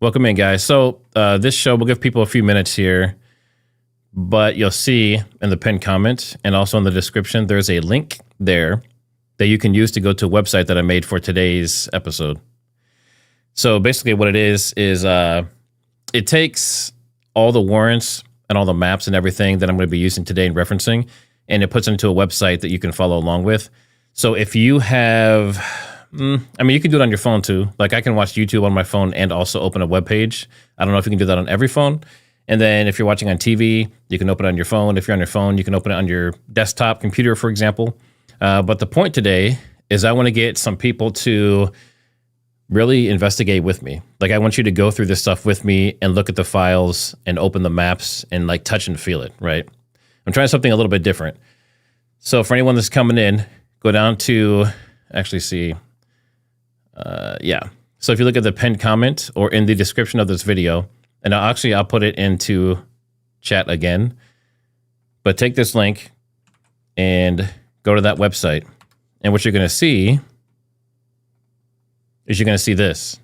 Welcome in, guys. So this show, we'll give people a few minutes here, but you'll see in the pinned comment and also in the description, there's a link there that you can use to go to a website that I made for today's episode. So basically what it is it takes all the warrants and all the maps and everything that I'm going to be using today and referencing, and it puts it into a website that you can follow along with. So if you have... I mean, you can do it on your phone too. Like I can watch YouTube on my phone and also open a web page. I don't know if you can do that on every phone. And then if you're watching on TV, you can open it on your phone. If you're on your phone, you can open it on your desktop computer, for example. But the point today is I want to get some people to really investigate with me. Like I want you to go through this stuff with me and look at the files and open the maps and like touch and feel it, right? I'm trying something a little bit different. So for anyone that's coming in, go down to actually see... So if you look at the pinned comment or in the description of this video, and I'll put it into chat again, but take this link and go to that website. And what you're going to see is you're going to see this.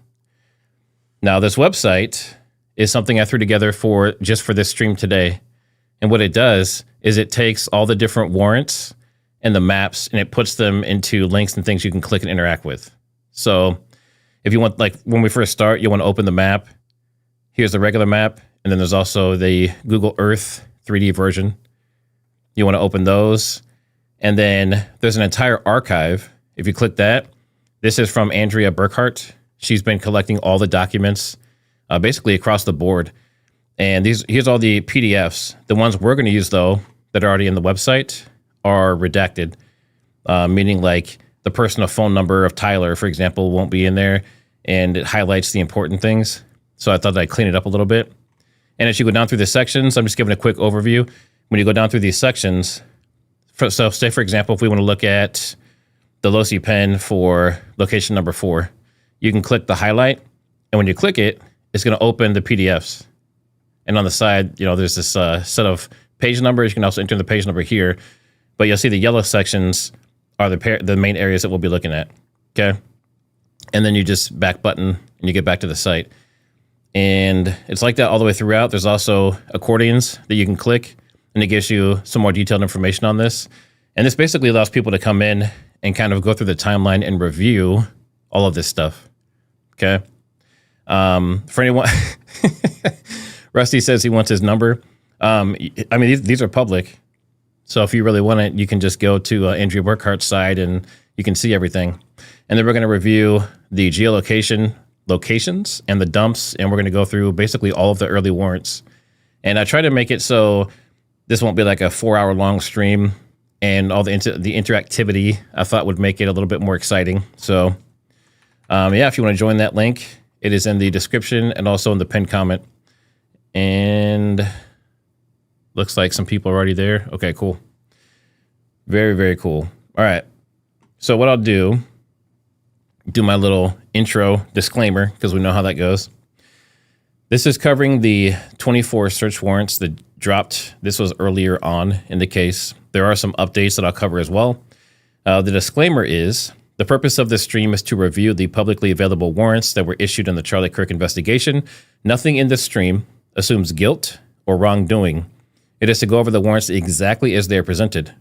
Now, this website is something I threw together just for this stream today. And what it does is it takes all the different warrants and the maps and it puts them into links and things you can click and interact with. So if you want, like when we first start, you want to open the map. Here's the regular map. And then there's also the Google Earth 3D version. You want to open those. And then there's an entire archive. If you click that, this is from Andrea Burkhart. She's been collecting all the documents basically across the board. And here's all the PDFs. The ones we're going to use, though, that are already in the website are redacted, meaning like the personal phone number of Tyler, for example, won't be in there, and it highlights the important things. So I thought I'd clean it up a little bit. And as you go down through the sections, I'm just giving a quick overview. When you go down through these sections, so say, for example, if we want to look at the Losi pen for location number 4, you can click the highlight, and when you click it, it's going to open the PDFs. And on the side, there's this set of page numbers. You can also enter the page number here, but you'll see the yellow sections are the main areas that we'll be looking at, okay? And then you just back button and you get back to the site. And it's like that all the way throughout. There's also accordions that you can click, and it gives you some more detailed information on this. And this basically allows people to come in and kind of go through the timeline and review all of this stuff, okay? For anyone, Rusty says he wants his number. I mean, these are public. So if you really want it, you can just go to Andrea Burkhart's side and you can see everything. And then we're going to review the locations and the dumps, and we're going to go through basically all of the early warrants. And I try to make it so this won't be like a 4-hour long stream, and all the interactivity I thought would make it a little bit more exciting. So if you want to join that link, it is in the description and also in the pinned comment. And looks like some people are already there. Okay, cool. Very, very cool. All right. So what I'll do my little intro disclaimer, because we know how that goes. This is covering the 24 search warrants that dropped. This was earlier on in the case. There are some updates that I'll cover as well. The disclaimer is, the purpose of this stream is to review the publicly available warrants that were issued in the Charlie Kirk investigation. Nothing in this stream assumes guilt or wrongdoing. It is to go over the warrants exactly as they are presented.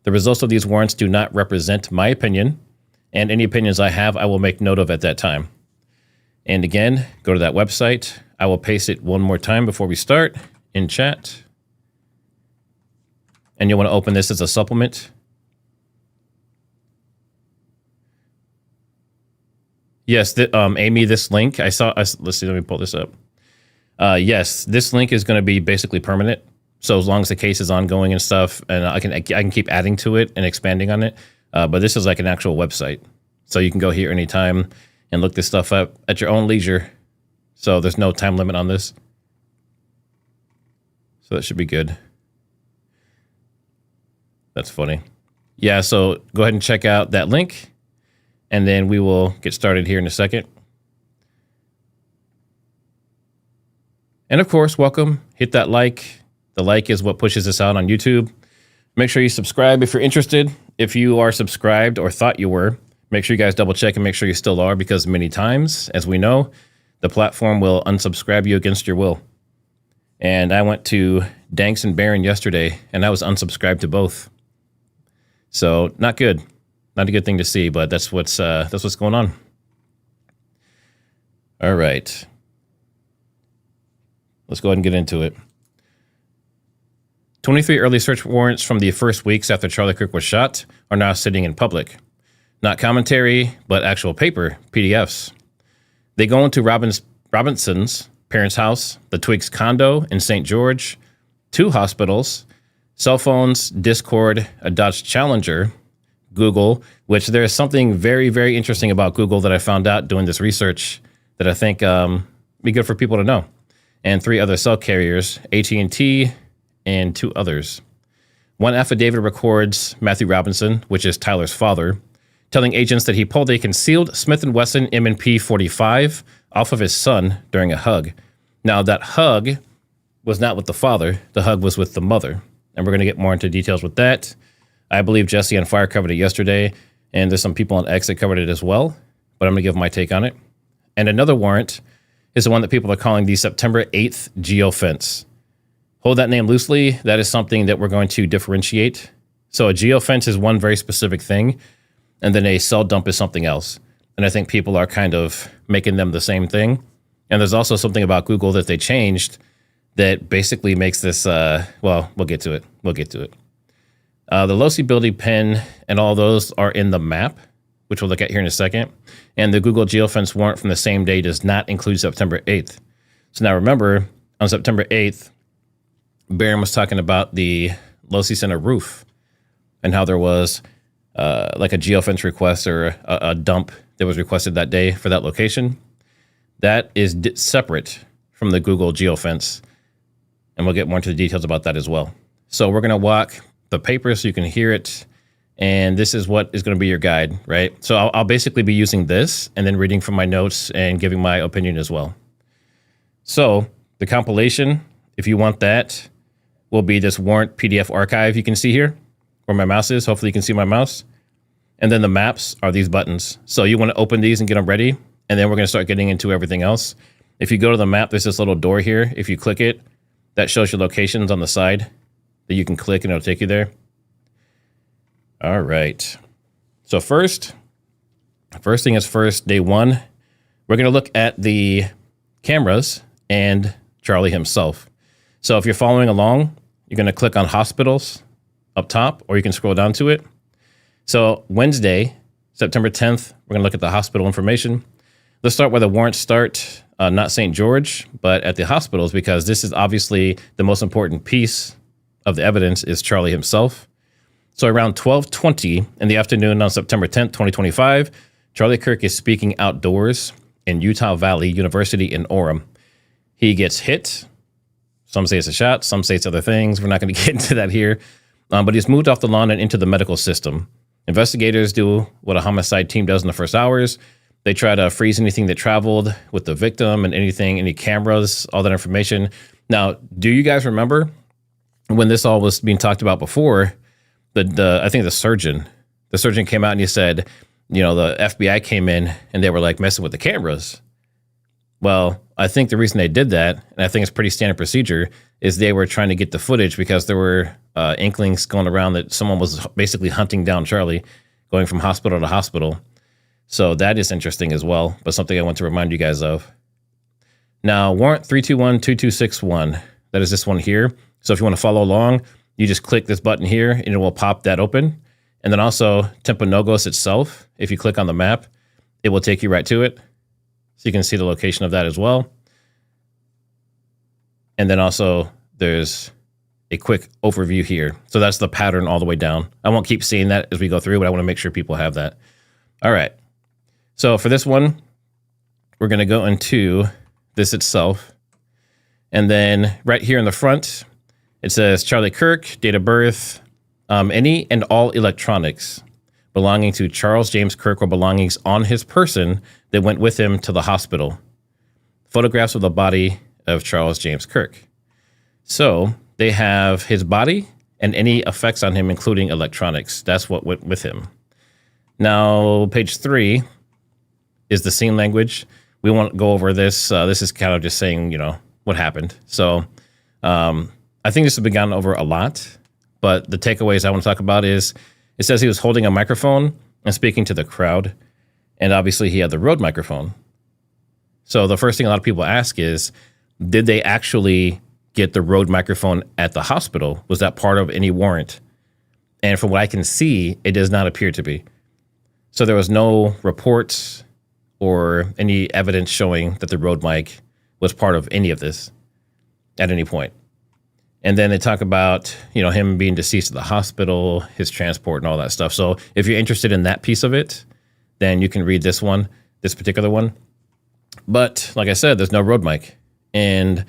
The results of these warrants do not represent my opinion, and any opinions I have, I will make note of at that time. And again, go to that website. I will paste it one more time before we start in chat. And you'll want to open this as a supplement. Yes, Amy, this link, let's see, let me pull this up. Yes, this link is going to be basically permanent. So as long as the case is ongoing and stuff, and I can keep adding to it and expanding on it. But this is like an actual website. So you can go here anytime and look this stuff up at your own leisure. So there's no time limit on this. So that should be good. That's funny. Yeah, so go ahead and check out that link, and then we will get started here in a second. And of course, welcome. Hit that like. The like is what pushes us out on YouTube. Make sure you subscribe if you're interested. If you are subscribed or thought you were, make sure you guys double check and make sure you still are, because many times, as we know, the platform will unsubscribe you against your will. And I went to Danks and Barron yesterday, and I was unsubscribed to both. So not good. Not a good thing to see, but that's what's going on. All right. Let's go ahead and get into it. 23 early search warrants from the first weeks after Charlie Kirk was shot are now sitting in public. Not commentary, but actual paper, PDFs. They go into Robinson's parents' house, the Twiggs condo in St. George, 2 hospitals, cell phones, Discord, a Dodge Challenger, Google, which there is something very, very interesting about Google that I found out doing this research that I think be good for people to know. And 3 other cell carriers, AT&T, and 2 others. One affidavit records Matthew Robinson, which is Tyler's father, telling agents that he pulled a concealed Smith & Wesson M&P 45 off of his son during a hug. Now, that hug was not with the father. The hug was with the mother. And we're going to get more into details with that. I believe Jesse on Fire covered it yesterday, and there's some people on X that covered it as well, but I'm going to give my take on it. And another warrant is the one that people are calling the September 8th Geofence. Hold that name loosely. That is something that we're going to differentiate. So a geofence is one very specific thing, and then a cell dump is something else. And I think people are kind of making them the same thing. And there's also something about Google that they changed that basically makes this, well, we'll get to it. The Losi building pin and all those are in the map, which we'll look at here in a second. And the Google Geofence warrant from the same day does not include September 8th. So now remember, on September 8th, Barron was talking about the Losi Center roof and how there was like a geofence request or a dump that was requested that day for that location. That is separate from the Google Geofence, and we'll get more into the details about that as well. So we're going to walk the paper so you can hear it, and this is what is going to be your guide, right? So I'll basically be using this and then reading from my notes and giving my opinion as well. So the compilation, if you want that, will be this warrant PDF archive you can see here, where my mouse is. Hopefully you can see my mouse. And then the maps are these buttons. So you want to open these and get them ready, and then we're going to start getting into everything else. If you go to the map, there's this little door here. If you click it, that shows you locations on the side that you can click, and it'll take you there. All right. So first thing is first, day 1, we're going to look at the cameras and Charlie himself. So if you're following along, you're going to click on hospitals up top, or you can scroll down to it. So Wednesday, September 10th, we're going to look at the hospital information. Let's start where the warrants start, not St. George, but at the hospitals, because this is obviously the most important piece of the evidence is Charlie himself. So around 12:20 in the afternoon on September 10th, 2025, Charlie Kirk is speaking outdoors in Utah Valley University in Orem. He gets hit. Some say it's a shot. Some say it's other things. We're not going to get into that here. But he's moved off the lawn and into the medical system. Investigators do what a homicide team does in the first hours. They try to freeze anything that traveled with the victim and anything, any cameras, all that information. Now, do you guys remember when this all was being talked about before? I think the surgeon came out and he said, the FBI came in and they were like messing with the cameras. Well, I think the reason they did that, and I think it's pretty standard procedure, is they were trying to get the footage because there were inklings going around that someone was basically hunting down Charlie, going from hospital to hospital. So that is interesting as well, but something I want to remind you guys of. Now, warrant 3212261, that is this one here. So if you want to follow along, you just click this button here and it will pop that open. And then also Timpanogos itself, if you click on the map, it will take you right to it. So you can see the location of that as well. And then also there's a quick overview here. So that's the pattern all the way down. I won't keep seeing that as we go through, but I want to make sure people have that. All right. So for this one, we're going to go into this itself. And then right here in the front, it says Charlie Kirk, date of birth, any and all electronics belonging to Charles James Kirk or belongings on his person that went with him to the hospital. Photographs of the body of Charles James Kirk. So they have his body and any effects on him, including electronics. That's what went with him. Now, page 3 is the scene language. we won't go over this. This is kind of just saying, what happened. So I think this has been gone over a lot, but the takeaways I want to talk about is it says he was holding a microphone and speaking to the crowd. And obviously he had the Rode microphone. So the first thing a lot of people ask is, did they actually get the Rode microphone at the hospital? Was that part of any warrant? And from what I can see, it does not appear to be. So there was no reports or any evidence showing that the Rode mic was part of any of this at any point. And then they talk about, him being deceased at the hospital, his transport and all that stuff. So if you're interested in that piece of it, then you can read this particular one. But like I said, there's no Rode mic. And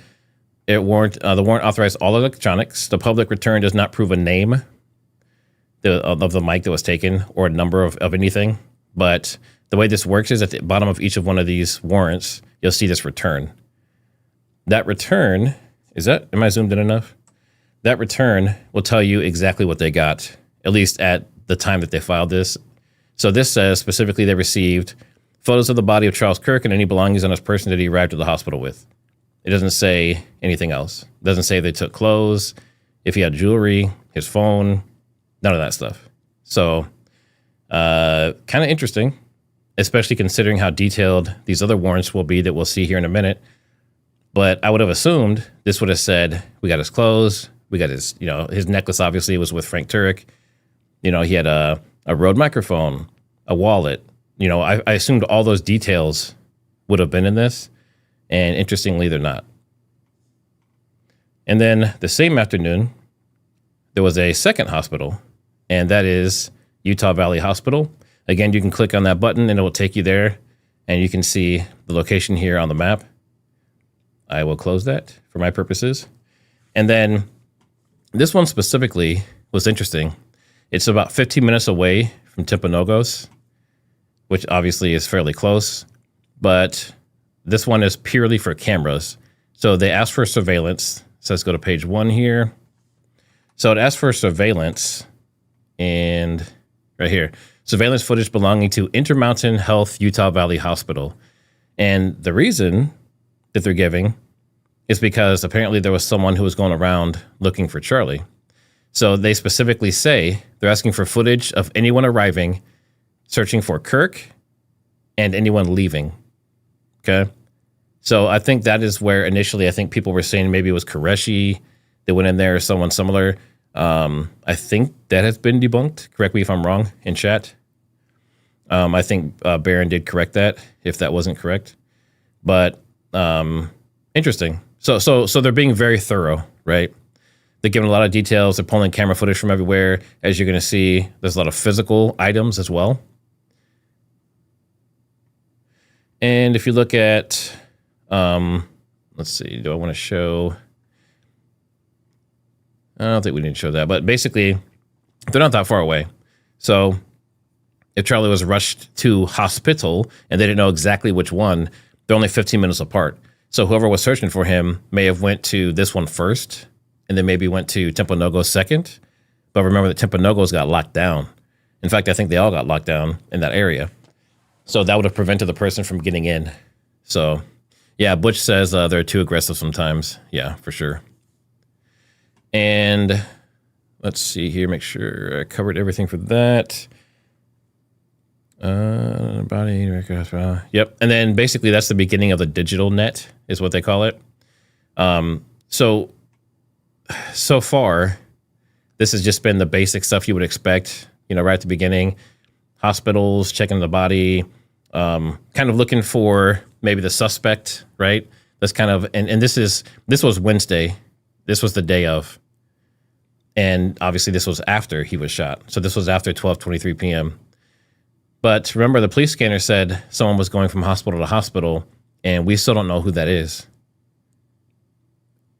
the warrant authorized all electronics. The public return does not prove a name of the mic that was taken or a number of anything. But the way this works is at the bottom of each of one of these warrants, you'll see this return. That return, am I zoomed in enough? That return will tell you exactly what they got, at least at the time that they filed this. So this says specifically they received photos of the body of Charles Kirk and any belongings on his person that he arrived at the hospital with. It doesn't say anything else. It doesn't say they took clothes, if he had jewelry, his phone, none of that stuff. So kind of interesting, especially considering how detailed these other warrants will be that we'll see here in a minute. But I would have assumed this would have said, we got his clothes, we got his, his necklace obviously was with Frank Turek. He had a Rode microphone, a wallet. I assumed all those details would have been in this. And interestingly, they're not. And then the same afternoon, there was a second hospital, and that is Utah Valley Hospital. Again, you can click on that button and it will take you there, and you can see the location here on the map. I will close that for my purposes. And then this one specifically was interesting. It's about 15 minutes away from Timpanogos, which obviously is fairly close, but this one is purely for cameras. So they asked for surveillance. So let's go to page 1 here. So it asked for surveillance, and right here, surveillance footage belonging to Intermountain Health Utah Valley Hospital. And the reason that they're giving is because apparently there was someone who was going around looking for Charlie. So they specifically say they're asking for footage of anyone arriving, searching for Kirk, and anyone leaving. Okay. So I think that is where initially I think people were saying maybe it was Qureshi that went in there or someone similar. I think that has been debunked. Correct me if I'm wrong in chat. I think Baron did correct that if that wasn't correct. But interesting. So they're being very thorough, right? They're giving a lot of details. They're pulling camera footage from everywhere. As you're going to see, there's a lot of physical items as well. And if you look at, let's see, do I want to show? I don't think we need to show that, but basically, they're not that far away. So if Charlie was rushed to hospital and they didn't know exactly which one, they're only 15 minutes apart. So whoever was searching for him may have went to this one first and then maybe went to Timpanogos second. But remember that Timpanogos got locked down. In fact, I think they all got locked down in that area. So that would have prevented the person from getting in. So, yeah, Butch says they're too aggressive sometimes. Yeah, for sure. And let's see here, make sure I covered everything for that. Body record. Yep. And then basically that's the beginning of the digital net is what they call it. So far, this has just been the basic stuff you would expect, right at the beginning. Hospitals, checking the body, kind of looking for maybe the suspect, right? That's kind of, and this was Wednesday. This was the day of. And obviously this was after he was shot. So this was after 12:23 p.m. But remember, the police scanner said someone was going from hospital to hospital, and we still don't know who that is.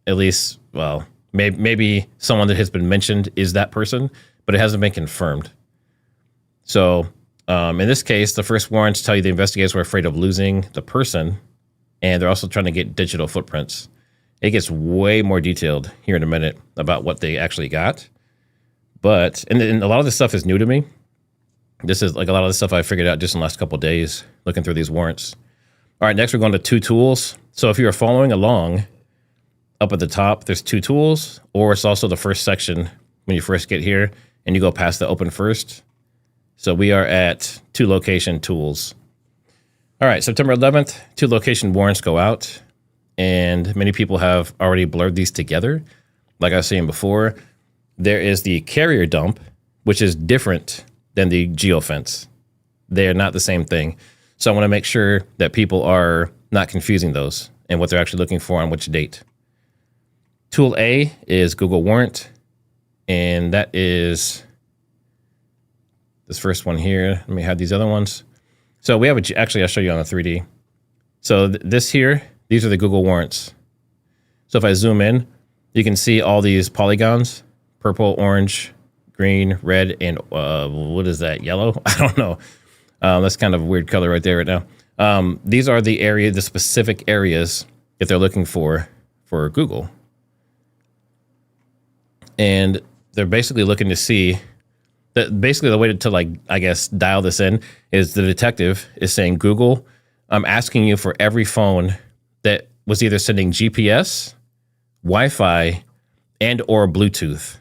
At least, well, maybe someone that has been mentioned is that person, but it hasn't been confirmed. So in this case, the first warrants tell you the investigators were afraid of losing the person, and they're also trying to get digital footprints. It gets way more detailed here in a minute about what they actually got. But, and a lot of this stuff is new to me. This is like a lot of the stuff I figured out just in the last couple of days looking through these warrants. All right, next we're going to 2 tools. So if you're following along, up at the top, there's 2 tools, or it's also the first section when you first get here and you go past the open first. So we are at 2 location tools. All right, September 11th, 2 location warrants go out, and many people have already blurred these together. Like I was saying before, there is the carrier dump, which is different than the geofence. They are not the same thing. So I want to make sure that people are not confusing those and what they're actually looking for on which date. Tool A is Google Warrant, and that is this first one here. Let me have these other ones. So we have actually, I'll show you on the 3D. So this here, these are the Google Warrants. So if I zoom in, you can see all these polygons, purple, orange, green, red, and what is that, yellow? I don't know. That's kind of a weird color right there right now. These are the specific areas that they're looking for Google. And they're basically looking to see that basically the way to like, I guess, dial this in is the detective is saying, Google, I'm asking you for every phone that was either sending GPS, Wi-Fi, and or Bluetooth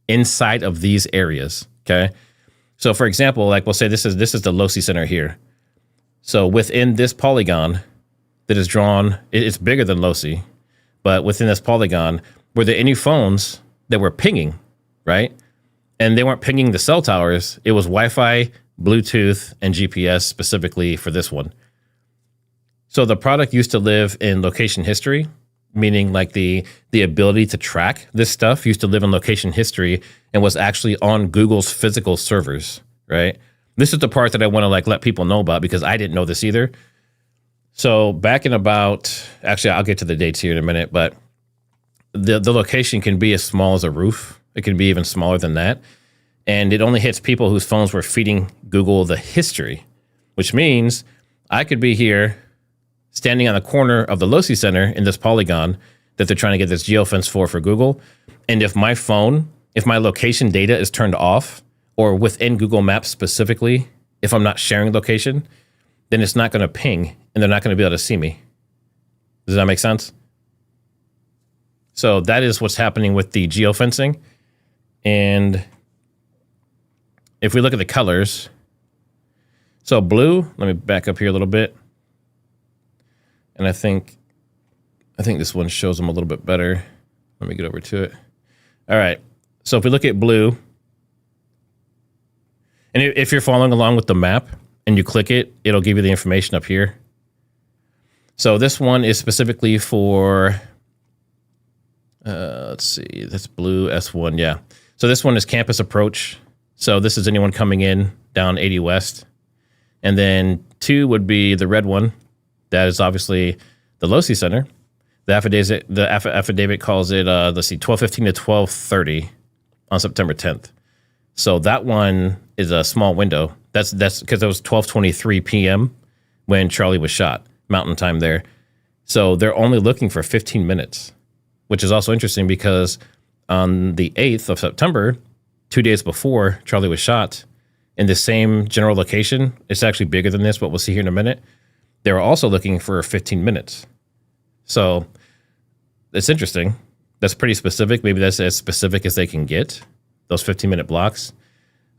inside of these areas, okay? So for example, like we'll say this is the LoSi Center here. So within this polygon that is drawn, it's bigger than LoSi, but within this polygon, were there any phones that were pinging, right? And they weren't pinging the cell towers. It was Wi-Fi, Bluetooth, and GPS specifically for this one. So the product used to live in location history, meaning like the ability to track this stuff used to live in location history and was actually on Google's physical servers, right? This is the part that I want to like let people know about because I didn't know this either. So back in about, actually I'll get to the dates here in a minute, but the location can be as small as a roof. It can be even smaller than that. And it only hits people whose phones were feeding Google the history, which means I could be here standing on the corner of the LoSi Center in this polygon that they're trying to get this geofence for Google. And if my phone, if my location data is turned off or within Google Maps specifically, if I'm not sharing location, then it's not going to ping and they're not going to be able to see me. Does that make sense? So that is what's happening with the geofencing. And if we look at the colors, so blue, let me back up here a little bit. And I think this one shows them a little bit better. Let me get over to it. All right. So if we look at blue, and if you're following along with the map and you click it, it'll give you the information up here. So this one is specifically for, let's see, that's blue S1. Yeah. So this one is campus approach. So this is anyone coming in down 80 West. And then 2 would be the red one. That is obviously the LoSi Center. The affidavit calls it, let's see, 12:15 to 12:30 on September 10th. So that one is a small window. That's because it was 12:23 p.m. when Charlie was shot, Mountain Time there. So they're only looking for 15 minutes, which is also interesting because on the 8th of September, 2 days before Charlie was shot, in the same general location, it's actually bigger than this, but we'll see here in a minute, they were also looking for 15 minutes. So it's interesting. That's pretty specific. Maybe that's as specific as they can get, those 15-minute blocks.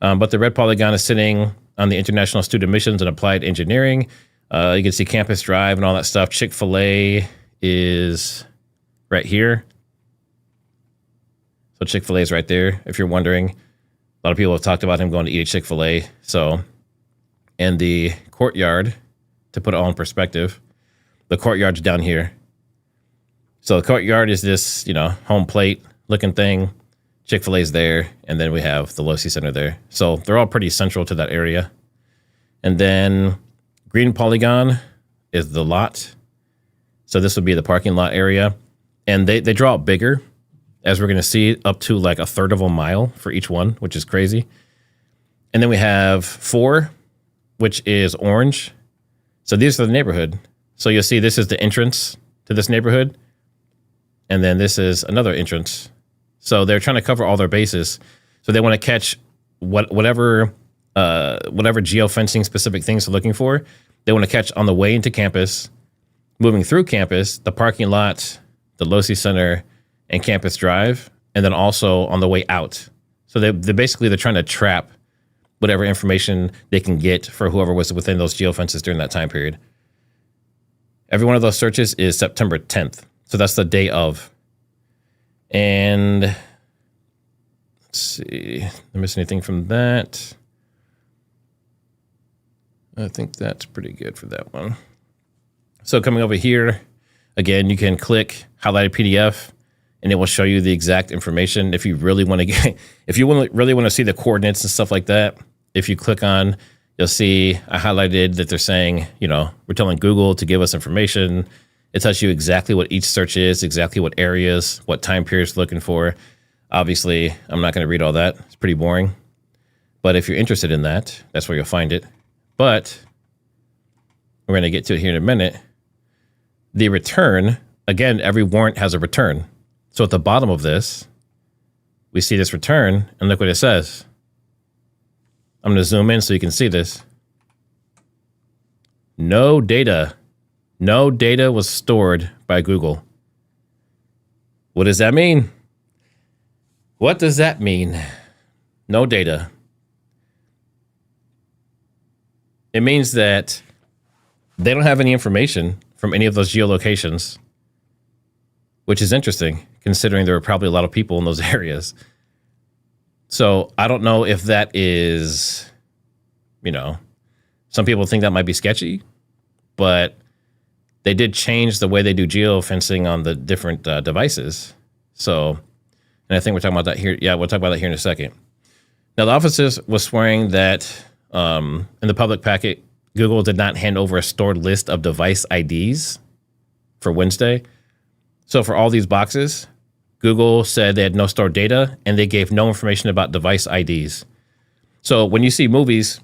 But the red polygon is sitting on the International Student Missions and Applied Engineering. You can see Campus Drive and all that stuff. Chick-fil-A is right here. So Chick-fil-A is right there, if you're wondering. A lot of people have talked about him going to eat at Chick-fil-A. So, and the courtyard, to put it all in perspective, the courtyard's down here. So the courtyard is this, home plate looking thing. Chick-fil-A's there, and then we have the LoSi Center there. So they're all pretty central to that area. And then green polygon is the lot. So this would be the parking lot area. And they draw it bigger, as we're going to see, up to like a third of a mile for each one, which is crazy. And then we have 4, which is orange. So these are the neighborhood. So you'll see this is the entrance to this neighborhood. And then this is another entrance. So they're trying to cover all their bases. So they want to catch whatever geofencing specific things they're looking for. They want to catch on the way into campus moving through campus, the parking lot, the Losi Center, and Campus Drive, and then also on the way out. So they're trying to trap whatever information they can get for whoever was within those geofences during that time period. Every one of those searches is September 10th. So that's the day of. And let's see, did I miss anything from that? I think that's pretty good for that one. So coming over here, again, you can click highlighted PDF, and it will show you the exact information. If you really want to get, if you really want to see the coordinates and stuff like that, if you click on, you'll see I highlighted that they're saying, you know, we're telling Google to give us information. It tells you exactly what each search is, exactly what areas, what time periods looking for. Obviously, I'm not going to read all that. It's pretty boring. But if you're interested in that, that's where you'll find it. But we're going to get to it here in a minute. The return, again, every warrant has a return. So at the bottom of this, we see this return, and look what it says. I'm going to zoom in so you can see this. No data. No data was stored by Google. What does that mean? What does that mean? No data. It means that they don't have any information from any of those geolocations, which is interesting, considering there were probably a lot of people in those areas. So I don't know if that is, you know, some people think that might be sketchy, but they did change the way they do geofencing on the different devices. So, and I think we're talking about that here. Yeah, we'll talk about that here in a second. Now, the officers was swearing that in the public packet, Google did not hand over a stored list of device IDs for Wednesday. So for all these boxes, Google said they had no stored data, and they gave no information about device IDs. So when you see movies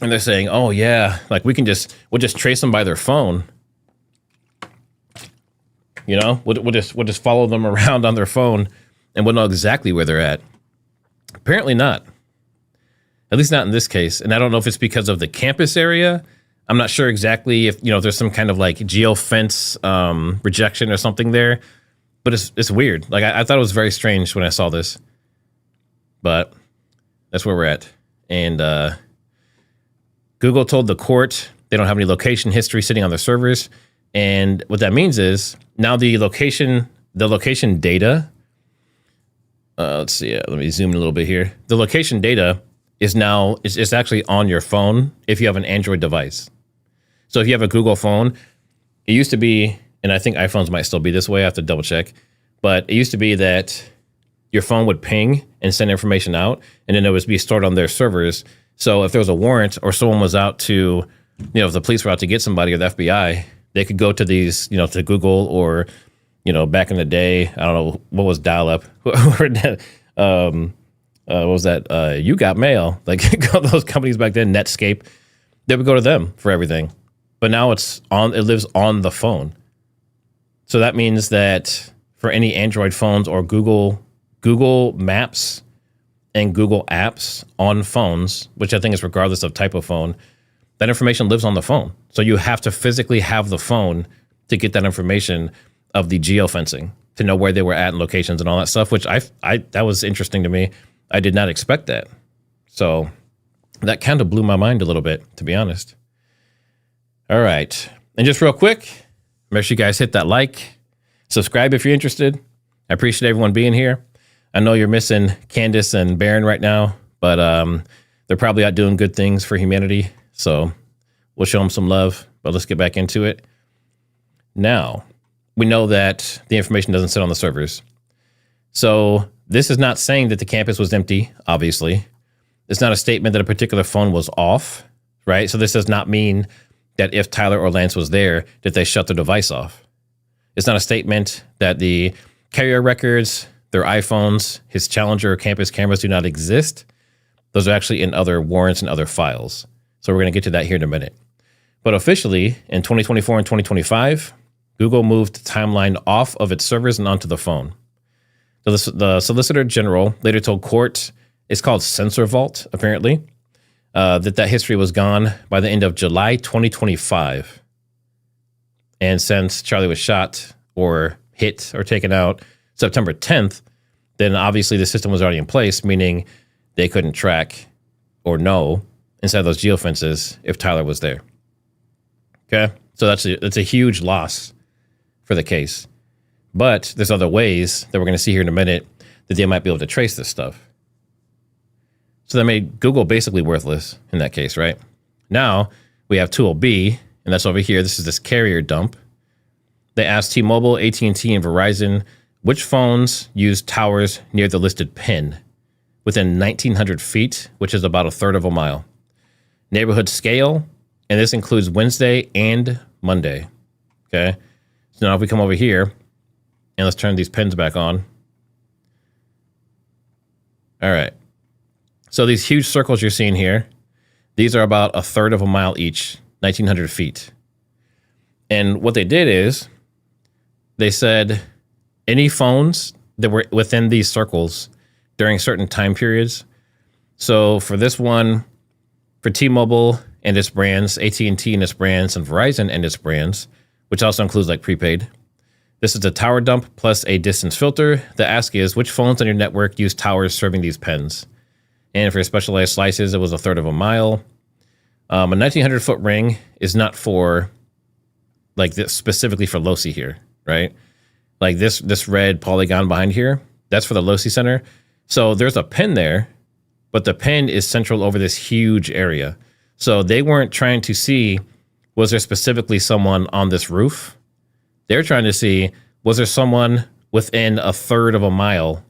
and they're saying, oh yeah, like we'll just trace them by their phone. You know, we'll just follow them around on their phone and we'll know exactly where they're at. Apparently not. At least not in this case. And I don't know if it's because of the campus area. I'm not sure exactly if, you know, there's some kind of like geofence rejection or something there. But it's weird. Like I thought it was very strange when I saw this. But that's where we're at. And Google told the court they don't have any location history sitting on their servers. And what that means is now the location data, let's see, let me zoom in a little bit here. The location data is now, it's actually on your phone if you have an Android device. So if you have a Google phone, it used to be, and I think iPhones might still be this way, I have to double check, but it used to be that your phone would ping and send information out, and then it would be stored on their servers. So if there was a warrant or someone was out to, you know, if the police were out to get somebody or the FBI, they could go to these, you know, to Google or, you know, back in the day, I don't know, what was dial-up? What was that? You Got Mail. Like those companies back then, Netscape, they would go to them for everything. But now it lives on the phone. So that means that for any Android phones or Google Maps and Google Apps on phones, which I think is regardless of type of phone, that information lives on the phone. So you have to physically have the phone to get that information of the geofencing, to know where they were at and locations and all that stuff, which that was interesting to me. I did not expect that. So that kind of blew my mind a little bit, to be honest. All right. And just real quick, make sure you guys hit that like, subscribe if you're interested. I appreciate everyone being here. I know you're missing Candace and Baron right now, but they're probably out doing good things for humanity. So we'll show them some love, but let's get back into it. Now, we know that the information doesn't sit on the servers. So this is not saying that the campus was empty, obviously. It's not a statement that a particular phone was off, right? So this does not mean that if Tyler or Lance was there, that they shut the device off. It's not a statement that the carrier records, their iPhones, his Challenger campus cameras do not exist. Those are actually in other warrants and other files. So we're going to get to that here in a minute. But officially, in 2024 and 2025, Google moved the timeline off of its servers and onto the phone. The Solicitor General later told court, it's called Sensor Vault, apparently, that history was gone by the end of July 2025. And since Charlie was shot or hit or taken out September 10th, then obviously the system was already in place, meaning they couldn't track or know inside those geofences if Tyler was there. Okay, so that's a huge loss for the case. But there's other ways that we're going to see here in a minute that they might be able to trace this stuff. So that made Google basically worthless in that case, right? Now we have tool B, and that's over here. This is this carrier dump. They asked T-Mobile, AT&T, and Verizon which phones use towers near the listed pin within 1,900 feet, which is about 1/3 of a mile. Neighborhood scale, and this includes Wednesday and Monday. Okay, so now if we come over here, and let's turn these pins back on. All right. So these huge circles you're seeing here, these are about 1/3 of a mile each, 1,900 feet. And what they did is they said any phones that were within these circles during certain time periods. So for this one, for T-Mobile and its brands, AT&T and its brands, and Verizon and its brands, which also includes like prepaid. This is a tower dump plus a distance filter. The ask is, which phones on your network use towers serving these pens? And for specialized slices, it was 1/3 of a mile. A 1,900-foot ring is not for, like, this specifically for LoSi here, right? Like this red polygon behind here, that's for the LoSi center. So there's a pin there, but the pin is central over this huge area. So they weren't trying to see, was there specifically someone on this roof? They're trying to see, was there someone within 1/3 of a mile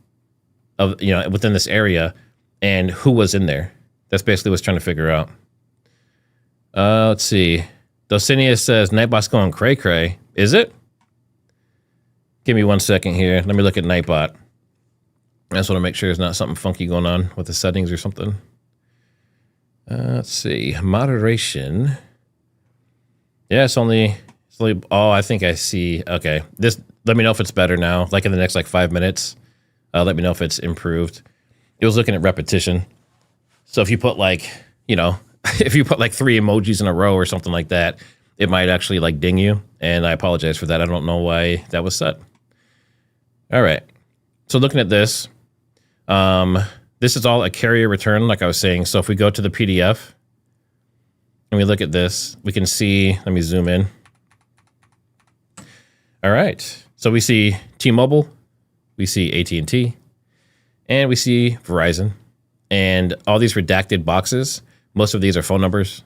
of, within this area, and who was in there? That's basically what's trying to figure out. Let's see. Docinia says, Nightbot's going cray-cray. Is it? Give me 1 second here. Let me look at Nightbot. I just want to make sure there's not something funky going on with the settings or something. Let's see. Moderation. Yeah, it's only, oh, I think I see. Okay. Let me know if it's better now. Like in the next 5 minutes. Let me know if it's improved. It was looking at repetition. So if you put if you put 3 emojis in a row or something like that, it might actually ding you. And I apologize for that. I don't know why that was set. All right. So looking at this, this is all a carrier return, like I was saying. So if we go to the PDF and we look at this, we can see, let me zoom in. All right. So we see T-Mobile, we see AT&T, and we see Verizon. And all these redacted boxes, most of these are phone numbers.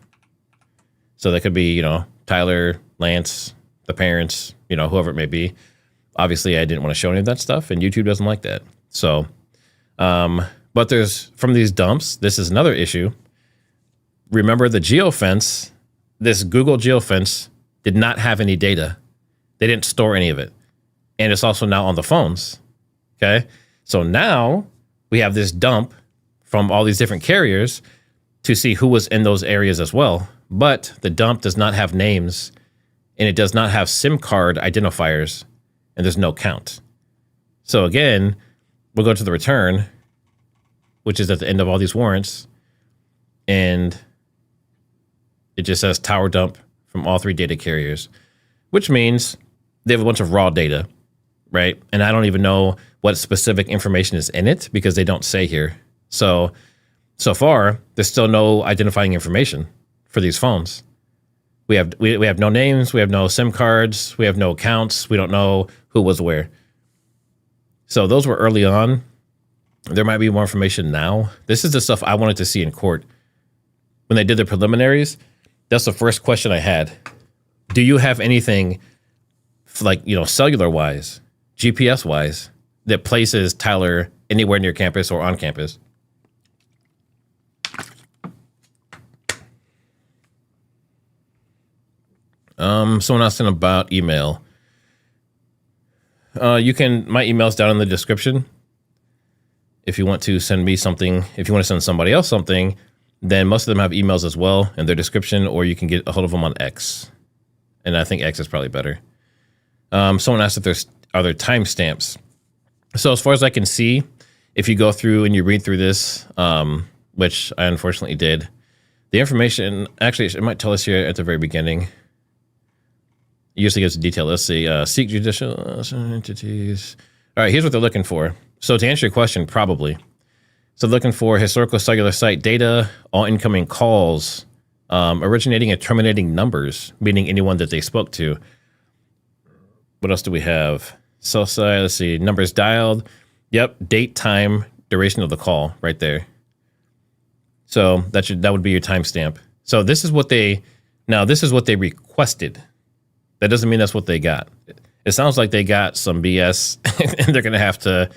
So that could be, Tyler, Lance, the parents, whoever it may be. Obviously, I didn't want to show any of that stuff, and YouTube doesn't like that. So, but there's, from these dumps, this is another issue. Remember the Geofence, this Google Geofence did not have any data. They didn't store any of it. And it's also now on the phones. Okay. So now we have this dump from all these different carriers to see who was in those areas as well. But the dump does not have names, and it does not have SIM card identifiers, and there's no count. So again, we'll go to the return, which is at the end of all these warrants, and it just says tower dump from all 3 data carriers, which means they have a bunch of raw data, right? And I don't even know what specific information is in it because they don't say here. So far, there's still no identifying information for these phones. We have no names, we have no SIM cards, we have no accounts, we don't know who was where. So those were early on. There might be more information now. This is the stuff I wanted to see in court. When they did the preliminaries, that's the first question I had. Do you have anything cellular-wise, GPS-wise, that places Tyler anywhere near campus or on campus? Someone asking about email. My email's down in the description. If you want to send me something, if you want to send somebody else something, then most of them have emails as well in their description, or you can get a hold of them on X. And I think X is probably better. Someone asked if are there timestamps. So as far as I can see, if you go through and you read through this, which I unfortunately did, the information, actually, it might tell us here at the very beginning. usually gives a detail. Let's see. Seek judicial entities. All right, here's what they're looking for. So to answer your question, probably. So looking for historical cellular site data, all incoming calls, originating and terminating numbers, meaning anyone that they spoke to. What else do we have? Cell site, let's see, numbers dialed. Yep, date, time, duration of the call right there. So that would be your timestamp. So this is what they requested. That doesn't mean that's what they got. It sounds like they got some BS and they're going to have to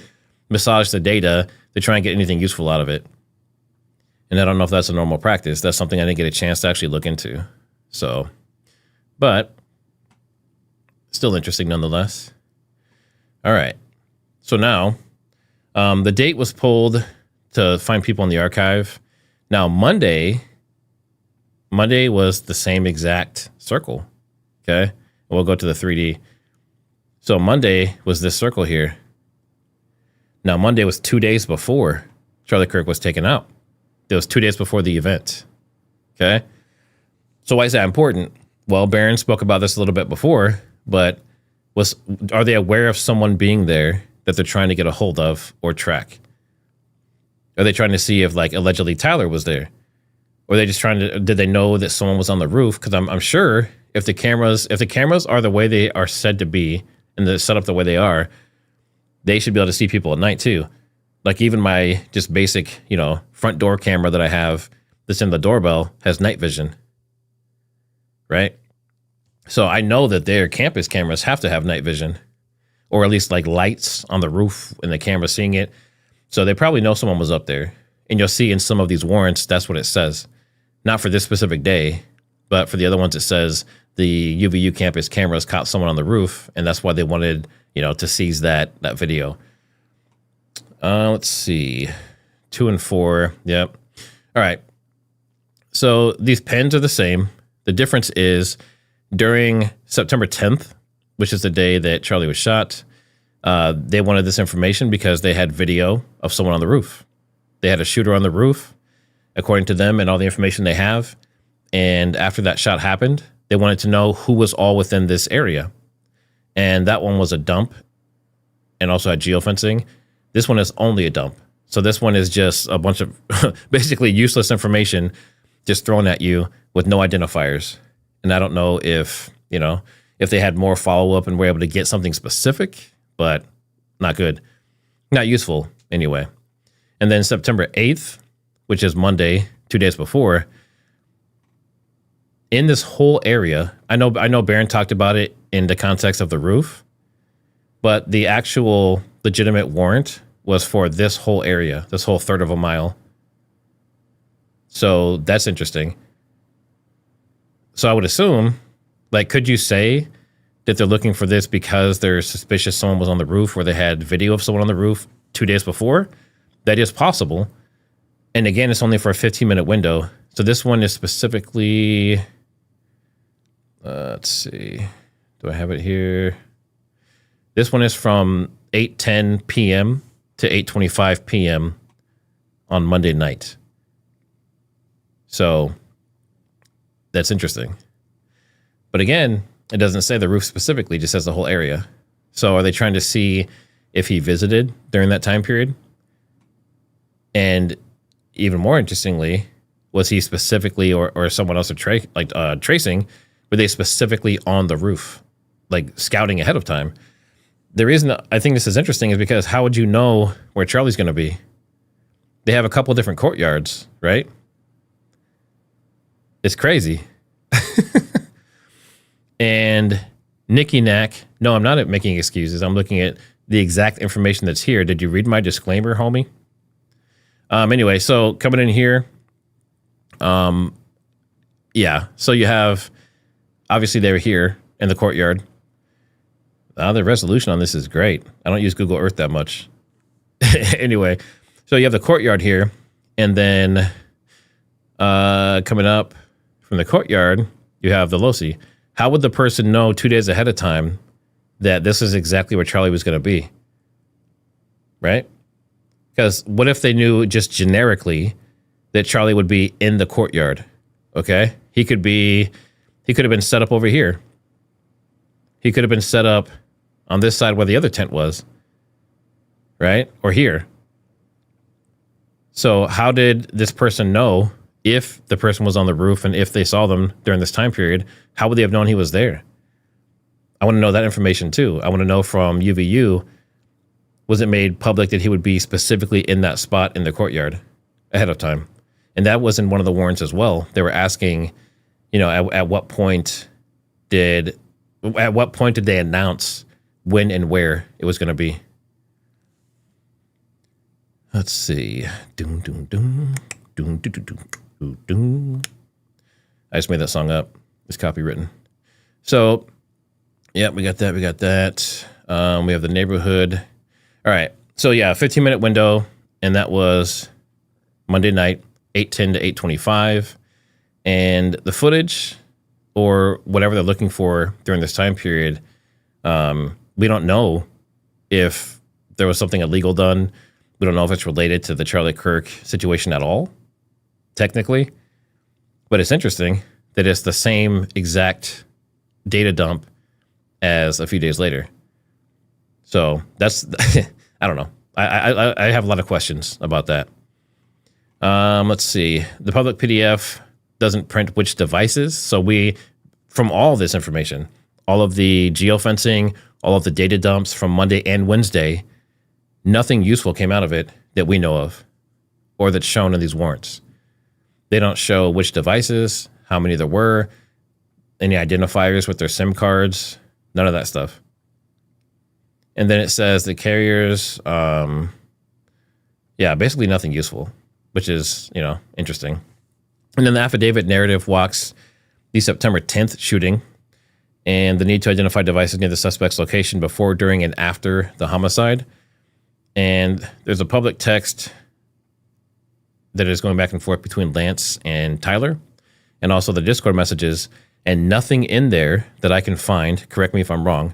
massage the data to try and get anything useful out of it. And I don't know if that's a normal practice. That's something I didn't get a chance to actually look into. So, but still interesting nonetheless. All right. So now the date was pulled to find people in the archive. Now Monday was the same exact circle. Okay. We'll go to the 3D. So Monday was this circle here. Now Monday was 2 days before Charlie Kirk was taken out. It was 2 days before the event. Okay. So why is that important? Well, Barron spoke about this a little bit before, but are they aware of someone being there that they're trying to get a hold of or track? Are they trying to see if like allegedly Tyler was there? Or are they just trying to, did they know that someone was on the roof? Because I'm sure if the cameras are the way they are said to be and they're set up the way they are, they should be able to see people at night too. Like even my just basic, front door camera that I have that's in the doorbell has night vision, right? So I know that their campus cameras have to have night vision, or at least like lights on the roof and the camera seeing it. So they probably know someone was up there. And you'll see in some of these warrants, that's what it says. Not for this specific day, but for the other ones, it says the UVU campus cameras caught someone on the roof, and that's why they wanted, to seize that video. Let's see. 2 and 4. Yep. All right. So these pens are the same. The difference is during September 10th, which is the day that Charlie was shot, they wanted this information because they had video of someone on the roof. They had a shooter on the roof, according to them and all the information they have. And after that shot happened, they wanted to know who was all within this area. And that one was a dump and also had geofencing. This one is only a dump. So this one is just a bunch of basically useless information just thrown at you with no identifiers. And I don't know if they had more follow-up and were able to get something specific, but not good. Not useful anyway. And then September 8th, which is Monday, 2 days before, in this whole area, I know Barron talked about it in the context of the roof, but the actual legitimate warrant was for this whole area, this whole third of a mile. So that's interesting. So I would assume, could you say that they're looking for this because they're suspicious someone was on the roof or they had video of someone on the roof 2 days before? That is possible. And again, it's only for a 15-minute window. So this one is specifically, let's see, do I have it here? This one is from 8:10 p.m. to 8:25 p.m. on Monday night. So that's interesting. But again, it doesn't say the roof specifically, it just says the whole area. So are they trying to see if he visited during that time period? And even more interestingly, was he specifically or someone else tracing, were they specifically on the roof, scouting ahead of time? The reason I think this is interesting is because how would you know where Charlie's going to be? They have a couple different courtyards, right? It's crazy. And Nicky Knack, no, I'm not making excuses. I'm looking at the exact information that's here. Did you read my disclaimer, homie? Anyway, so coming in here, yeah. So you have, obviously they were here in the courtyard. The resolution on this is great. I don't use Google Earth that much. Anyway, so you have the courtyard here, and then coming up from the courtyard, you have the loci. How would the person know 2 days ahead of time that this is exactly where Charlie was going to be? Right? Because what if they knew just generically that Charlie would be in the courtyard? Okay, he could have been set up over here. He could have been set up on this side where the other tent was, right? Or here. So how did this person know if the person was on the roof and if they saw them during this time period? How would they have known he was there? I want to know that information too. I want to know from UVU, was it made public that he would be specifically in that spot in the courtyard ahead of time? And that was in one of the warrants as well. They were asking, you know, at what point did they announce when and where it was going to be? Let's see. Doom, doom, doom, doom, doom, doom, doom, doom. I just made that song up. It's copywritten. So, yeah, we got that. We got that. We have the neighborhood. All right. So, yeah, 15-minute window, and that was Monday night, 8:10 to 8:25. And the footage or whatever they're looking for during this time period, we don't know if there was something illegal done. We don't know if it's related to the Charlie Kirk situation at all, technically. But it's interesting that it's the same exact data dump as a few days later. So that's, I don't know. I have a lot of questions about that. Let's see. The public PDF doesn't print which devices. So from all this information, all of the geofencing, all of the data dumps from Monday and Wednesday, nothing useful came out of it that we know of or that's shown in these warrants. They don't show which devices, how many there were, any identifiers with their SIM cards, none of that stuff. And then it says the carriers, basically nothing useful, which is, you know, interesting. And then the affidavit narrative walks the September 10th shooting and the need to identify devices near the suspect's location before, during, and after the homicide. And there's a public text that is going back and forth between Lance and Tyler, and also the Discord messages, and nothing in there that I can find, correct me if I'm wrong,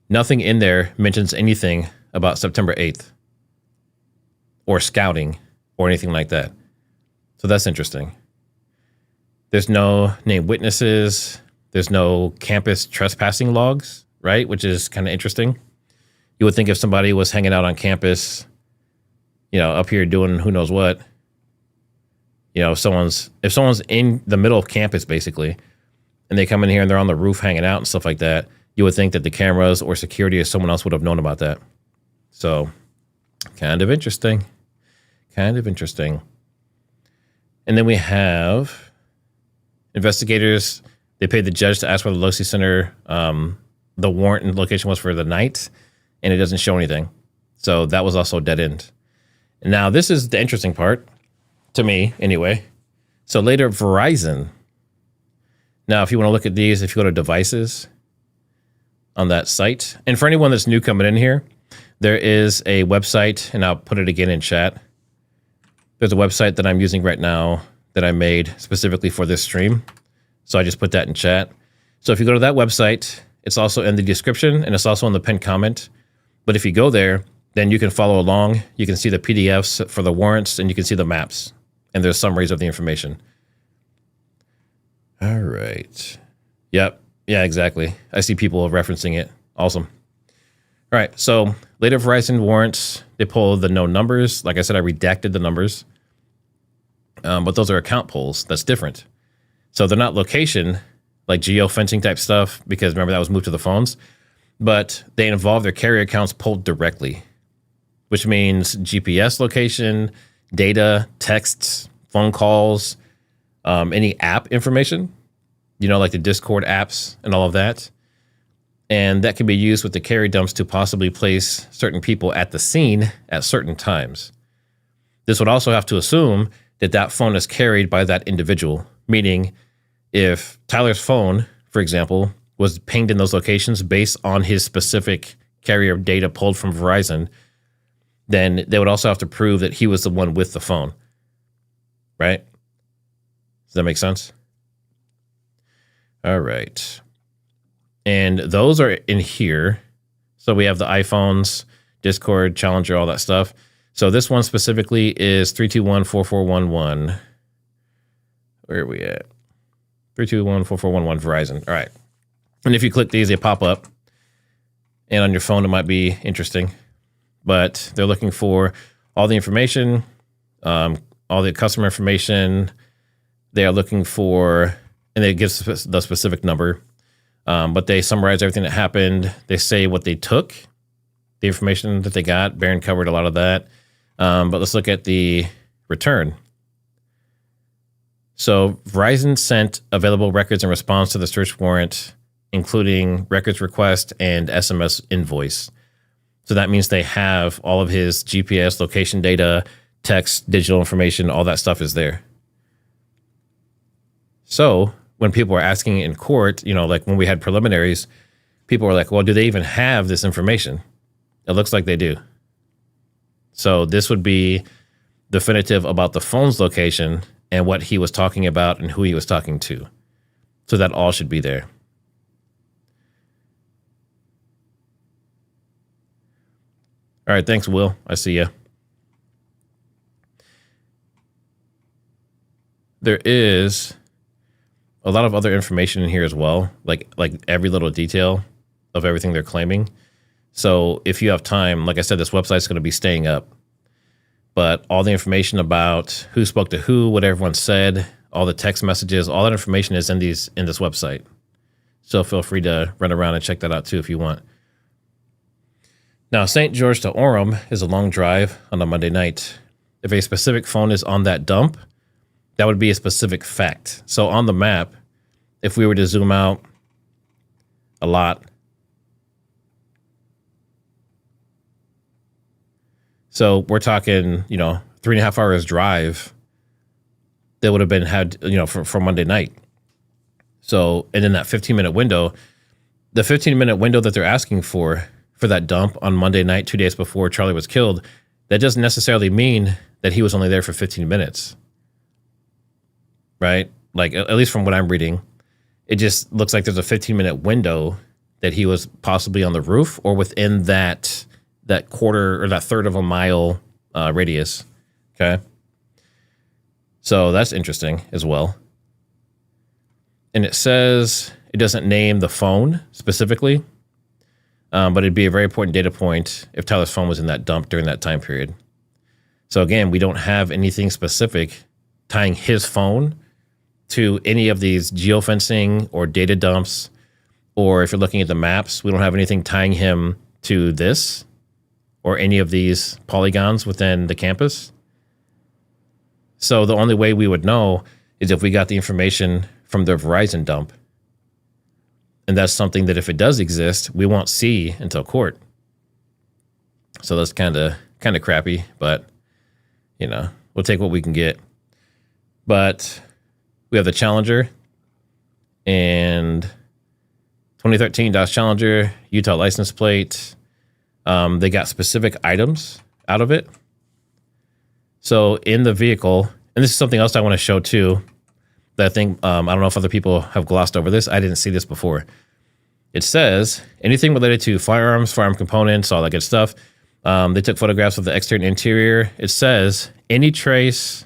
nothing in there mentions anything about September 8th or scouting or anything like that. So that's interesting. There's no named witnesses. There's no campus trespassing logs, right? Which is kind of interesting. You would think if somebody was hanging out on campus, you know, up here doing who knows what, you know, if someone's in the middle of campus basically, and they come in here and they're on the roof hanging out and stuff like that, you would think that the cameras or security or someone else would have known about that. So, kind of interesting. Kind of interesting. And then we have investigators. They paid the judge to ask where the Losi Center, the warrant and location was for the night, and it doesn't show anything. So that was also dead end. And now this is the interesting part, to me anyway. So later, Verizon. Now, if you want to look at these, if you go to devices on that site, and for anyone that's new coming in here, there is a website, and I'll put it again in chat. There's a website that I'm using right now that I made specifically for this stream. So I just put that in chat. So if you go to that website, it's also in the description and it's also in the pinned comment. But if you go there, then you can follow along. You can see the PDFs for the warrants and you can see the maps. And there's summaries of the information. All right. Yep. Yeah, exactly. I see people referencing it. Awesome. All right. So later Verizon warrants, they pull the no numbers. Like I said, I redacted the numbers. But those are account pulls. That's different. So they're not location, like geofencing type stuff, because remember that was moved to the phones. But they involve their carrier accounts pulled directly, which means GPS location, data, texts, phone calls, any app information, you know, like the Discord apps and all of that. And that can be used with the carrier dumps to possibly place certain people at the scene at certain times. This would also have to assume that that phone is carried by that individual, meaning if Tyler's phone, for example, was pinged in those locations based on his specific carrier data pulled from Verizon, then they would also have to prove that he was the one with the phone, right? Does that make sense? All right. And those are in here. So we have the iPhones, Discord, Challenger, all that stuff. So this one specifically is 321-4411. Where are we at? 321-4411 Verizon. All right. And if you click these, they pop up. And on your phone, it might be interesting. But they're looking for all the information, all the customer information. They are looking for, and they give the specific number, but they summarize everything that happened. They say what they took, the information that they got. Baron covered a lot of that. But let's look at the return. So Verizon sent available records in response to the search warrant, including records request and SMS invoice. So that means they have all of his GPS location data, text, digital information, all that stuff is there. So when people were asking in court, like when we had preliminaries, people were like, well, do they even have this information? It looks like they do. So this would be definitive about the phone's location and what he was talking about and who he was talking to. So that all should be there. All right, thanks, Will. I see you. There is a lot of other information in here as well, like every little detail of everything they're claiming. So if you have time, like I said, this website's going to be staying up. But all the information about who spoke to who, what everyone said, all the text messages, all that information is in this website. So feel free to run around and check that out too if you want. Now, St. George to Orem is a long drive on a Monday night. If a specific phone is on that dump, that would be a specific fact. So on the map, if we were to zoom out a lot, so we're talking, 3.5 hours drive that would have been had, for Monday night. So, and in that 15-minute window, the 15-minute window that they're asking for that dump on Monday night, 2 days before Charlie was killed, that doesn't necessarily mean that he was only there for 15 minutes. Right? Like, at least from what I'm reading, it just looks like there's a 15-minute window that he was possibly on the roof or within that quarter or that third of a mile radius. Okay. So that's interesting as well. And it says it doesn't name the phone specifically, but it'd be a very important data point if Tyler's phone was in that dump during that time period. So again, we don't have anything specific tying his phone to any of these geofencing or data dumps, or if you're looking at the maps, we don't have anything tying him to this or any of these polygons within the campus. So the only way we would know is if we got the information from the Verizon dump. And that's something that if it does exist, we won't see until court. So that's kind of crappy, but we'll take what we can get. But we have the Challenger and 2013 Dodge Challenger, Utah license plate. They got specific items out of it. So in the vehicle, and this is something else I want to show too, that I think, I don't know if other people have glossed over this. I didn't see this before. It says anything related to firearms, firearm components, all that good stuff. They took photographs of the exterior and interior. It says any trace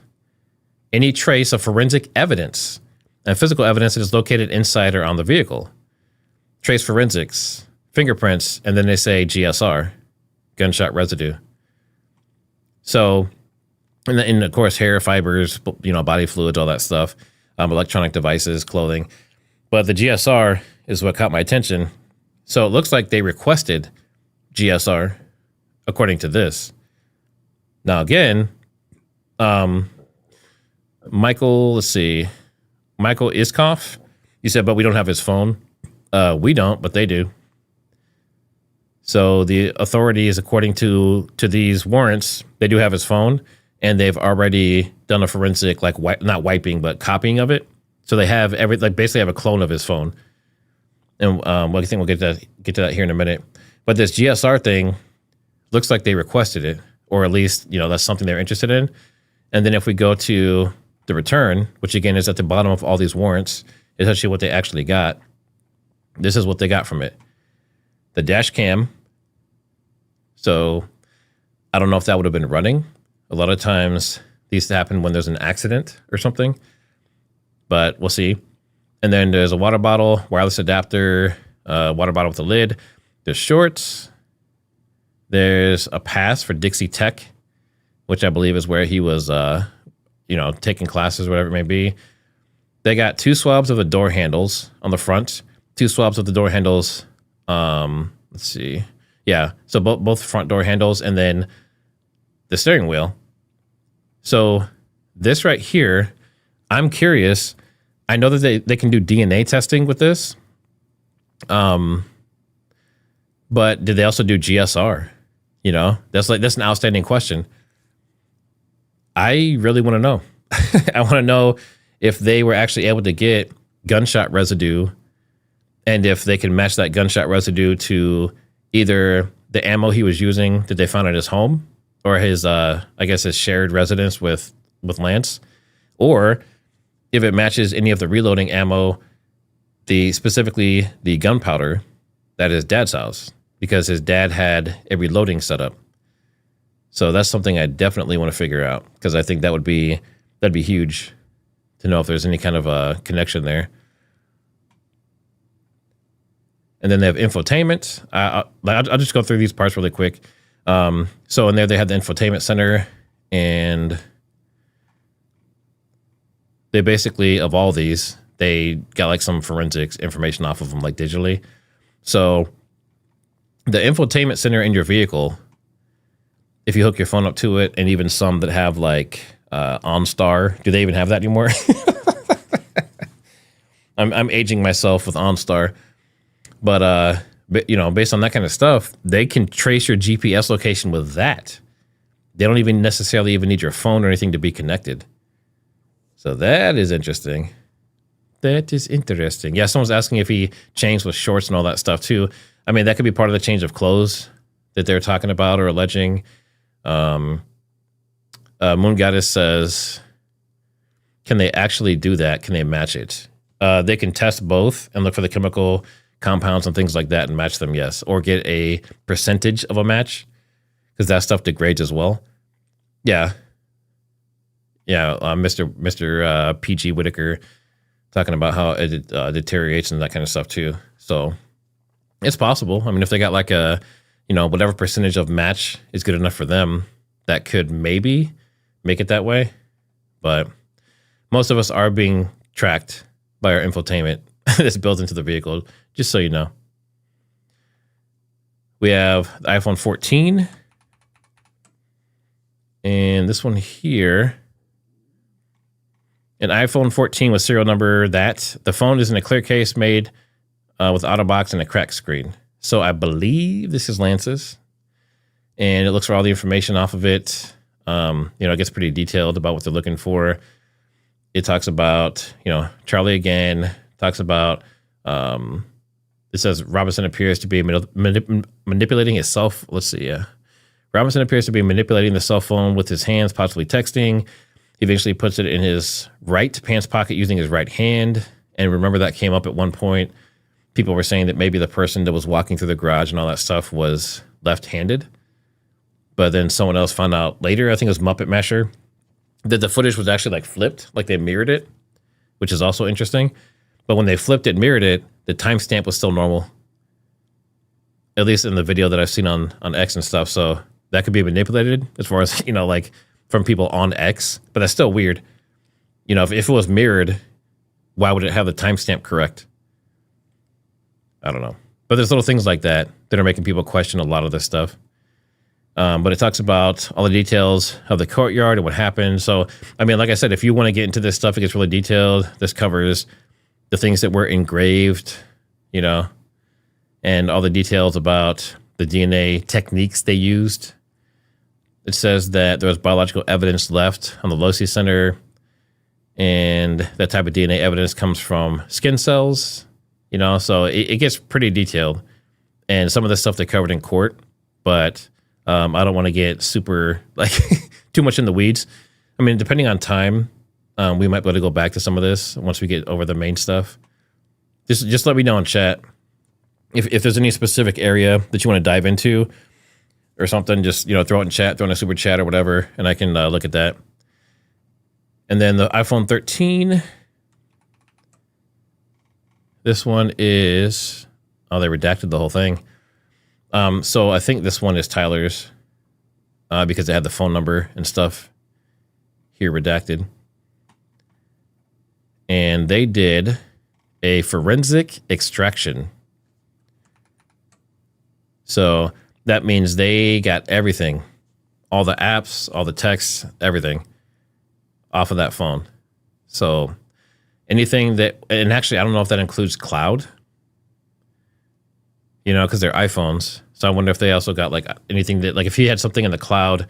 of forensic evidence and physical evidence that is located inside or on the vehicle. Trace forensics, fingerprints, and then they say GSR, gunshot residue. So, and of course, hair, fibers, body fluids, all that stuff, electronic devices, clothing. But the GSR is what caught my attention. So it looks like they requested GSR, according to this. Now, again, Michael Iskoff, you said, but we don't have his phone. We don't, but they do. So the authorities, according to these warrants, they do have his phone, and they've already done a forensic, not wiping, but copying of it. So they have basically have a clone of his phone. And I think we'll get to that here in a minute. But this GSR thing looks like they requested it, or at least, that's something they're interested in. And then if we go to the return, which again is at the bottom of all these warrants, is actually what they actually got. This is what they got from it. The dash cam. So I don't know if that would have been running. A lot of times these happen when there's an accident or something, but we'll see. And then there's a water bottle, wireless adapter, water bottle with a lid, There's shorts. There's a pass for Dixie Tech, which I believe is where he was, taking classes, whatever it may be. They got 2 swabs of the door handles on the front, 2 swabs of the door handles. Let's see. Yeah, so both front door handles and then the steering wheel. So this right here, I'm curious. I know that they can do DNA testing with this. But did they also do GSR? That's an outstanding question. I really want to know. I want to know if they were actually able to get gunshot residue and if they can match that gunshot residue to either the ammo he was using that they found at his home or his, his shared residence with Lance, or if it matches any of the reloading ammo, specifically the gunpowder at his dad's house, because his dad had a reloading setup. So that's something I definitely want to figure out, because I think that'd be huge to know if there's any kind of a connection there. And then they have infotainment. I'll just go through these parts really quick. So in there they have the infotainment center, and they basically, of all these, they got like some forensics information off of them, like digitally. So the infotainment center in your vehicle, if you hook your phone up to it, and even some that have like OnStar, do they even have that anymore? I'm aging myself with OnStar, but based on that kind of stuff, they can trace your GPS location with that. They don't even necessarily need your phone or anything to be connected. So that is interesting. That is interesting. Yeah, someone's asking if he changed with shorts and all that stuff too. I mean, that could be part of the change of clothes that they're talking about or alleging. Moon Goddess says, can they actually do that? Can they match it? They can test both and look for the chemical compounds and things like that and match them, yes. Or get a percentage of a match, because that stuff degrades as well. Yeah. Yeah, Mr. PG Whitaker talking about how it deteriorates and that kind of stuff too. So it's possible. I mean, if they got like a, whatever percentage of match is good enough for them, that could maybe make it that way. But most of us are being tracked by our infotainment that's built into the vehicle, just so you know. We have the iPhone 14. And this one here, an iPhone 14 with serial number that. The phone is in a clear case made with OtterBox and a cracked screen. So I believe this is Lance's. And it looks for all the information off of it. It gets pretty detailed about what they're looking for. It talks about, Charlie again, talks about, it says Robinson appears to be manipulating his cell. Let's see, yeah. Robinson appears to be manipulating the cell phone with his hands, possibly texting. He eventually puts it in his right pants pocket using his right hand. And remember, that came up at one point. People were saying that maybe the person that was walking through the garage and all that stuff was left-handed. But then someone else found out later, I think it was Muppet Masher, that the footage was actually like flipped, like they mirrored it, which is also interesting. But when they flipped it, mirrored it, the timestamp was still normal. At least in the video that I've seen on X and stuff. So that could be manipulated as far as, like from people on X. But that's still weird. If it was mirrored, why would it have the timestamp correct? I don't know. But there's little things like that that are making people question a lot of this stuff. But it talks about all the details of the courtyard and what happened. So, I mean, like I said, if you want to get into this stuff, it gets really detailed. This covers the things that were engraved, and all the details about the DNA techniques they used. It says that there was biological evidence left on the Losi Center, and that type of DNA evidence comes from skin cells, so it gets pretty detailed. And some of the stuff they covered in court, but I don't want to get super, too much in the weeds. I mean, depending on time, we might be able to go back to some of this once we get over the main stuff. Just let me know in chat if there's any specific area that you want to dive into or something. Just throw it in chat, throw in a super chat or whatever, and I can look at that. And then the iPhone 13. This one is, they redacted the whole thing. So I think this one is Tyler's because they had the phone number and stuff here redacted. And they did a forensic extraction. So that means they got everything, all the apps, all the texts, everything off of that phone. So anything that, and actually, I don't know if that includes cloud, because they're iPhones. So I wonder if they also got like anything that, like if he had something in the cloud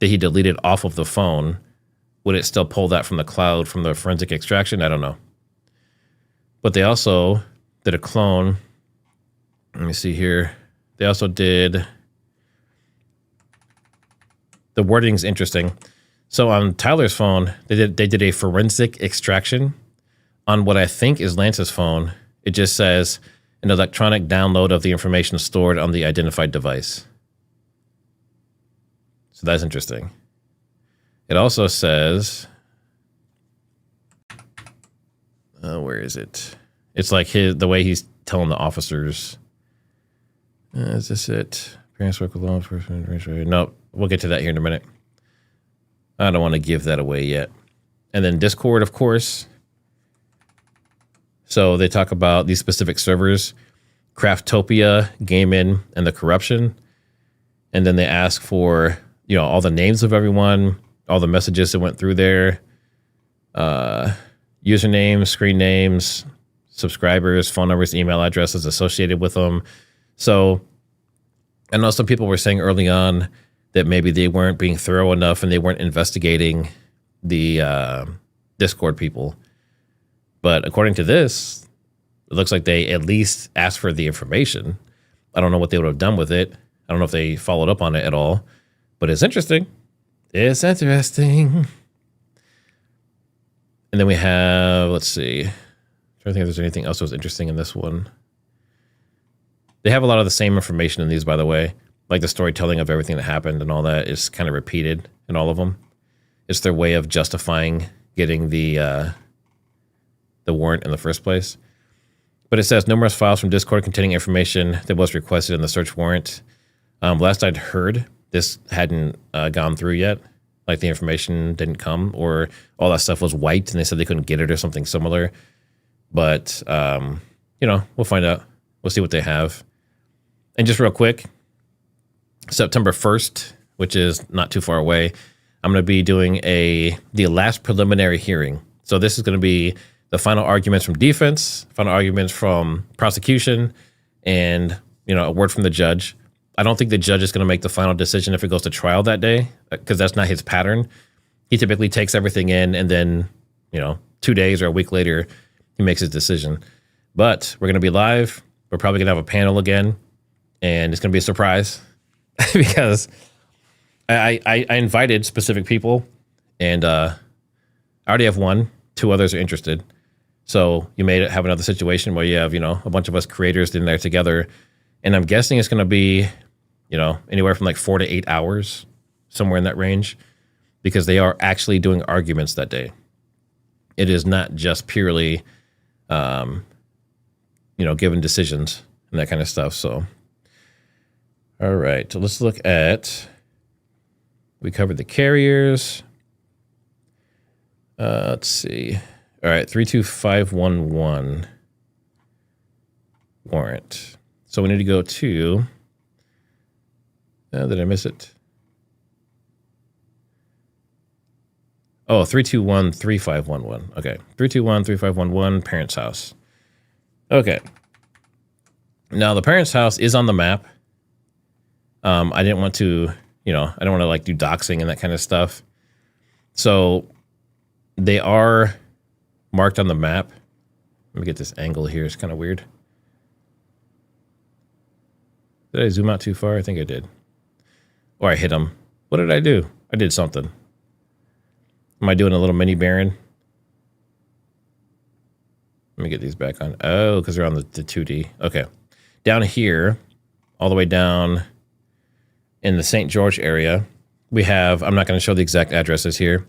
that he deleted off of the phone, would it still pull that from the cloud from the forensic extraction? I don't know. But they also did a clone. Let me see here. They also did, the wording's interesting. So on Tyler's phone, they did a forensic extraction. On what I think is Lance's phone, it just says an electronic download of the information stored on the identified device. So that's interesting. It also says, where is it? It's like the way he's telling the officers. Is this it? Parents work with law enforcement. No, we'll get to that here in a minute. I don't want to give that away yet. And then Discord, of course. So they talk about these specific servers, Craftopia, Gaming, and the corruption. And then they ask for, all the names of everyone, all the messages that went through there, usernames, screen names, subscribers, phone numbers, email addresses associated with them. So I know some people were saying early on that maybe they weren't being thorough enough and they weren't investigating the Discord people. But according to this, it looks like they at least asked for the information. I don't know what they would have done with it. I don't know if they followed up on it at all. But it's interesting. It's interesting. And then we have, let's see. I'm trying to think if there's anything else that was interesting in this one. They have a lot of the same information in these, by the way. Like the storytelling of everything that happened and all that is kind of repeated in all of them. It's their way of justifying getting the warrant in the first place. But it says numerous files from Discord containing information that was requested in the search warrant. Last I'd heard, this hadn't gone through yet. Like the information didn't come, or all that stuff was wiped and they said they couldn't get it or something similar. But, we'll find out. We'll see what they have. And just real quick, September 1st, which is not too far away, I'm going to be doing the last preliminary hearing. So this is going to be the final arguments from defense, final arguments from prosecution, and, a word from the judge. I don't think the judge is going to make the final decision if it goes to trial that day, because that's not his pattern. He typically takes everything in and then, 2 days or a week later, he makes his decision. But we're going to be live. We're probably going to have a panel again, and it's going to be a surprise because I invited specific people, and I already have one. 2 others are interested. So you may have another situation where you have, a bunch of us creators in there together, and I'm guessing it's going to be, anywhere from like 4 to 8 hours, somewhere in that range, because they are actually doing arguments that day. It is not just purely, giving decisions and that kind of stuff. So, all right, so let's look at, we covered the carriers. Let's see. All right, 32511 warrant. So we need to go to, did I miss it? Oh, 3213511. Okay, 3213511, parents' house. Okay. Now the parents' house is on the map. I didn't want to, I don't want to like do doxing and that kind of stuff. So they are marked on the map. Let me get this angle here. It's kind of weird. Did I zoom out too far? I think I did. Or I hit them. What did I do? I did something. Am I doing a little mini Baron? Let me get these back on. Oh, because they're on the 2D. Okay. Down here, all the way down in the St. George area, we have, I'm not going to show the exact addresses here,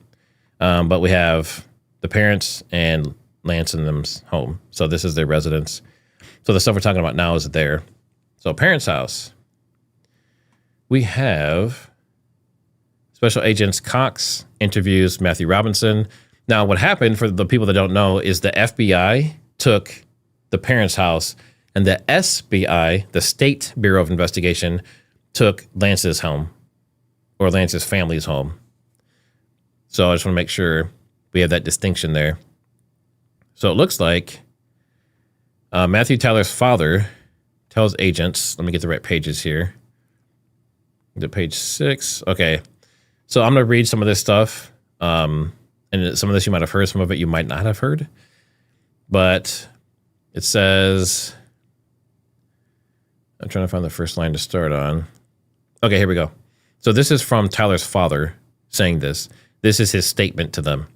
but we have the parents and Lance and them's home. So this is their residence. So the stuff we're talking about now is there. So parents' house. we have Special Agent Cox interviews Matthew Robinson. Now, what happened, for the people that don't know, is the FBI took the parents' house, and the SBI, the State Bureau of Investigation, took Lance's home, or Lance's family's home. So I just want to make sure we have that distinction there. So it looks like Matthew Tyler's father tells agents, let me get the right pages here. To page 6. Okay. So I'm going to read some of this stuff. And some of this you might have heard, some of it you might not have heard. But it says, I'm trying to find the first line to start on. Okay, here we go. So this is from Tyler's father saying this. This is his statement to them.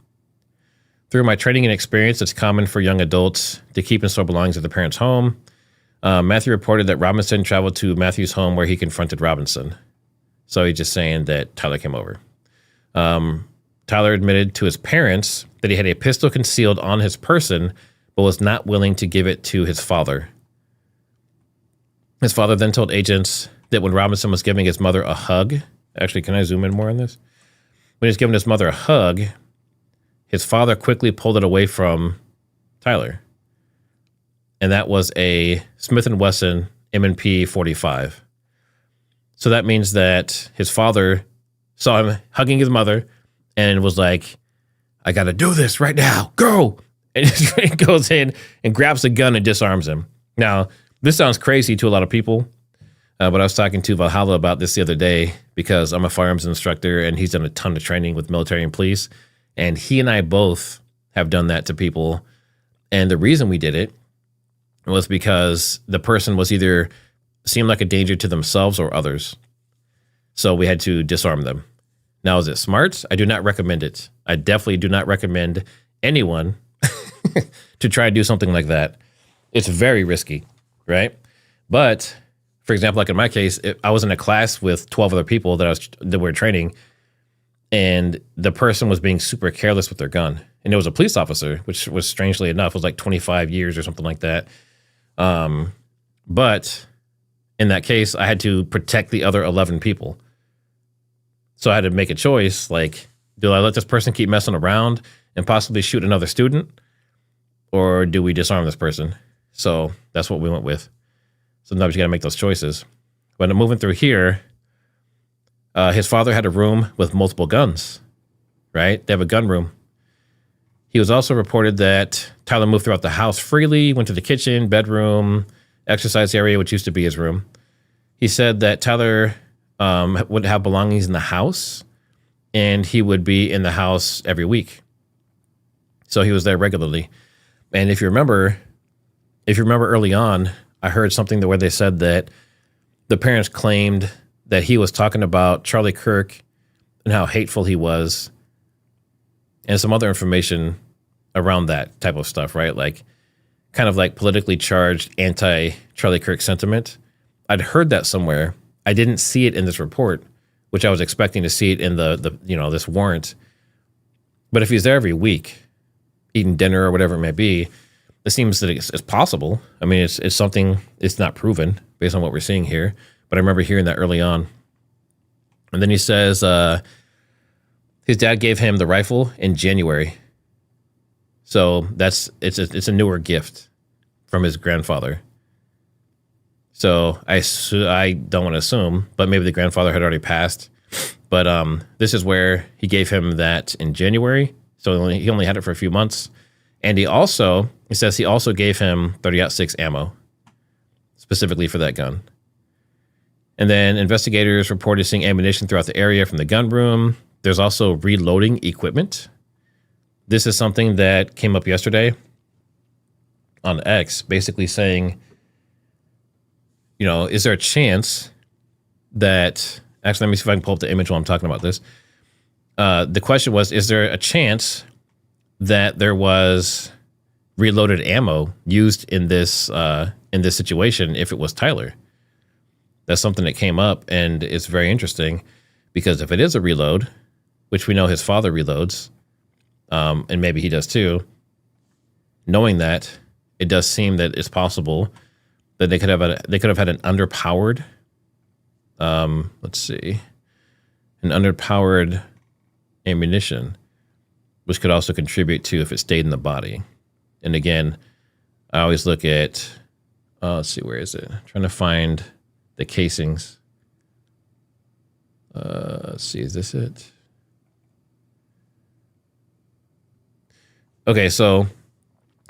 Through my training and experience, it's common for young adults to keep and store belongings at the parents' home. Matthew reported that Robinson traveled to Matthew's home where he confronted Robinson. So he's just saying that Tyler came over. Tyler admitted to his parents that he had a pistol concealed on his person, but was not willing to give it to his father. His father then told agents that when Robinson was giving his mother a hug, actually, can I zoom in more on this? When he was giving his mother a hug, his father quickly pulled it away from Tyler. And that was a Smith & Wesson M&P 45. So that means that his father saw him hugging his mother and was like, I got to do this right now. Go. And he goes in and grabs a gun and disarms him. Now, this sounds crazy to a lot of people, but I was talking to Valhalla about this the other day because I'm a firearms instructor and he's done a ton of training with military and police. And he and I both have done that to people. And the reason we did it was because the person was either seemed like a danger to themselves or others. So we had to disarm them. Now, is it smart? I do not recommend it. I definitely do not recommend anyone to try to do something like that. It's very risky, right? But for example, like in my case, I was in a class with 12 other people that were training, and the person was being super careless with their gun. And it was a police officer, which was strangely enough, was like 25 years or something like that. But in that case, I had to protect the other 11 people. So I had to make a choice, like, do I let this person keep messing around and possibly shoot another student? Or do we disarm this person? So that's what we went with. Sometimes you got to make those choices. When I'm moving through here, his father had a room with multiple guns, right? They have a gun room. He was also reported that Tyler moved throughout the house freely, went to the kitchen, bedroom, exercise area, which used to be his room. He said that Tyler would have belongings in the house, and he would be in the house every week. So he was there regularly. And if you remember early on, I heard something where they said that the parents claimed that he was talking about Charlie Kirk and how hateful he was, and some other information around that type of stuff, right? Like kind of like politically charged anti-Charlie Kirk sentiment. I'd heard that somewhere. I didn't see it in this report, which I was expecting to see it in the this warrant. But if he's there every week, eating dinner or whatever it may be, it seems that it's possible. I mean, it's something, it's not proven based on what we're seeing here, but I remember hearing that early on. And then he says his dad gave him the rifle in January. So it's a newer gift from his grandfather. So I don't want to assume, but maybe the grandfather had already passed. But this is where he gave him that in January. So he only had it for a few months. And he says he also gave him 30-06 ammo, specifically for that gun. And then investigators reported seeing ammunition throughout the area from the gun room. There's also reloading equipment. This is something that came up yesterday on X, basically saying, is there a chance that, actually, let me see if I can pull up the image while I'm talking about this. The question was, is there a chance that there was reloaded ammo used in this situation if it was Tyler? That's something that came up, and it's very interesting because if it is a reload, which we know his father reloads, and maybe he does too, knowing that, it does seem that it's possible that they could have had an underpowered let's see, an underpowered ammunition, which could also contribute to if it stayed in the body. And again, I always look at, let's see, where is it? I'm trying to find the casings. Let's see, is this it? Okay, so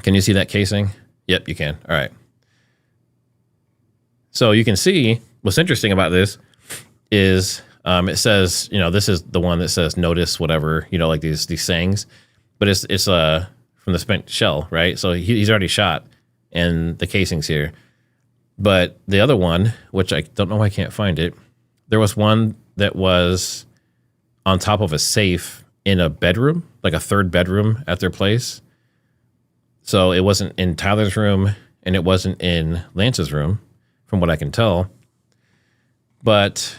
can you see that casing? Yep, you can. All right. So you can see what's interesting about this is it says, this is the one that says notice whatever, like these sayings, but it's from the spent shell, right? So he's already shot and the casing's here. But the other one, which I don't know why I can't find it, there was one that was on top of a safe in a bedroom, like a third bedroom at their place. So it wasn't in Tyler's room and it wasn't in Lance's room, from what I can tell. But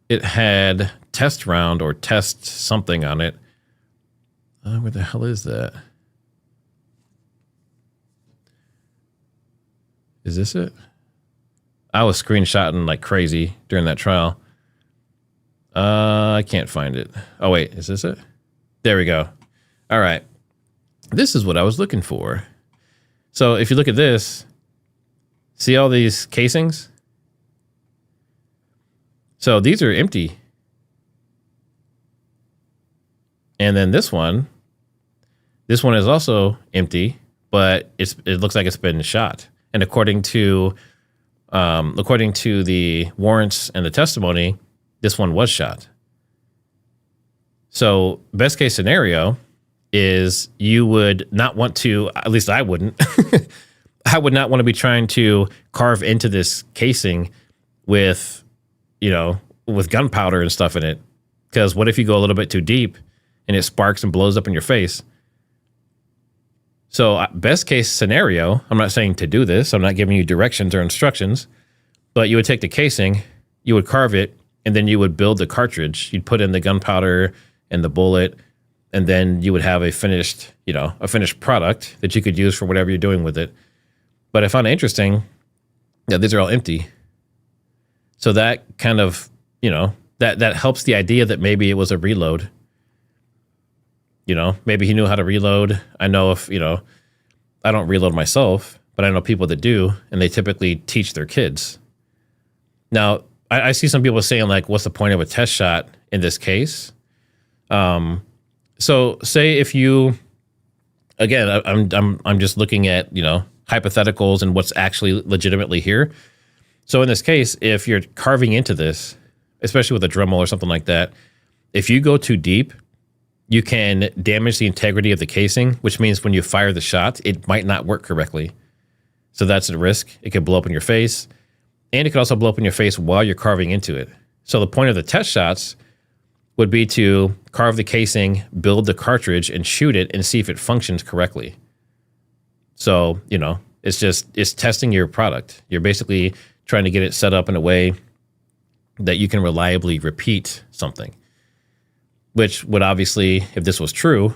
it had test round or test something on it. Where the hell is that? Is this it? I was screenshotting like crazy during that trial. I can't find it. Oh, wait, is this it? There we go. All right. This is what I was looking for. So if you look at this, see all these casings? So these are empty. And then this one is also empty, but it looks like it's been shot. And according to the warrants and the testimony, this one was shot. So best case scenario is you would not want to, at least I wouldn't, I would not want to be trying to carve into this casing with, with gunpowder and stuff in it. Because what if you go a little bit too deep and it sparks and blows up in your face? So best case scenario, I'm not saying to do this, I'm not giving you directions or instructions, but you would take the casing, you would carve it, and then you would build the cartridge. You'd put in the gunpowder and the bullet, and then you would have a finished product that you could use for whatever you're doing with it. But I found it interesting that these are all empty. So that kind of, that helps the idea that maybe it was a reload. Maybe he knew how to reload. I know I don't reload myself, but I know people that do, and they typically teach their kids. Now, I see some people saying, like, what's the point of a test shot in this case? So say if you, again, I'm just looking at, hypotheticals and what's actually legitimately here. So in this case, if you're carving into this, especially with a Dremel or something like that, if you go too deep, you can damage the integrity of the casing, which means when you fire the shot, it might not work correctly. So that's a risk. It could blow up in your face, and it could also blow up in your face while you're carving into it. So the point of the test shots would be to carve the casing, build the cartridge, and shoot it and see if it functions correctly. So, it's testing your product. You're basically trying to get it set up in a way that you can reliably repeat something. Which would obviously, if this was true,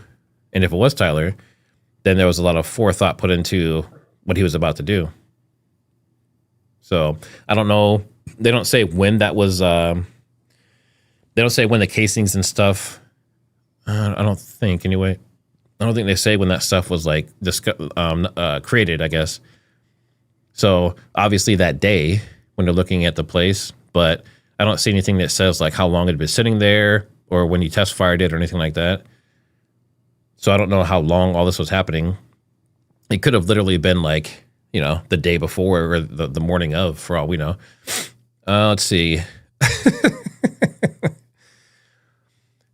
and if it was Tyler, then there was a lot of forethought put into what he was about to do. So I don't know. They don't say when that was. They don't say when the casings and stuff. I don't think anyway. I don't think they say when that stuff was like created, I guess. So obviously that day when they're looking at the place, but I don't see anything that says like how long it had been sitting there, or when you test fired it or anything like that. So I don't know how long all this was happening. It could have literally been like, the day before or the morning of, for all we know. Let's see.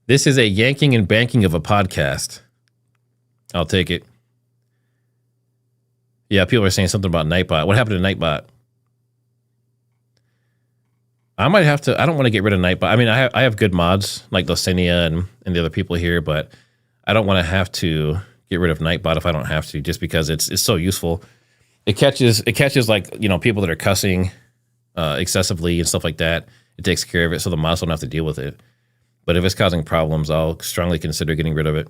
This is a yanking and banking of a podcast. I'll take it. Yeah, people are saying something about Nightbot. What happened to Nightbot? I might have to. I don't want to get rid of Nightbot. I mean, I have good mods like Locinia and the other people here, but I don't want to have to get rid of Nightbot if I don't have to, just because it's so useful. It catches like people that are cussing excessively and stuff like that. It takes care of it, so the mods don't have to deal with it. But if it's causing problems, I'll strongly consider getting rid of it.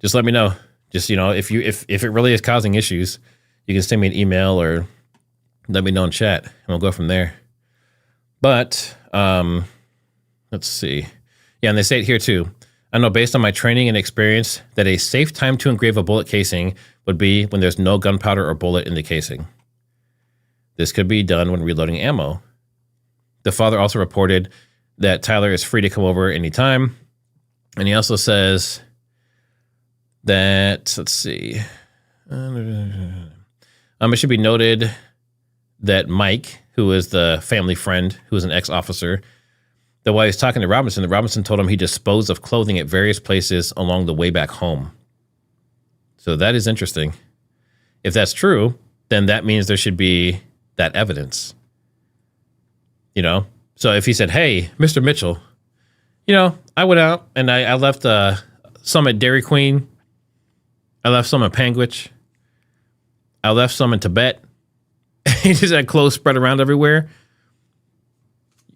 Just let me know. Just if it really is causing issues, you can send me an email or let me know in chat, and we'll go from there. But let's see. Yeah, and they say it here too. I know based on my training and experience that a safe time to engrave a bullet casing would be when there's no gunpowder or bullet in the casing. This could be done when reloading ammo. The father also reported that Tyler is free to come over anytime. And he also says that, let's see. It should be noted that Mike, who is the family friend, who is an ex-officer, that while he's talking to Robinson, the Robinson told him he disposed of clothing at various places along the way back home. So that is interesting. If that's true, then that means there should be that evidence. You know? So if he said, hey, Mr. Mitchell, you know, I went out and I left some at Dairy Queen. I left some at Panguitch. I left some in Tibet. He just had clothes spread around everywhere.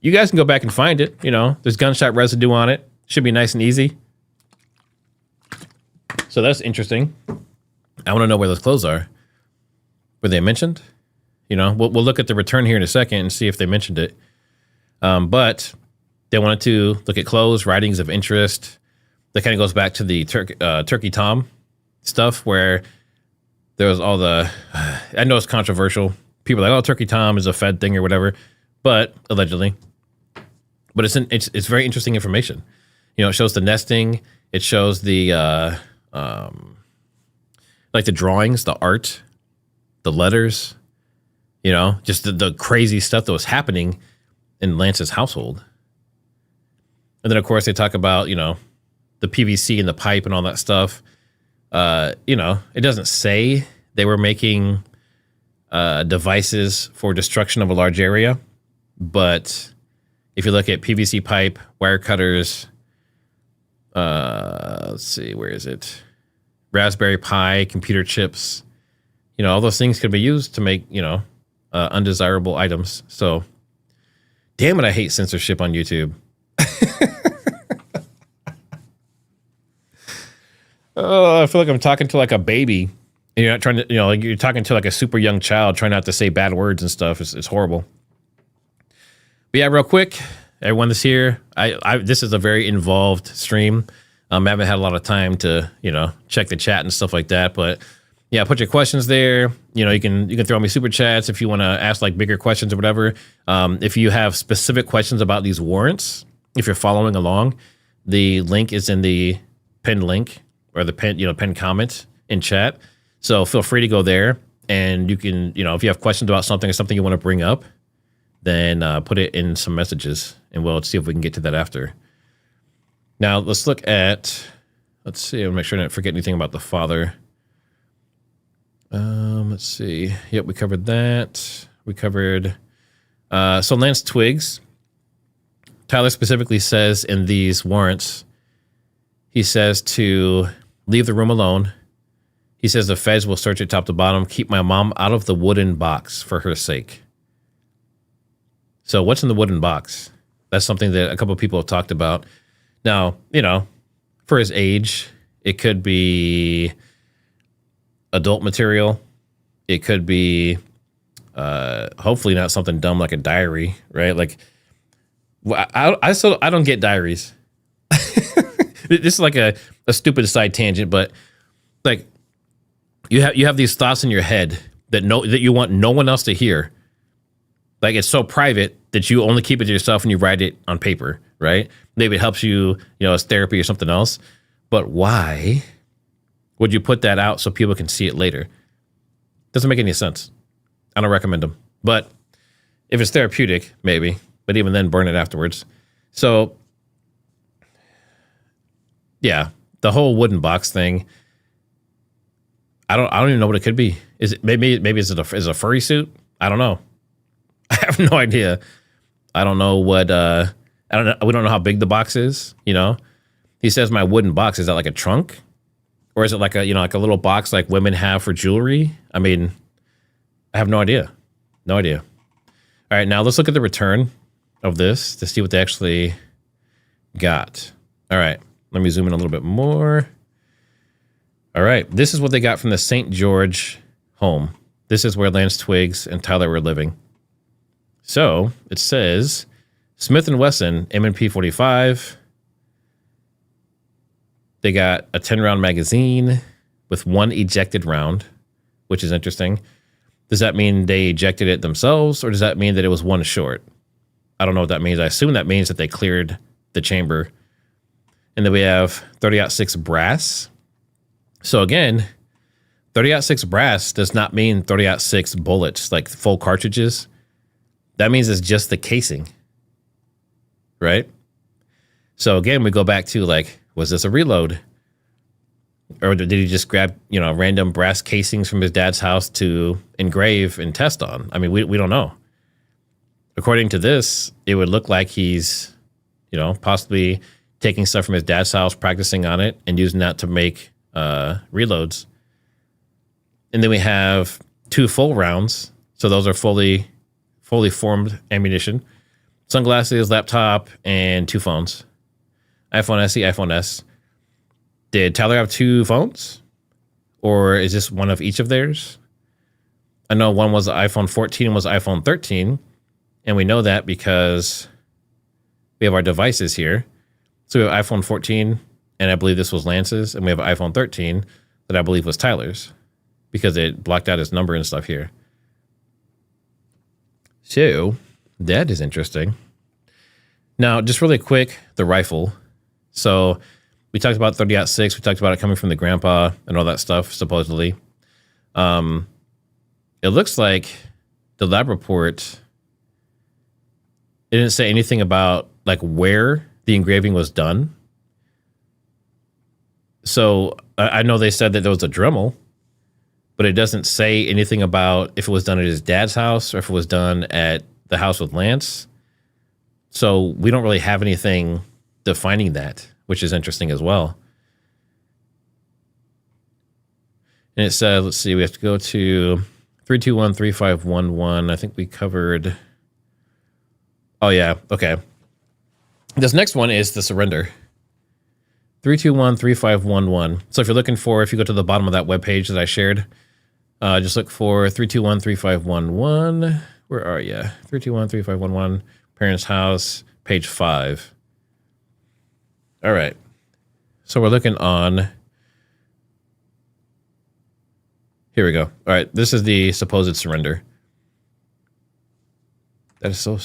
You guys can go back and find it. You know, there's gunshot residue on it. Should be nice and easy. So that's interesting. I want to know where those clothes are. Were they mentioned? You know, we'll look at the return here in a second and see if they mentioned it. But they wanted to look at clothes, writings of interest. That kind of goes back to the Turkey Tom stuff where there was all the, I know it's controversial. People are like, oh, Turkey Tom is a Fed thing or whatever, but allegedly. But it's very interesting information. You know, it shows the nesting. It shows the, like the drawings, the art, the letters, you know, just the crazy stuff that was happening in Lance's household. And then, of course, they talk about, you know, the PVC and the pipe and all that stuff. You know, it doesn't say they were making devices for destruction of a large area. But if you look at PVC pipe, wire cutters, let's see, where is it? Raspberry Pi, computer chips, you know, all those things could be used to make, you know, undesirable items. So, damn it, I hate censorship on YouTube. Oh, I feel like I'm talking to like a baby. And you're not trying to, you know, like you're talking to like a super young child trying not to say bad words and stuff. It's horrible. But yeah, real quick, everyone that's here, this is a very involved stream. I haven't had a lot of time to, you know, check the chat and stuff like that. But yeah, put your questions there. You know, you can throw me super chats if you want to ask like bigger questions or whatever. If you have specific questions about these warrants, if you're following along, the link is in the pinned link or the pinned comment in chat. So feel free to go there and you can, you know, if you have questions about something or something you want to bring up, then put it in some messages and we'll see if we can get to that after. Now let's look at, let's see, I'll make sure I didn't forget anything about the father. Let's see. Yep, we covered that. We covered, so Lance Twiggs, Tyler specifically says in these warrants, he says to leave the room alone. He says the feds will search it top to bottom, keep my mom out of the wooden box for her sake. So what's in the wooden box? That's something that a couple of people have talked about. Now, you know, for his age, it could be adult material. It could be hopefully not something dumb like a diary, right? Like, I don't get diaries. This is like a stupid side tangent, but like you have these thoughts in your head that you want no one else to hear. Like it's so private that you only keep it to yourself and you write it on paper, right? Maybe it helps you, you know, as therapy or something else. But why would you put that out so people can see it later? Doesn't make any sense. I don't recommend them. But if it's therapeutic, maybe. But even then, burn it afterwards. So, yeah, the whole wooden box thing. I don't even know what it could be. Is it maybe is it a furry suit? I don't know. I have no idea. I don't know what. I don't know. We don't know how big the box is. You know, he says my wooden box. Is that like a trunk, or is it like a like a little box like women have for jewelry? I mean, I have no idea. No idea. All right, now let's look at the return of this to see what they actually got. All right, let me zoom in a little bit more. All right, this is what they got from the St. George home. This is where Lance Twiggs and Tyler were living. So it says Smith & Wesson M&P 45. They got a 10-round magazine with 1 ejected round, which is interesting. Does that mean they ejected it themselves, or does that mean that it was 1 short? I don't know what that means. I assume that means that they cleared the chamber. And then we have 30-06 brass. So again, 30-06 brass does not mean 30-06 bullets, like full cartridges. That means it's just the casing, right? So again, we go back to like, was this a reload? Or did he just grab, random brass casings from his dad's house to engrave and test on? I mean, we don't know. According to this, it would look like he's, possibly taking stuff from his dad's house, practicing on it, and using that to make reloads. And then we have 2 full rounds. So those are fully formed ammunition. Sunglasses, laptop, and 2 phones. iPhone SE, iPhone S. Did Tyler have 2 phones? Or is this one of each of theirs? I know one was the iPhone 14 and was the iPhone 13. And we know that because we have our devices here. So we have iPhone 14, and I believe this was Lance's. And we have an iPhone 13 that I believe was Tyler's, because it blocked out his number and stuff here. So that is interesting. Now, just really quick, the rifle. So we talked about 30-06. We talked about it coming from the grandpa and all that stuff, supposedly. It looks like the lab report, it didn't say anything about like where the engraving was done. So I know they said that there was a Dremel, but it doesn't say anything about if it was done at his dad's house or if it was done at the house with Lance. So we don't really have anything defining that, which is interesting as well. And it said, let's see, we have to go to 321-3511. I think we covered. Oh, yeah. Okay. This next one is the surrender. 321-3511. So if you're looking for, if you go to the bottom of that webpage that I shared, just look for 321-3511. Where are you? 321-3511. Parents' house, page 5. All right. So we're looking on. Here we go. All right. This is the supposed surrender. That is so.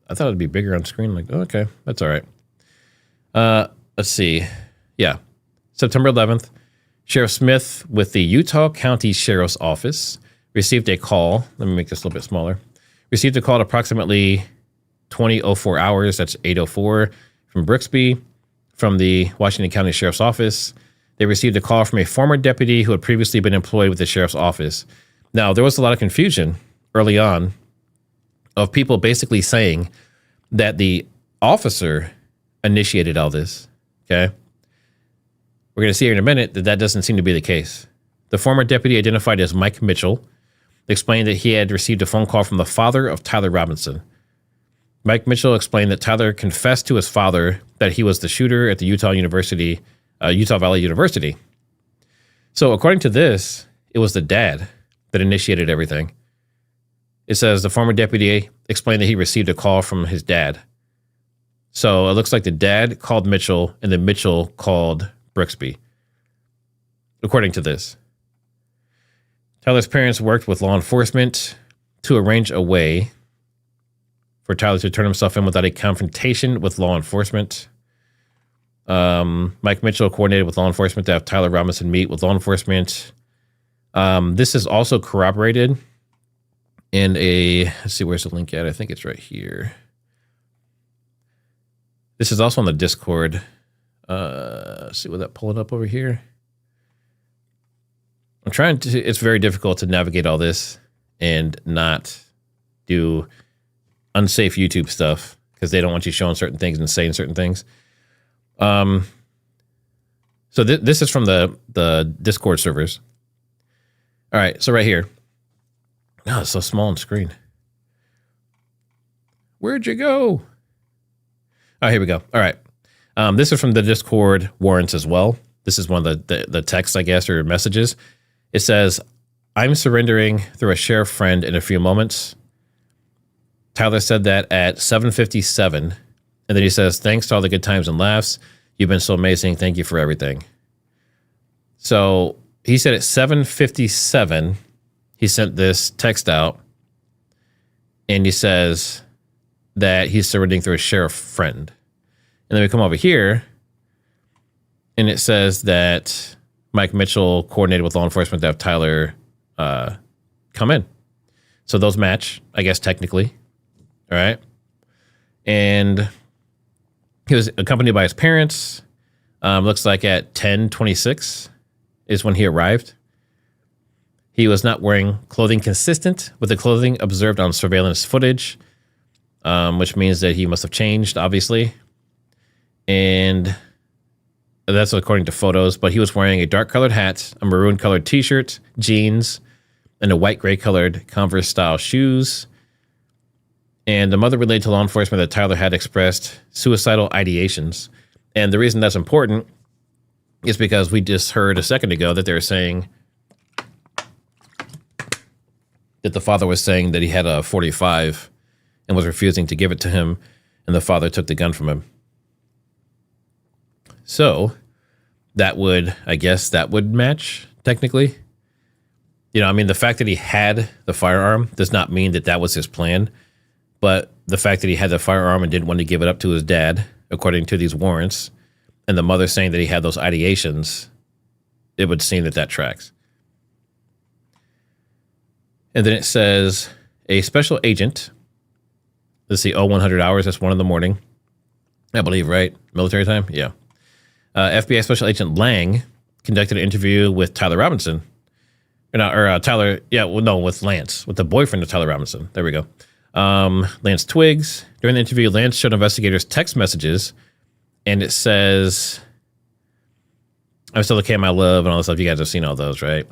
I thought it'd be bigger on screen. Like, oh, okay, that's all right. Let's see. Yeah. September 11th, Sheriff Smith with the Utah County Sheriff's Office received a call. Let me make this a little bit smaller. Received a call at approximately 20:04 hours. That's 8:04 from Brixby, from the Washington County Sheriff's Office. They received a call from a former deputy who had previously been employed with the Sheriff's Office. Now, there was a lot of confusion early on of people basically saying that the officer initiated all this, okay? We're going to see here in a minute that that doesn't seem to be the case. The former deputy, identified as Mike Mitchell, explained that he had received a phone call from the father of Tyler Robinson. Mike Mitchell explained that Tyler confessed to his father that he was the shooter at the Utah Valley University. So according to this, it was the dad that initiated everything. It says the former deputy explained that he received a call from his dad. So it looks like the dad called Mitchell and then Mitchell called Brixby, according to this. Tyler's parents worked with law enforcement to arrange a way for Tyler to turn himself in without a confrontation with law enforcement. Mike Mitchell coordinated with law enforcement to have Tyler Robinson meet with law enforcement. This is also corroborated in a, let's see, where's the link at? I think it's right here. This is also on the Discord. Let's see, will that pull it up over here? I'm trying to, it's very difficult to navigate all this and not do unsafe YouTube stuff because they don't want you showing certain things and saying certain things. So this is from the Discord servers. All right, so right here. Oh, it's so small on screen. Where'd you go? Oh, here we go. All right. This is from the Discord warrants as well. This is one of the texts, I guess, or messages. It says, I'm surrendering through a sheriff friend in a few moments. Tyler said that at 7:57, and then he says, "Thanks to all the good times and laughs. You've been so amazing. Thank you for everything." So he said at 7:57, he sent this text out, and he says that he's surrendering through a sheriff friend. And then we come over here, and it says that Mike Mitchell coordinated with law enforcement to have Tyler come in. So those match, I guess, technically. All right. And he was accompanied by his parents. Looks like at 10:26 is when he arrived. He was not wearing clothing consistent with the clothing observed on surveillance footage, which means that he must have changed, obviously. And that's according to photos, but he was wearing a dark colored hat, a maroon colored t-shirt, jeans, and a white gray colored Converse style shoes. And the mother relayed to law enforcement that Tyler had expressed suicidal ideations. And the reason that's important is because we just heard a second ago that they were saying that the father was saying that he had a .45 and was refusing to give it to him, and the father took the gun from him. So that would, I guess, that would match technically. You know, I mean, the fact that he had the firearm does not mean that that was his plan, but the fact that he had the firearm and didn't want to give it up to his dad, according to these warrants, and the mother saying that he had those ideations, it would seem that that tracks. And then it says a special agent, let's see, 0100 hours, that's 1 in the morning, I believe, right? Military time? Yeah. FBI Special Agent Lang conducted an interview with Tyler Robinson. Tyler, yeah, well, no, with Lance, with the boyfriend of Tyler Robinson. There we go. Lance Twiggs. During the interview, Lance showed investigators text messages, and it says, I'm still the kid my love and all this stuff. You guys have seen all those, right?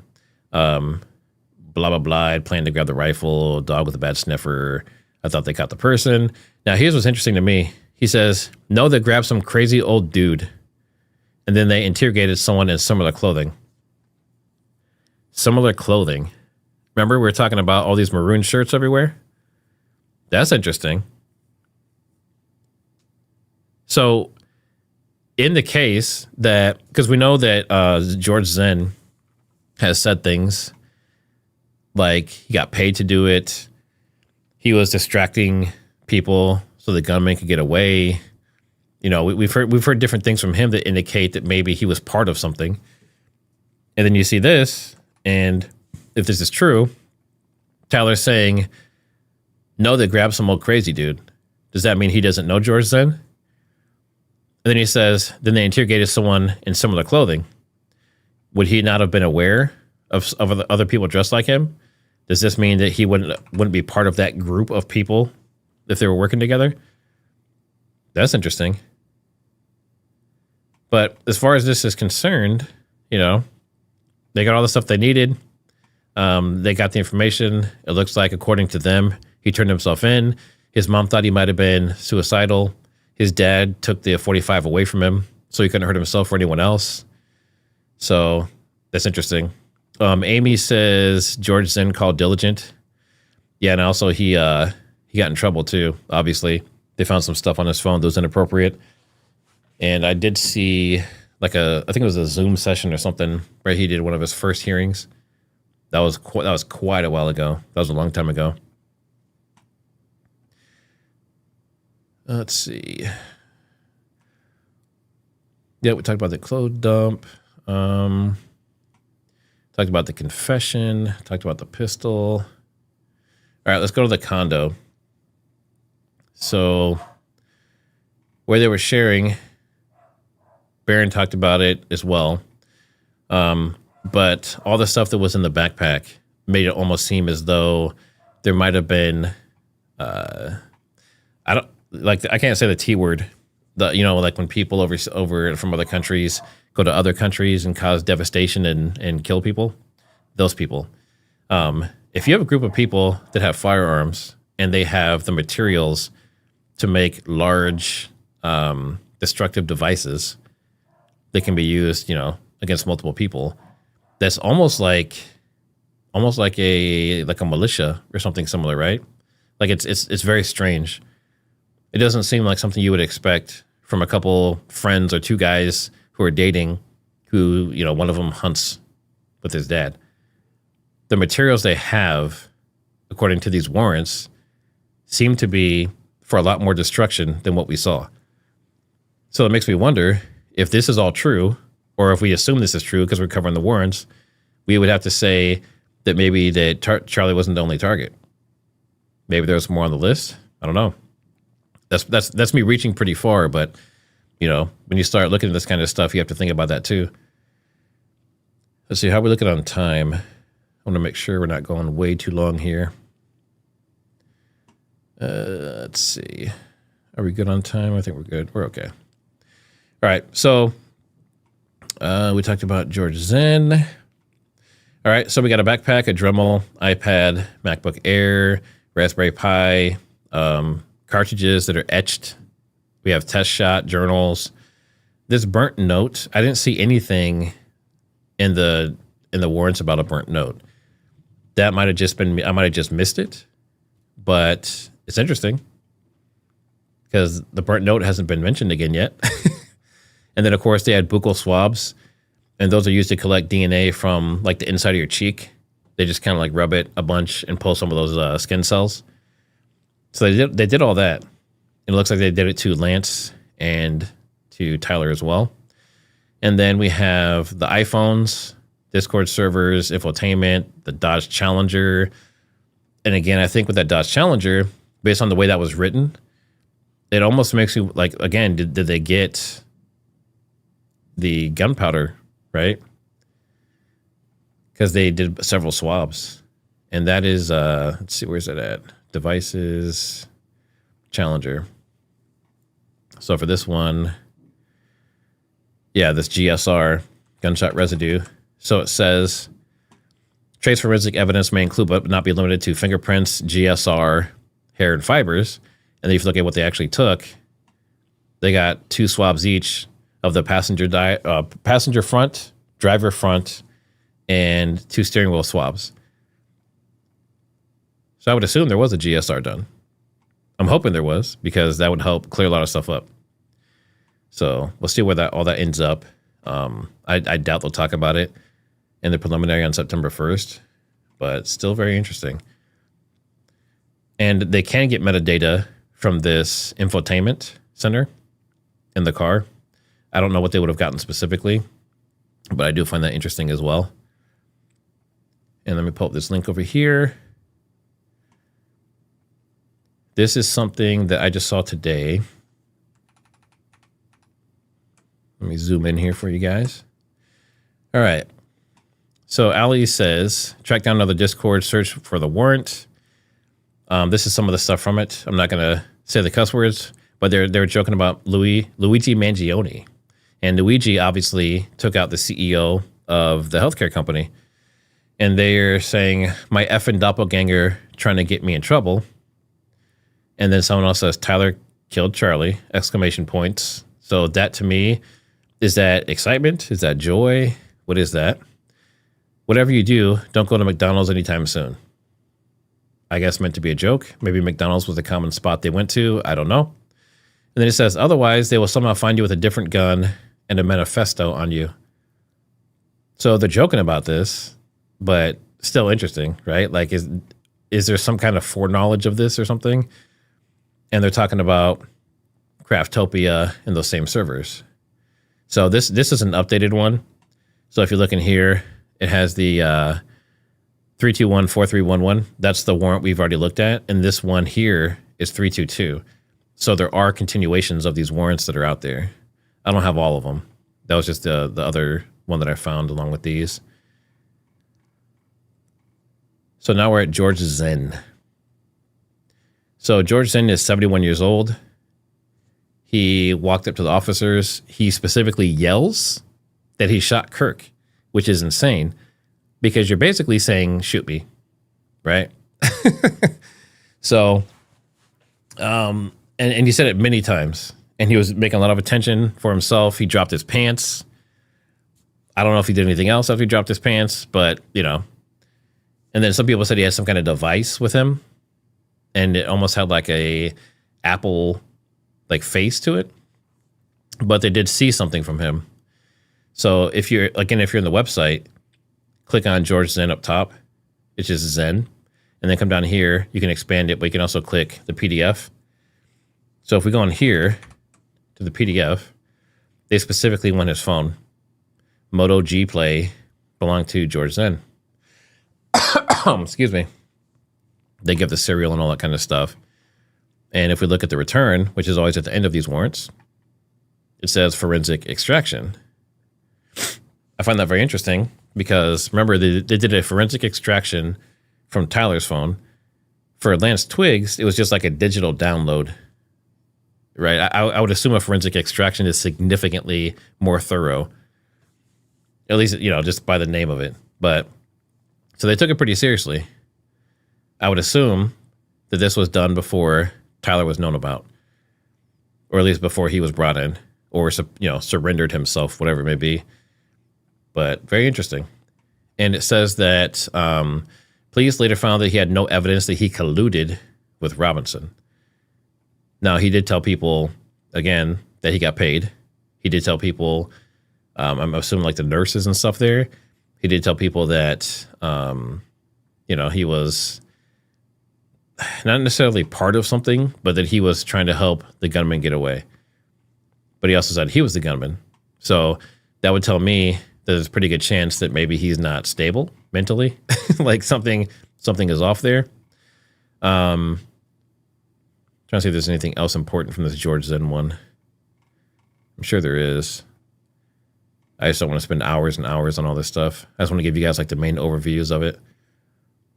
Blah, blah, blah. I'd planned to grab the rifle, dog with a bad sniffer. I thought they caught the person. Now, here's what's interesting to me. He says, no, they grabbed some crazy old dude, and then they interrogated someone in similar clothing. Similar clothing. Remember, we were talking about all these maroon shirts everywhere? That's interesting. So, in the case that, because we know that George Zinn has said things like he got paid to do it, he was distracting people so the gunman could get away. You know, we've heard different things from him that indicate that maybe he was part of something. And then you see this, and if this is true, Tyler's saying, no, they grabbed some old crazy dude. Does that mean he doesn't know George Zinn? And then he says, then they interrogated someone in similar clothing. Would he not have been aware of other people dressed like him? Does this mean that he wouldn't be part of that group of people if they were working together? That's interesting. But as far as this is concerned, you know, they got all the stuff they needed. They got the information. It looks like, according to them, he turned himself in. His mom thought he might have been suicidal. His dad took the .45 away from him so he couldn't hurt himself or anyone else. So that's interesting. Amy says George Zinn called diligent. Yeah, and also he got in trouble too, obviously. They found some stuff on his phone that was inappropriate. And I did see I think it was a Zoom session or something where he did one of his first hearings. That was quite a while ago. That was a long time ago. Let's see. Yeah, we talked about the clothes dump. Talked about the confession. Talked about the pistol. All right, let's go to the condo. So, where they were sharing, Barron talked about it as well. But all the stuff that was in the backpack made it almost seem as though there might have been, I can't say the T word. Like when people over from other countries go to other countries and cause devastation and kill people, those people. If you have a group of people that have firearms and they have the materials to make large destructive devices that can be used, against multiple people, that's almost like a militia or something similar, right? Like it's very strange. It doesn't seem like something you would expect from a couple friends or two guys who are dating, who, you know, one of them hunts with his dad. The materials they have, according to these warrants, seem to be for a lot more destruction than what we saw. So it makes me wonder if this is all true, or if we assume this is true because we're covering the warrants, we would have to say that maybe that Charlie wasn't the only target. Maybe there's more on the list. I don't know. That's me reaching pretty far, but you know, when you start looking at this kind of stuff, you have to think about that too. Let's see, how are we looking on time? I want to make sure we're not going way too long here. Let's see. Are we good on time? I think we're good. We're okay. All right. So we talked about George Zinn. All right. So we got a backpack, a Dremel, iPad, MacBook Air, Raspberry Pi, cartridges that are etched. We have test shot journals. This burnt note, I didn't see anything in the warrants about a burnt note. That might have just been me. I might have just missed it, but it's interesting because the burnt note hasn't been mentioned again yet. And then of course they had buccal swabs, and those are used to collect DNA from like the inside of your cheek. They just kind of like rub it a bunch and pull some of those skin cells. So they did all that. It looks like they did it to Lance and to Tyler as well. And then we have the iPhones, Discord servers, infotainment, the Dodge Challenger. And again, I think with that Dodge Challenger, based on the way that was written, it almost makes you like, again, did they get the gunpowder, right? Because they did several swabs. And that is, let's see, where's it at? Devices, Challenger. So for this one, yeah, this GSR, gunshot residue. So it says, trace forensic evidence may include but not be limited to fingerprints, GSR, hair, and fibers. And then if you look at what they actually took, they got 2 swabs each of the passenger front, driver front, and 2 steering wheel swabs. So I would assume there was a GSR done. I'm hoping there was, because that would help clear a lot of stuff up. So we'll see where all that ends up. I doubt they'll talk about it in the preliminary on September 1st, but still very interesting. And they can get metadata from this infotainment center in the car. I don't know what they would have gotten specifically, but I do find that interesting as well. And let me pull up this link over here. This is something that I just saw today. Let me zoom in here for you guys. All right. So Ali says, track down another Discord, search for the warrant. This is some of the stuff from it. I'm not going to say the cuss words, but they're joking about Luigi Mangione. And Luigi obviously took out the CEO of the healthcare company. And they're saying, my effing doppelganger trying to get me in trouble. And then someone else says, Tyler killed Charlie, exclamation points. So that to me, is that excitement? Is that joy? What is that? Whatever you do, don't go to McDonald's anytime soon. I guess meant to be a joke. Maybe McDonald's was a common spot they went to. I don't know. And then it says, otherwise, they will somehow find you with a different gun and a manifesto on you. So they're joking about this, but still interesting, right? Like, is there some kind of foreknowledge of this or something? And they're talking about Craftopia in those same servers. So this is an updated one. So if you look in here, it has the 321-4311. That's the warrant we've already looked at. And this one here is 322. So there are continuations of these warrants that are out there. I don't have all of them. That was just the other one that I found along with these. So now we're at George Zinn. So George Zinn is 71 years old. He walked up to the officers. He specifically yells that he shot Kirk, which is insane because you're basically saying, shoot me, right? So, and he said it many times, and he was making a lot of attention for himself. He dropped his pants. I don't know if he did anything else after he dropped his pants, but, you know. And then some people said he had some kind of device with him. and it almost had like a Apple like face to it, but they did see something from him. So if you're in the website, click on George Zinn up top. It's just Zinn. And then come down here, you can expand it, but you can also click the PDF. So if we go in here to the PDF, they specifically want his phone. Moto G Play belonged to George Zinn. Excuse me. They give the serial and all that kind of stuff. And if we look at the return, which is always at the end of these warrants, it says forensic extraction. I find that very interesting because remember, they did a forensic extraction from Tyler's phone. For Lance Twiggs, it was just like a digital download, right? I would assume a forensic extraction is significantly more thorough, at least, just by the name of it. But so they took it pretty seriously. I would assume that this was done before Tyler was known about, or at least before he was brought in, or surrendered himself, whatever it may be. But very interesting. And it says that police later found that he had no evidence that he colluded with Robinson. Now, he did tell people, again, that he got paid. He did tell people, I'm assuming like the nurses and stuff there, he did tell people that, he was not necessarily part of something, but that he was trying to help the gunman get away. But he also said he was the gunman. So that would tell me that there's a pretty good chance that maybe he's not stable mentally. Like something is off there. Trying to see if there's anything else important from this George Zinn one. I'm sure there is. I just don't want to spend hours and hours on all this stuff. I just want to give you guys like the main overviews of it.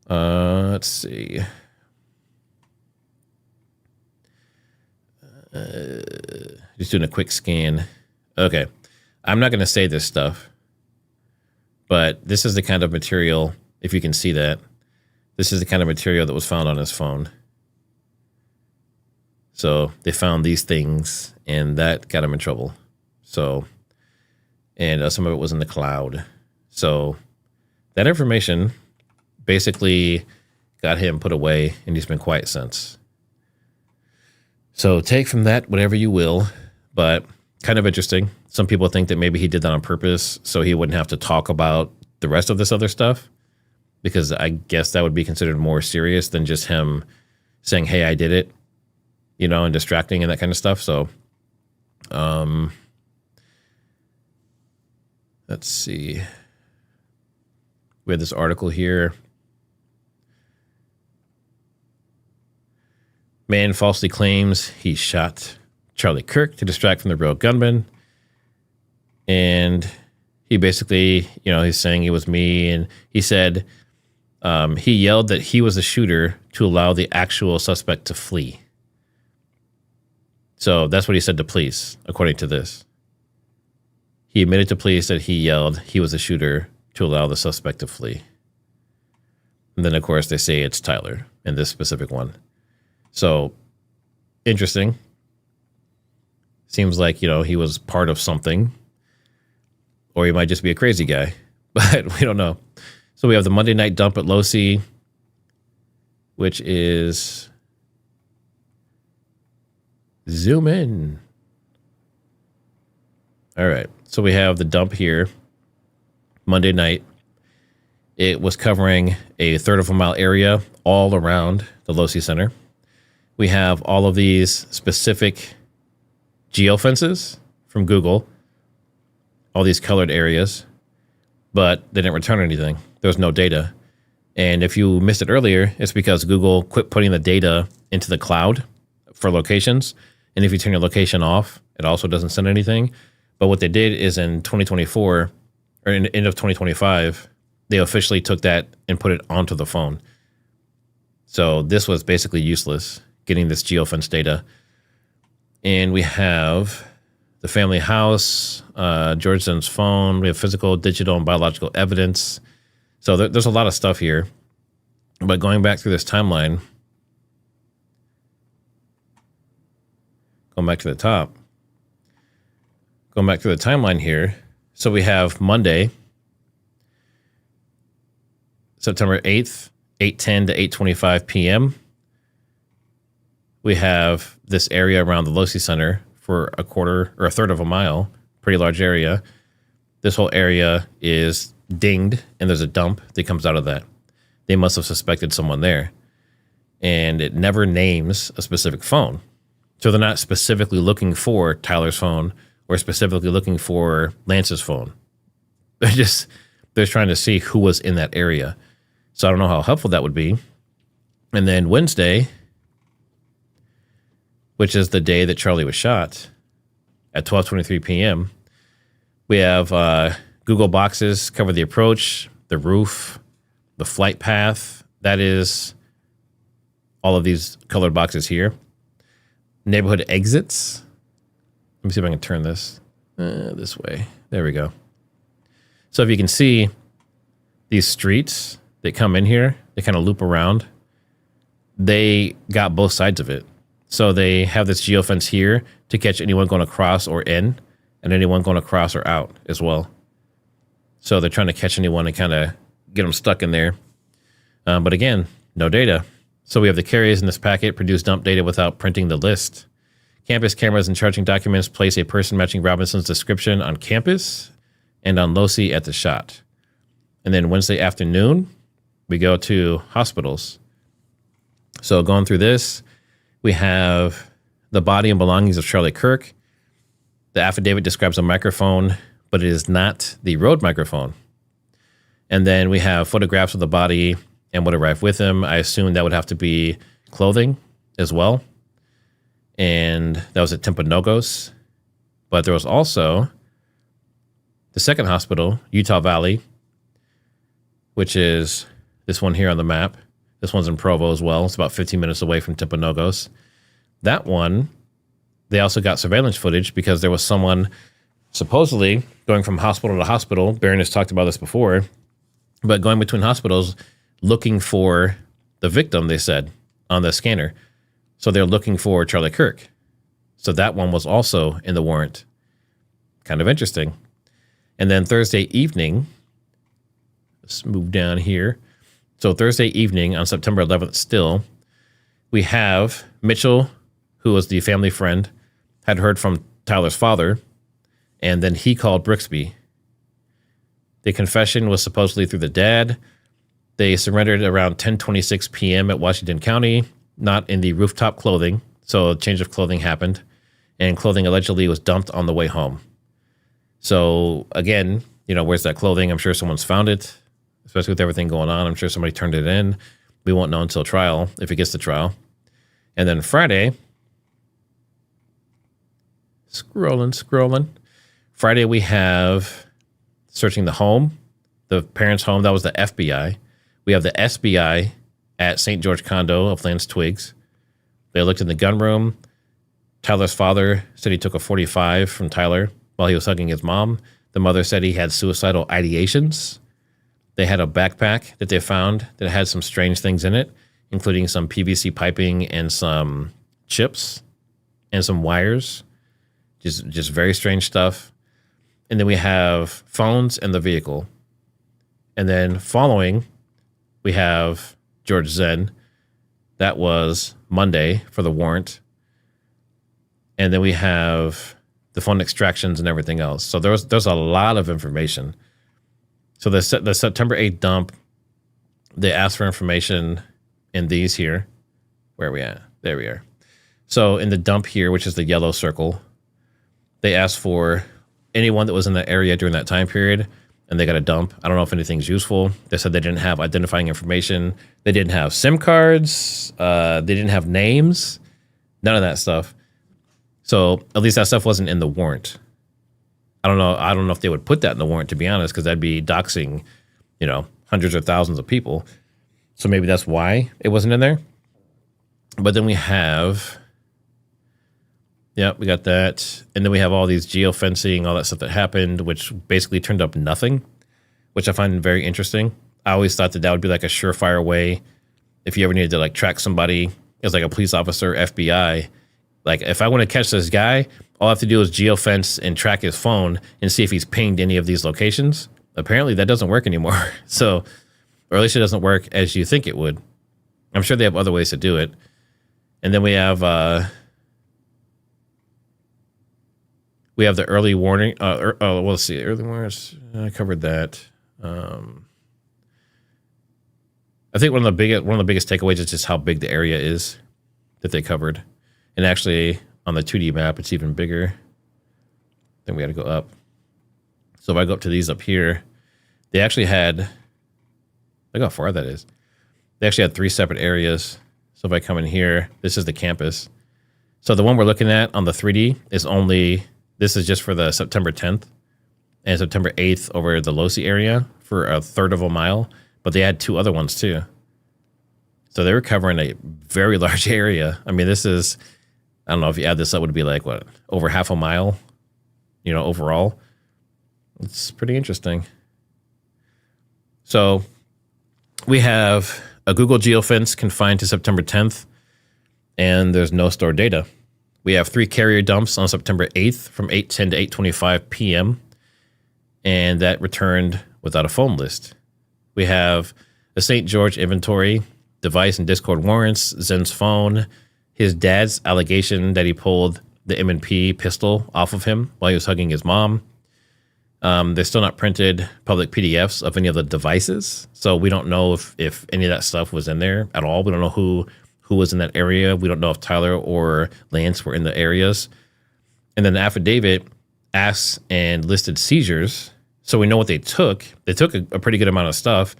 Let's see. Just doing a quick scan. Okay. I'm not going to say this stuff, but this is the kind of material, if you can see that, this is the kind of material that was found on his phone. So they found these things, and that got him in trouble. So, and some of it was in the cloud. So that information basically got him put away, and he's been quiet since. So take from that whatever you will, but kind of interesting. Some people think that maybe he did that on purpose so he wouldn't have to talk about the rest of this other stuff, because I guess that would be considered more serious than just him saying, hey, I did it, and distracting and that kind of stuff. So let's see. We have this article here. Man falsely claims he shot Charlie Kirk to distract from the real gunman. And he basically, he's saying it was me. And he said he yelled that he was the shooter to allow the actual suspect to flee. So that's what he said to police, according to this. He admitted to police that he yelled he was the shooter to allow the suspect to flee. And then, of course, they say it's Tyler in this specific one. So, interesting. Seems like, he was part of something. Or he might just be a crazy guy. But we don't know. So we have the Monday night dump at Losi, which is... Zoom in. All right. So we have the dump here. Monday night. It was covering a third of a mile area all around the Losi Center. We have all of these specific geofences from Google, all these colored areas, but they didn't return anything. There was no data. And if you missed it earlier, it's because Google quit putting the data into the cloud for locations. And if you turn your location off, it also doesn't send anything. But what they did is in 2024, or in the end of 2025, they officially took that and put it onto the phone. So this was basically useless, getting this geofence data. And we have the family house, George Zinn's phone. We have physical, digital, and biological evidence. So there's a lot of stuff here. But going back through this timeline, going back to the top, going back through the timeline here. So we have Monday, September 8th, 8:10 to 8:25 p.m. we have this area around the Losi Center for a quarter or a third of a mile, pretty large area. This whole area is dinged, and there's a dump that comes out of that. They must have suspected someone there. And it never names a specific phone. So they're not specifically looking for Tyler's phone or specifically looking for Lance's phone. They're trying to see who was in that area. So I don't know how helpful that would be. And then Wednesday, which is the day that Charlie was shot, at 12:23 p.m., we have Google boxes cover the approach, the roof, the flight path. That is all of these colored boxes here. Neighborhood exits. Let me see if I can turn this this way. There we go. So if you can see these streets that come in here, they kind of loop around. They got both sides of it. So they have this geofence here to catch anyone going across or in, and anyone going across or out as well. So they're trying to catch anyone and kind of get them stuck in there. But again, no data. So we have the carriers in this packet produce dump data without printing the list. Campus cameras and charging documents place a person matching Robinson's description on campus and on Losi at the shot. And then Wednesday afternoon, we go to hospitals. So going through this, we have the body and belongings of Charlie Kirk. The affidavit describes a microphone, but it is not the RØDE microphone. And then we have photographs of the body and what arrived with him. I assume that would have to be clothing as well. And that was at Timpanogos. But there was also the second hospital, Utah Valley, which is this one here on the map. This one's in Provo as well. It's about 15 minutes away from Timpanogos. That one, they also got surveillance footage because there was someone supposedly going from hospital to hospital. Barron has talked about this before, but going between hospitals looking for the victim, they said, on the scanner. So they're looking for Charlie Kirk. So that one was also in the warrant. Kind of interesting. And then Thursday evening, let's move down here. So Thursday evening on September 11th still, we have Mitchell, who was the family friend, had heard from Tyler's father, and then he called Brixby. The confession was supposedly through the dad. They surrendered around 10:26 p.m. at Washington County, not in the rooftop clothing, so a change of clothing happened, and clothing allegedly was dumped on the way home. So again, where's that clothing? I'm sure someone's found it, especially with everything going on. I'm sure somebody turned it in. We won't know until trial, if it gets to trial. And then Friday, scrolling. Friday we have searching the home, the parents' home. That was the FBI. We have the SBI at St. George Condo of Lance Twiggs. They looked in the gun room. Tyler's father said he took a .45 from Tyler while he was hugging his mom. The mother said he had suicidal ideations. They had a backpack that they found that had some strange things in it, including some PVC piping and some chips and some wires. Just very strange stuff. And then we have phones and the vehicle. And then following, we have George Zinn. That was Monday for the warrant. And then we have the phone extractions and everything else. So there's a lot of information. So the September 8th dump, they asked for information in these here. Where are we at? There we are. So in the dump here, which is the yellow circle, they asked for anyone that was in that area during that time period, and they got a dump. I don't know if anything's useful. They said they didn't have identifying information. They didn't have SIM cards. They didn't have names. None of that stuff. So at least that stuff wasn't in the warrant. I don't know if they would put that in the warrant, to be honest, because that'd be doxing, hundreds or thousands of people. So maybe that's why it wasn't in there. But then we have, we got that. And then we have all these geofencing, all that stuff that happened, which basically turned up nothing, which I find very interesting. I always thought that would be like a surefire way. If you ever needed to track somebody as like a police officer, FBI, like if I want to catch this guy, all I have to do is geofence and track his phone and see if he's pinged any of these locations. Apparently that doesn't work anymore. So, or at least it doesn't work as you think it would. I'm sure they have other ways to do it. And then we have the early warning. Let's see, early warnings. I covered that. I think one of the biggest takeaways is just how big the area is that they covered. And actually, on the 2D map, it's even bigger. Then we got to go up. So if I go up to these up here, they actually had, look how far that is. They actually had 3 separate areas. So if I come in here, this is the campus. So the one we're looking at on the 3D is this is just for the September 10th and September 8th over the Losi area for a third of a mile. But they had 2 other ones too. So they were covering a very large area. I mean, this is, I don't know if you add this up, would be like, what, over half a mile, overall. It's pretty interesting. So we have a Google Geofence confined to September 10th, and there's no stored data. We have 3 carrier dumps on September 8th from 8:10 to 8:25 p.m., and that returned without a phone list. We have a St. George inventory, device and Discord warrants, Zinn's phone, his dad's allegation that he pulled the M&P pistol off of him while he was hugging his mom. They're still not printed public PDFs of any of the devices, so we don't know if any of that stuff was in there at all. We don't know who was in that area. We don't know if Tyler or Lance were in the areas. And then the affidavit asks and listed seizures, so we know what they took. They took a pretty good amount of stuff,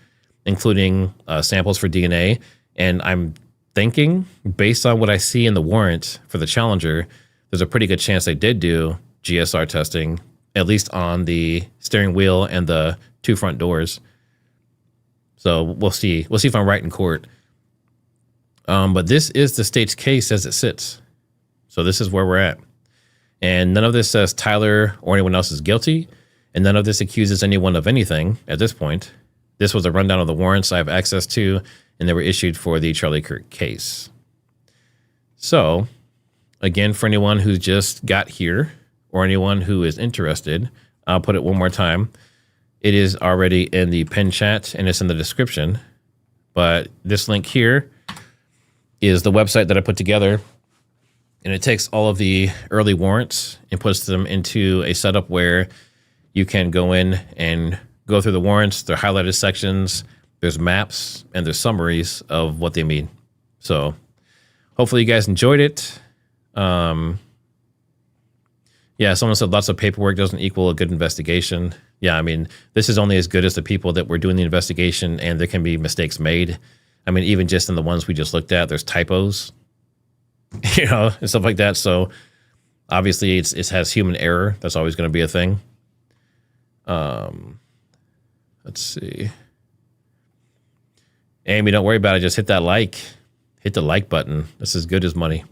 including samples for DNA. And I'm thinking, based on what I see in the warrant for the Challenger, there's a pretty good chance they did do GSR testing, at least on the steering wheel and the 2 front doors. So we'll see. We'll see if I'm right in court. But this is the state's case as it sits. So this is where we're at. And none of this says Tyler or anyone else is guilty. And none of this accuses anyone of anything at this point. This was a rundown of the warrants I have access to, and they were issued for the Charlie Kirk case. So, again, for anyone who just got here, or anyone who is interested, I'll put it one more time. It is already in the pin chat, and it's in the description. But this link here is the website that I put together, and it takes all of the early warrants and puts them into a setup where you can go in and go through the warrants, their highlighted sections, there's maps, and there's summaries of what they mean. So hopefully you guys enjoyed it. Yeah, someone said lots of paperwork doesn't equal a good investigation. Yeah, I mean, this is only as good as the people that were doing the investigation, and there can be mistakes made. I mean, even just in the ones we just looked at, there's typos, and stuff like that. So obviously it has human error. That's always going to be a thing. Let's see. Amy, don't worry about it. Just hit that like. Hit the like button. That's as good as money.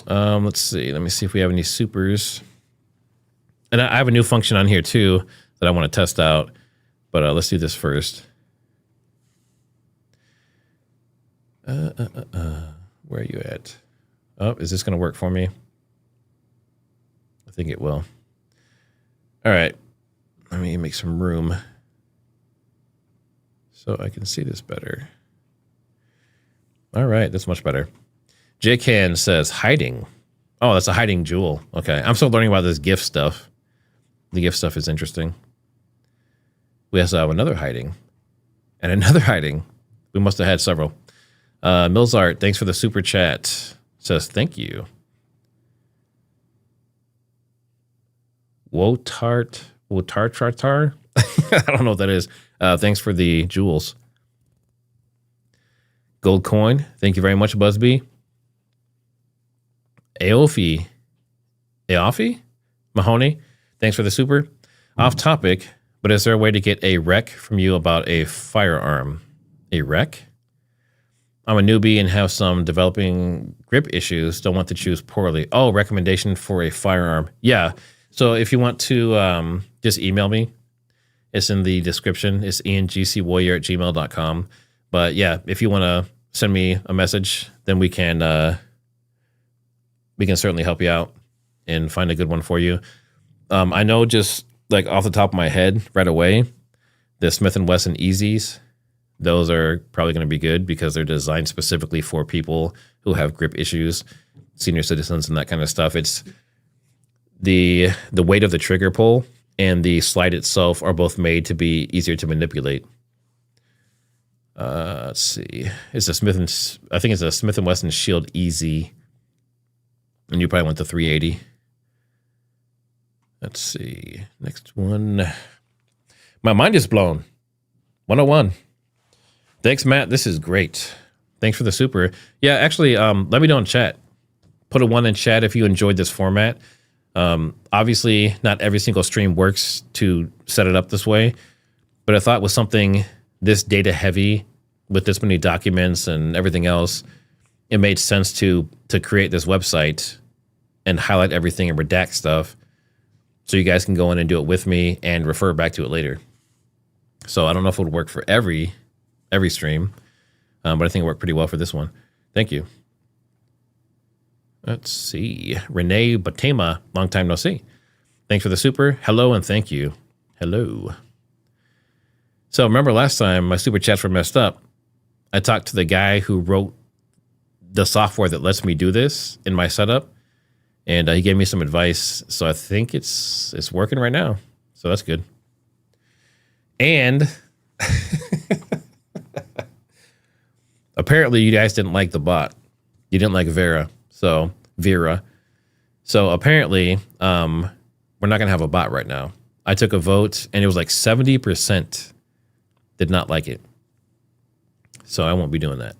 Let's see. Let me see if we have any supers. And I have a new function on here too that I want to test out. But let's do this first. Where are you at? Oh, is this going to work for me? I think it will. All right. Let me make some room so I can see this better. All right. That's much better. JCan says hiding. Oh, that's a hiding jewel. Okay. I'm still learning about this gift stuff. The gift stuff is interesting. We also have another hiding and another hiding. We must have had several. Millsart, thanks for the super chat. Says thank you. Wotartar. I don't know what that is. Thanks for the jewels. Gold coin. Thank you very much, Busby. Aofi Mahoney. Thanks for the super. Off topic, but is there a way to get a rec from you about a firearm? A rec? I'm a newbie and have some developing grip issues. Don't want to choose poorly. Oh, recommendation for a firearm. Yeah. So if you want to just email me, it's in the description. It's iangcwarrior@gmail.com. But yeah, if you want to send me a message, then we can certainly help you out and find a good one for you. I know just like off the top of my head right away, the Smith & Wesson Easies those are probably going to be good because they're designed specifically for people who have grip issues, senior citizens and that kind of stuff. It's the weight of the trigger pull and the slide itself are both made to be easier to manipulate. Let's see. It's I think it's a Smith & Wesson Shield Easy. And you probably went to 380. Let's see. Next one. My mind is blown. 101. Thanks, Matt. This is great. Thanks for the super. Yeah, actually, let me know in chat. Put a 1 in chat if you enjoyed this format. Obviously, not every single stream works to set it up this way, but I thought with something this data heavy, with this many documents and everything else, it made sense to create this website and highlight everything and redact stuff so you guys can go in and do it with me and refer back to it later. So I don't know if it would work for every stream, but I think it worked pretty well for this one. Thank you. Let's see. Renee Batema, long time no see. Thanks for the super. Hello and thank you. Hello. So remember last time my super chats were messed up. I talked to the guy who wrote the software that lets me do this in my setup, and he gave me some advice. So I think it's working right now. So that's good. And apparently you guys didn't like the bot. You didn't like Vera. So apparently, we're not going to have a bot right now. I took a vote and it was like 70% did not like it. So I won't be doing that.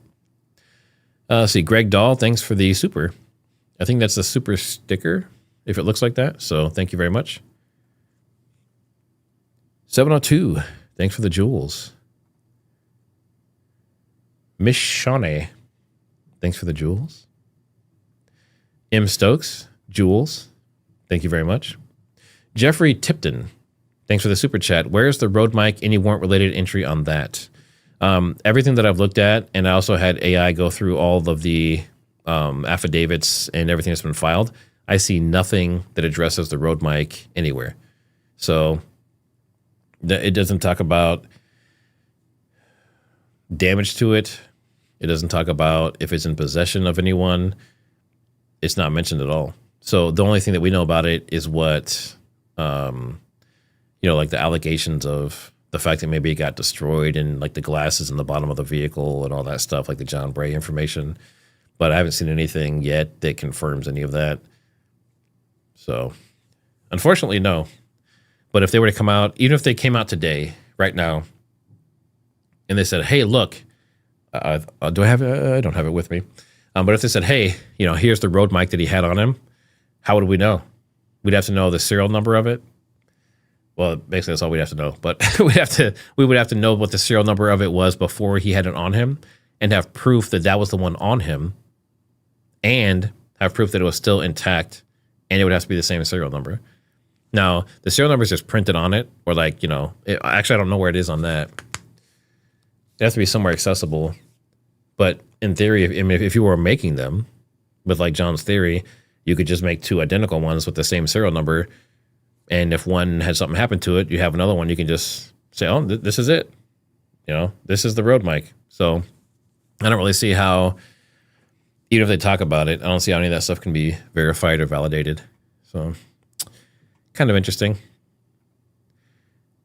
Let's see, Greg Dahl, thanks for the super. I think that's the super sticker, if it looks like that. So thank you very much. 702, thanks for the jewels. Miss Shawnee, thanks for the jewels. M. Stokes, jewels, thank you very much. Jeffrey Tipton, thanks for the super chat. Where's the Rode mic? Any warrant related entry on that? Everything that I've looked at, and I also had AI go through all of the affidavits and everything that's been filed. I see nothing that addresses the Rode mic anywhere. So it doesn't talk about damage to it. It doesn't talk about if it's in possession of anyone. It's not mentioned at all. So the only thing that we know about it is what, like the allegations of the fact that maybe it got destroyed and like the glasses in the bottom of the vehicle and all that stuff, like the John Bray information. But I haven't seen anything yet that confirms any of that. So unfortunately, no. But if they were to come out, even if they came out today, right now, and they said, hey, look, do I have it? I don't have it with me. But if they said, hey, here's the Rode mic that he had on him, how would we know? We'd have to know the serial number of it. Well, basically that's all we'd have to know. But we would have to know what the serial number of it was before he had it on him, and have proof that that was the one on him, and have proof that it was still intact, and it would have to be the same serial number. Now, the serial number is just printed on it, or actually I don't know where it is on that. It has to be somewhere accessible. But in theory, if you were making them with like John's theory, you could just make two identical ones with the same serial number. And if one had something happen to it, you have another one, you can just say, oh, this is it. This is the Rode mic. So I don't really see how, even if they talk about it, I don't see how any of that stuff can be verified or validated. So kind of interesting.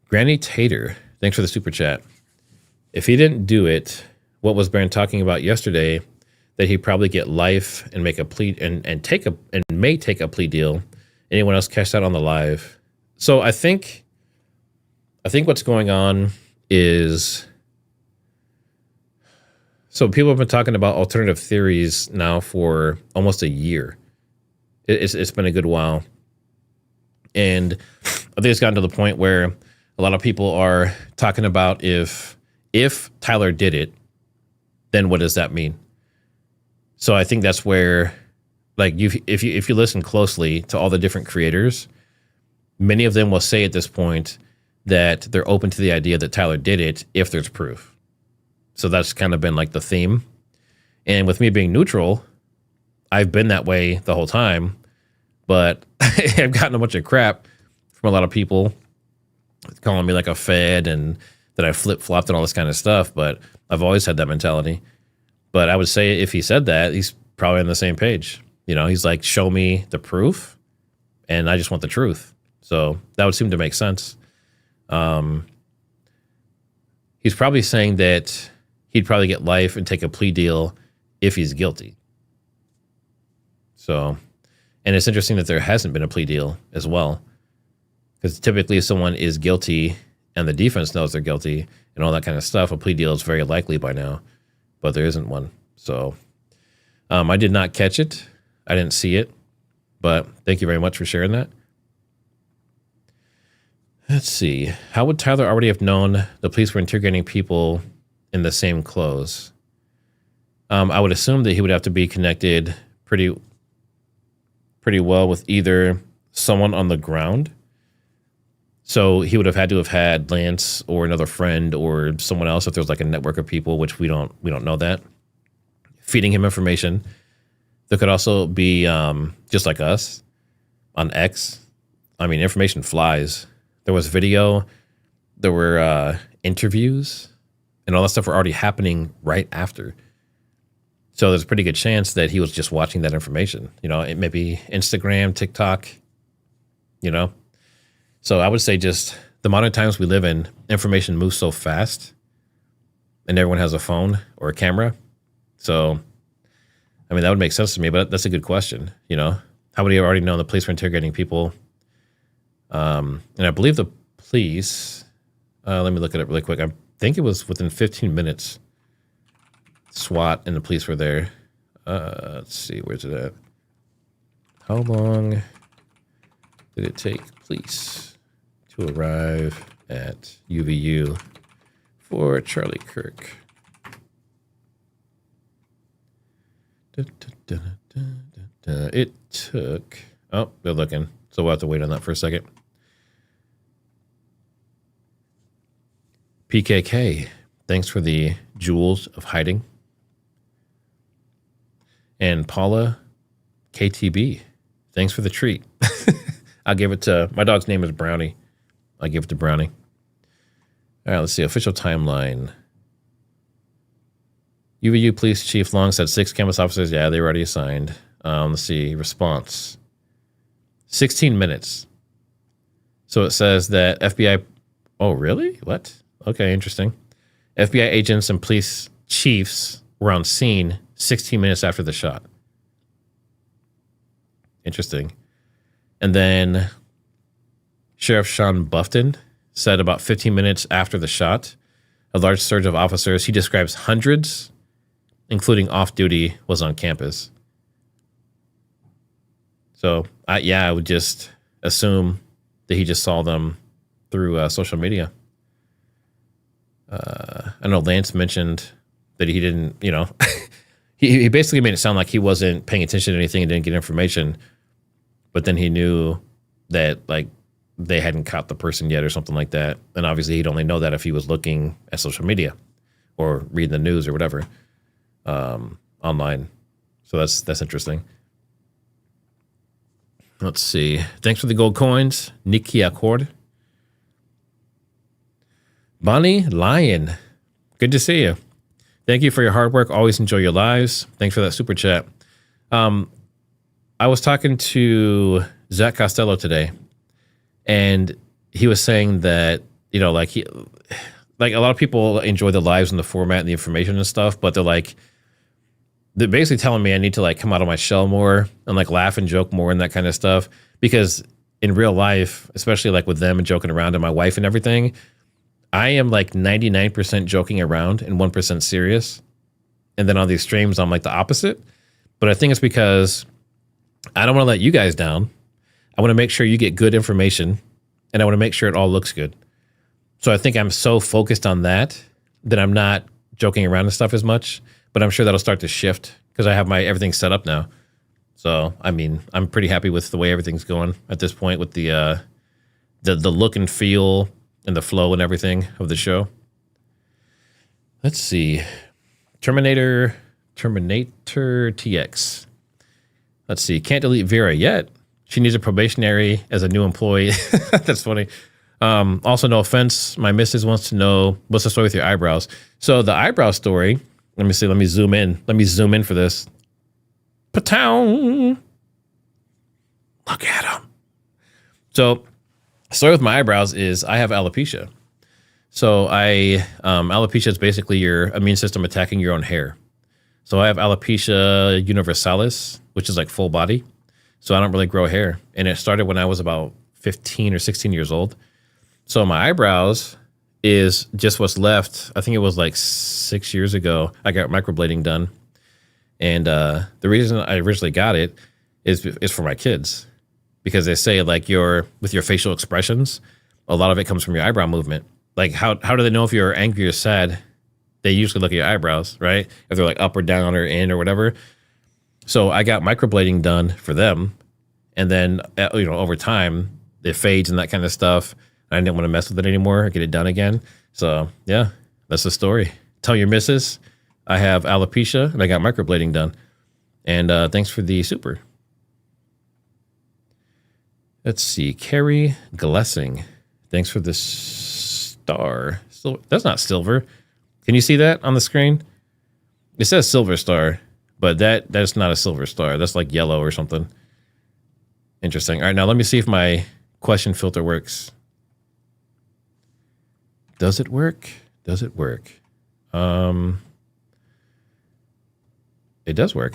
Granny Tater, thanks for the super chat. If he didn't do it, what was Baron talking about yesterday, that he'd probably get life and make a plea and may take a plea deal. Anyone else catch that on the live? So I think what's going on is, so people have been talking about alternative theories now for almost a year. It's been a good while. And I think it's gotten to the point where a lot of people are talking about if Tyler did it, then what does that mean? So I think that's where, like, if you listen closely to all the different creators, many of them will say at this point that they're open to the idea that Tyler did it if there's proof. So that's kind of been like the theme. And with me being neutral, I've been that way the whole time, but I've gotten a bunch of crap from a lot of people calling me like a Fed and that I flip-flopped and all this kind of stuff, but I've always had that mentality. But I would say if he said that, he's probably on the same page. You know, he's like, show me the proof, and I just want the truth. So that would seem to make sense. He's probably saying that he'd probably get life and take a plea deal if he's guilty. So, and it's interesting that there hasn't been a plea deal as well, because typically if someone is guilty and the defense knows they're guilty and all that kind of stuff, a plea deal is very likely by now, but there isn't one. So I did not catch it. I didn't see it, but thank you very much for sharing that. Let's see. How would Tyler already have known the police were interrogating people in the same clothes? I would assume that he would have to be connected pretty well with either someone on the ground. So he would have had to have had Lance or another friend or someone else if there was like a network of people, which we don't know that, feeding him information. There could also be just like us on X. I mean, information flies. There was video, there were interviews, and all that stuff were already happening right after. So there's a pretty good chance that he was just watching that information. You know, it may be Instagram, TikTok, you know. So I would say just the modern times we live in, information moves so fast, and everyone has a phone or a camera. So, I mean, that would make sense to me, but that's a good question, you know. How would he have already known the police were interrogating people? And I believe the police, let me look at it really quick. I think it was within 15 minutes. SWAT and the police were there. Let's see, where's it at? How long did it take police to arrive at UVU for Charlie Kirk? It took, oh, they're looking. So we'll have to wait on that for a second. PKK, thanks for the jewels of hiding. And Paula KTB, thanks for the treat. I'll give it to, my dog's name is Brownie. I'll give it to Brownie. All right, let's see, official timeline. UVU Police Chief Long said 6 campus officers. Yeah, they were already assigned. Let's see, response. 16 minutes. So it says that FBI, oh, really? What? Okay, interesting. FBI agents and police chiefs were on scene 16 minutes after the shot. Interesting. And then Sheriff Sean Buffton said about 15 minutes after the shot, a large surge of officers, he describes hundreds, including off-duty, was on campus. So, I would just assume that he just saw them through social media. I know Lance mentioned that he didn't, you know, he basically made it sound like he wasn't paying attention to anything and didn't get information. But then he knew that, like, they hadn't caught the person yet or something like that. And obviously he'd only know that if he was looking at social media or reading the news or whatever online. So that's interesting. Let's see. Thanks for the gold coins. Nikki Accord. Bonnie Lyon. Good to see you. Thank you for your hard work. Always enjoy your lives. Thanks for that super chat. I was talking to Zach Costello today, and he was saying that, you know, like a lot of people enjoy the lives and the format and the information and stuff, but they're basically telling me I need to like come out of my shell more and like laugh and joke more and that kind of stuff. Because in real life, especially like with them and joking around and my wife and everything, I am like 99% joking around and 1% serious. And then on these streams, I'm like the opposite. But I think it's because I don't want to let you guys down. I want to make sure you get good information, and I want to make sure it all looks good. So I think I'm so focused on that I'm not joking around and stuff as much, but I'm sure that'll start to shift because I have my everything set up now. So, I mean, I'm pretty happy with the way everything's going at this point with the look and feel and the flow and everything of the show. Let's see. Terminator TX. Let's see. Can't delete Vera yet. She needs a probationary as a new employee. That's funny. Also, no offense, my missus wants to know what's the story with your eyebrows. So the eyebrow story, let me see, let me zoom in. Let me zoom in for this. Patow! Look at him. So the story with my eyebrows is I have alopecia. So alopecia is basically your immune system attacking your own hair. So I have alopecia universalis, which is like full body. So I don't really grow hair. And it started when I was about 15 or 16 years old. So my eyebrows is just what's left. I think it was like 6 years ago. I got microblading done. And the reason I originally got it is for my kids. Because they say like with your facial expressions, a lot of it comes from your eyebrow movement. Like how do they know if you're angry or sad? They usually look at your eyebrows, right? If they're like up or down or in or whatever. So I got microblading done for them. And then, over time, it fades and that kind of stuff. I didn't want to mess with it anymore or get it done again. So yeah, that's the story. Tell your missus I have alopecia and I got microblading done. And thanks for the super. Let's see. Carrie Glessing. Thanks for the star. That's not silver. Can you see that on the screen? It says silver star, but that's not a silver star. That's like yellow or something. Interesting. All right, now let me see if my question filter works. Does it work? Does it work? It does work.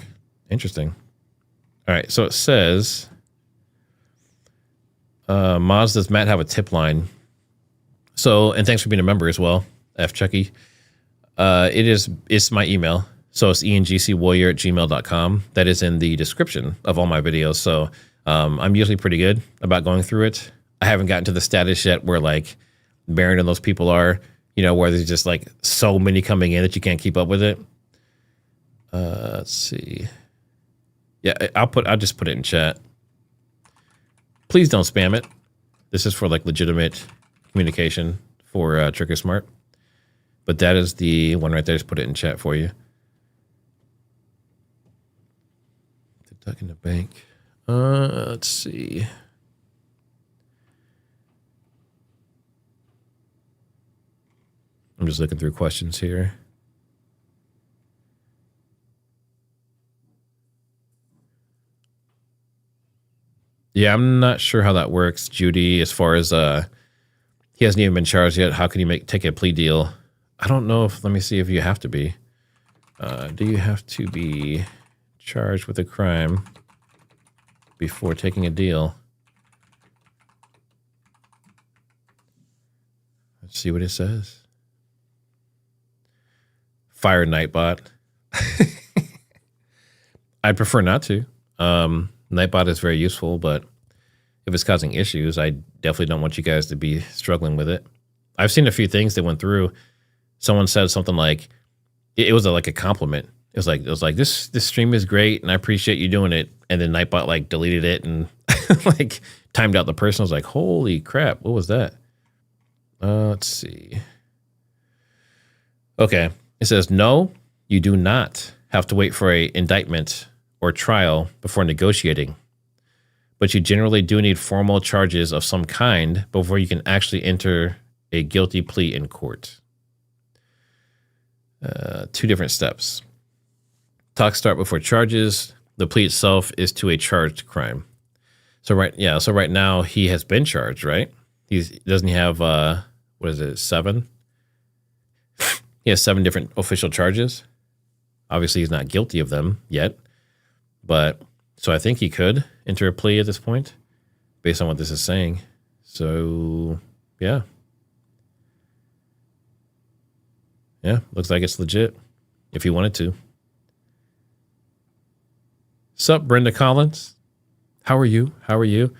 Interesting. All right, so it says... Moz, does Matt have a tip line? So, and thanks for being a member as well, F Chucky. It's my email. So it's engcwarrior@gmail.com. That is in the description of all my videos. So I'm usually pretty good about going through it. I haven't gotten to the status yet where like Baron and those people are, where there's just like so many coming in that you can't keep up with it. Let's see. Yeah, I'll just put it in chat. Please don't spam it. This is for like legitimate communication for TriggerSmart. But that is the one right there. Just put it in chat for you. The duck in the bank. Let's see. I'm just looking through questions here. Yeah, I'm not sure how that works, Judy, as far as he hasn't even been charged yet. How can you take a plea deal? I don't know if, let me see if you have to be. Do you have to be charged with a crime before taking a deal? Let's see what it says. Fire Nightbot. I'd prefer not to. Nightbot is very useful, but if it's causing issues, I definitely don't want you guys to be struggling with it. I've seen a few things that went through. Someone said something like, it was like a compliment. It was like this stream is great and I appreciate you doing it. And then Nightbot like deleted it and like timed out the person. I was like, holy crap, what was that? Let's see. Okay, it says, no, you do not have to wait for an indictment or trial before negotiating, but you generally do need formal charges of some kind before you can actually enter a guilty plea in court. 2 different steps. Talks start before charges. The plea itself is to a charged crime. So right now he has been charged, right? Doesn't he have, 7? He has 7 different official charges. Obviously he's not guilty of them yet. But, so I think he could enter a plea at this point, based on what this is saying. So, yeah. Yeah, looks like it's legit, if he wanted to. Sup, Brenda Collins? How are you? How are you?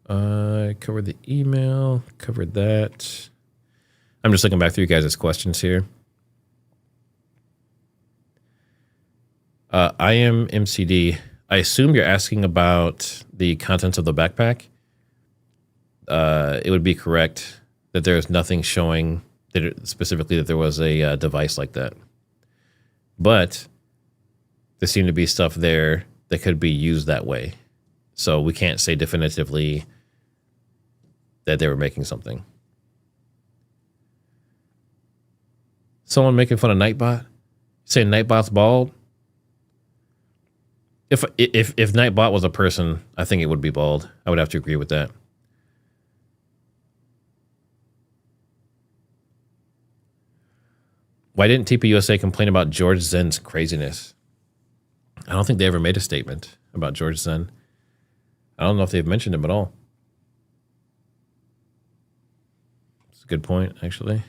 I covered the email, covered that. I'm just looking back through you guys' questions here. I am MCD. I assume you're asking about the contents of the backpack. It would be correct that there is nothing showing that specifically that there was a device like that. But there seemed to be stuff there that could be used that way. So we can't say definitively that they were making something. Someone making fun of Nightbot? Saying Nightbot's bald? If Nightbot was a person, I think it would be bald. I would have to agree with that. Why didn't TPUSA complain about George Zinn's craziness? I don't think they ever made a statement about George Zinn. I don't know if they've mentioned him at all. That's a good point, actually.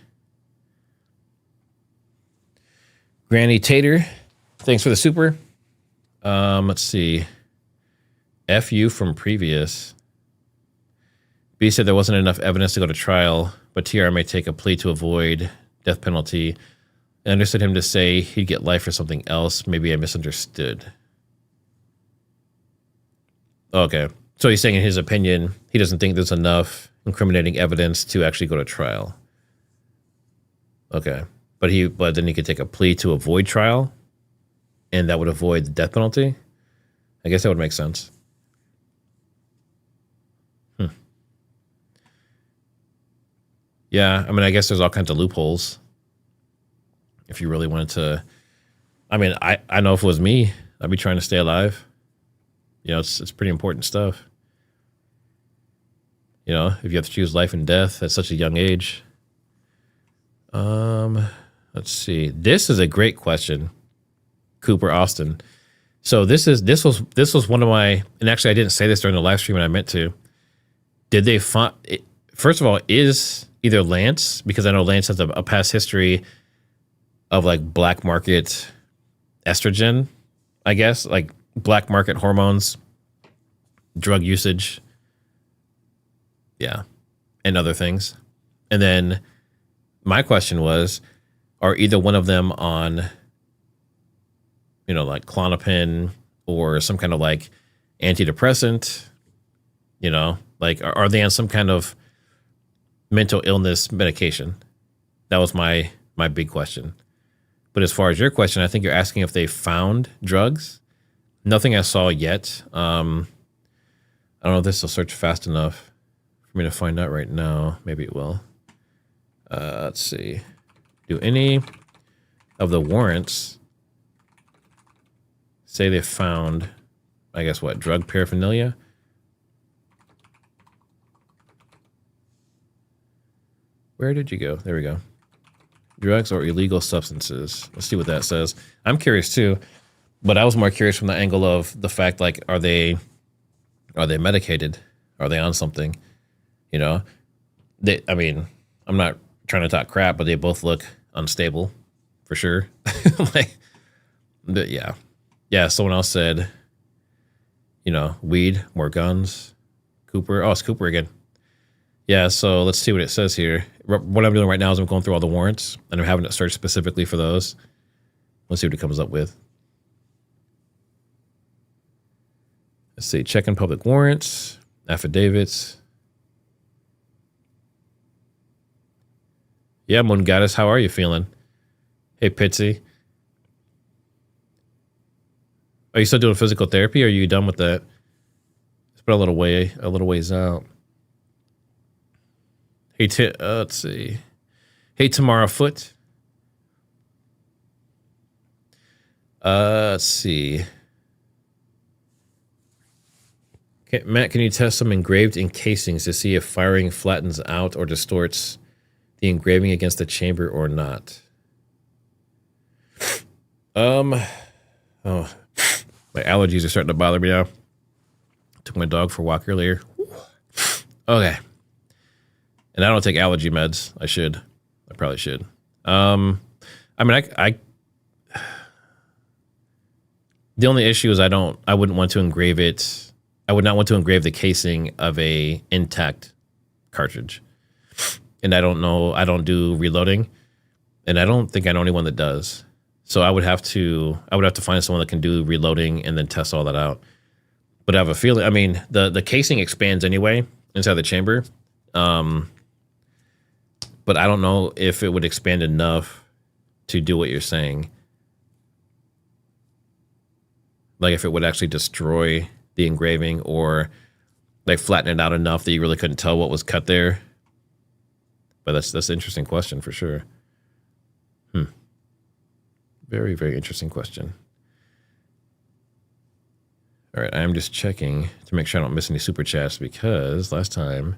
Granny Tater, thanks for the super. Let's see. FU from previous. B said there wasn't enough evidence to go to trial, but TR may take a plea to avoid death penalty. I understood him to say he'd get life for something else. Maybe I misunderstood. Okay. So he's saying in his opinion, he doesn't think there's enough incriminating evidence to actually go to trial. Okay. But then he could take a plea to avoid trial, and that would avoid the death penalty. I guess that would make sense. Yeah, I mean, I guess there's all kinds of loopholes. If you really wanted to, I mean, I know if it was me, I'd be trying to stay alive. You know, it's pretty important stuff. You know, if you have to choose life and death at such a young age. Let's see. This is a great question, Cooper Austin. So this was one of my, and actually I didn't say this during the live stream, and I meant to. Did they find? First of all, is either Lance, because I know Lance has a past history of like black market estrogen, I guess, like black market hormones, drug usage, yeah, and other things. And then my question was, are either one of them on, you know, like Klonopin or some kind of like antidepressant, you know, like are they on some kind of mental illness medication? That was my big question. But as far as your question, I think you're asking if they found drugs. Nothing I saw yet. I don't know if this will search fast enough for me to find out right now. Maybe it will. Let's see. Do any of the warrants say they found, I guess, what, drug paraphernalia? Where did you go? There we go. Drugs or illegal substances. Let's see what that says. I'm curious too, but I was more curious from the angle of the fact, like, are they medicated? Are they on something? You know, I mean, I'm not trying to talk crap, but they both look unstable for sure. Like, but yeah. Someone else said, you know, weed, more guns. Cooper. Oh, it's Cooper again. Yeah, so let's see what it says here. What I'm doing right now is I'm going through all the warrants, and I'm having it search specifically for those. Let's see what it comes up with. Let's see, checking public warrants, affidavits. Yeah, Moon Goddess, how are you feeling? Hey, Pitsy. Are you still doing physical therapy, or are you done with that? It's been a little ways out. Hey, let's see. Hey, Tamara Foot. Let's see. Okay, Matt, can you test some engraved in casings to see if firing flattens out or distorts the engraving against the chamber or not? Oh, my allergies are starting to bother me now. Took my dog for a walk earlier. Okay. And I don't take allergy meds. I should. I probably should. I mean, I the only issue is I wouldn't want to engrave it. I would not want to engrave the casing of a intact cartridge. And I don't do reloading. And I don't think I know anyone that does. So I would have to find someone that can do reloading and then test all that out. But I have a feeling, I mean, the casing expands anyway inside the chamber. But I don't know if it would expand enough to do what you're saying. Like if it would actually destroy the engraving, or like flatten it out enough that you really couldn't tell what was cut there. But that's an interesting question for sure. Very, very interesting question. All right, I'm just checking to make sure I don't miss any super chats, because last time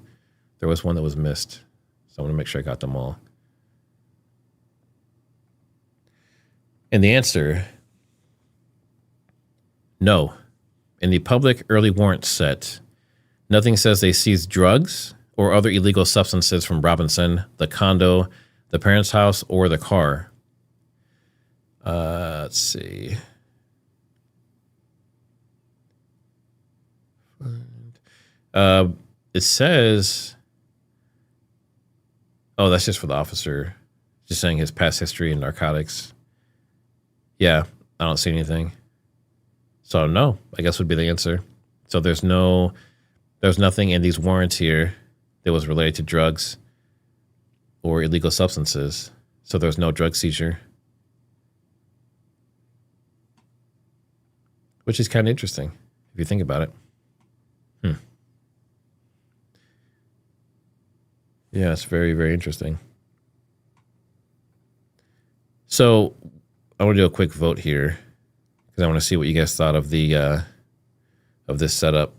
there was one that was missed. So I want to make sure I got them all. And the answer, no. In the public early warrant set, nothing says they seized drugs or other illegal substances from Robinson, the condo, the parents' house, or the car. Let's see. It says, oh, that's just for the officer. Just saying his past history in narcotics. Yeah, I don't see anything. So no, I guess would be the answer. So there's nothing in these warrants here that was related to drugs or illegal substances. So there's no drug seizure. Which is kind of interesting if you think about it. Yeah, it's very, very interesting. So I want to do a quick vote here because I want to see what you guys thought of the of this setup.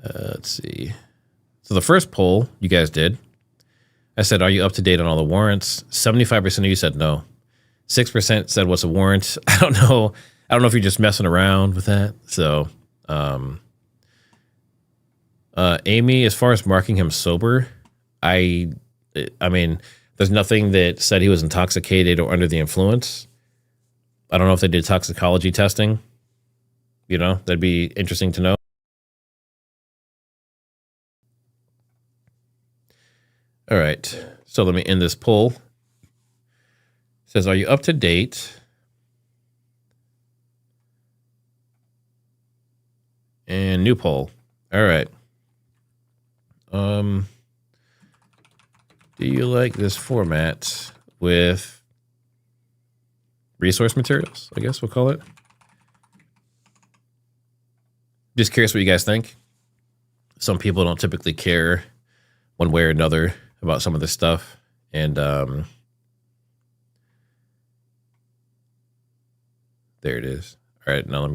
Let's see. So the first poll you guys did, I said, are you up to date on all the warrants? 75% of you said no. 6% said, what's a warrant? I don't know if you're just messing around with that. So, Amy, as far as marking him sober, I mean, there's nothing that said he was intoxicated or under the influence. I don't know if they did toxicology testing. You know, that'd be interesting to know. All right, so let me end this poll. It says, are you up to date? And new poll. All right. Do you like this format with resource materials? I guess we'll call it. Just curious what you guys think. Some people don't typically care one way or another about some of this stuff. And there it is. All right, now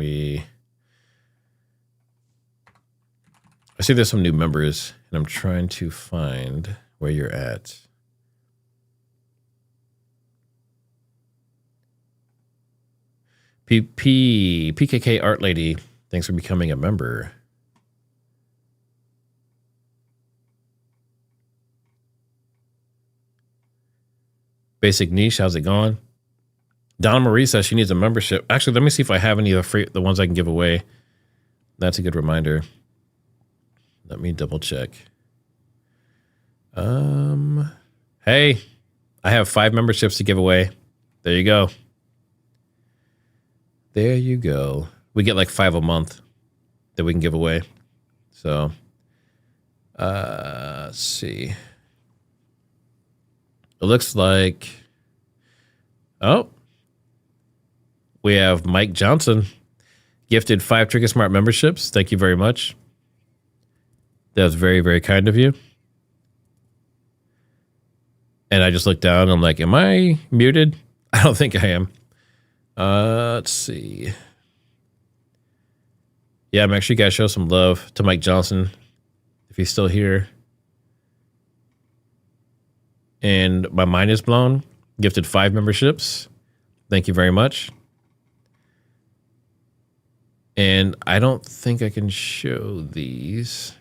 I see there's some new members, and I'm trying to find where you're at. PKK Art Lady, thanks for becoming a member. Basic Niche, how's it going? Donna Marie says she needs a membership. Actually, let me see if I have any of the ones I can give away. That's a good reminder. Let me double check. Hey, I have 5 memberships to give away. There you go. There you go. We get like 5 a month that we can give away. So, let's see. It looks like, oh, we have Mike Johnson gifted 5 TriggerSmart memberships. Thank you very much. That was very, very kind of you. And I just looked down and I'm like, am I muted? I don't think I am. Let's see. Yeah, make sure you guys show some love to Mike Johnson if he's still here. And my mind is blown. Gifted 5 memberships. Thank you very much. And I don't think I can show these.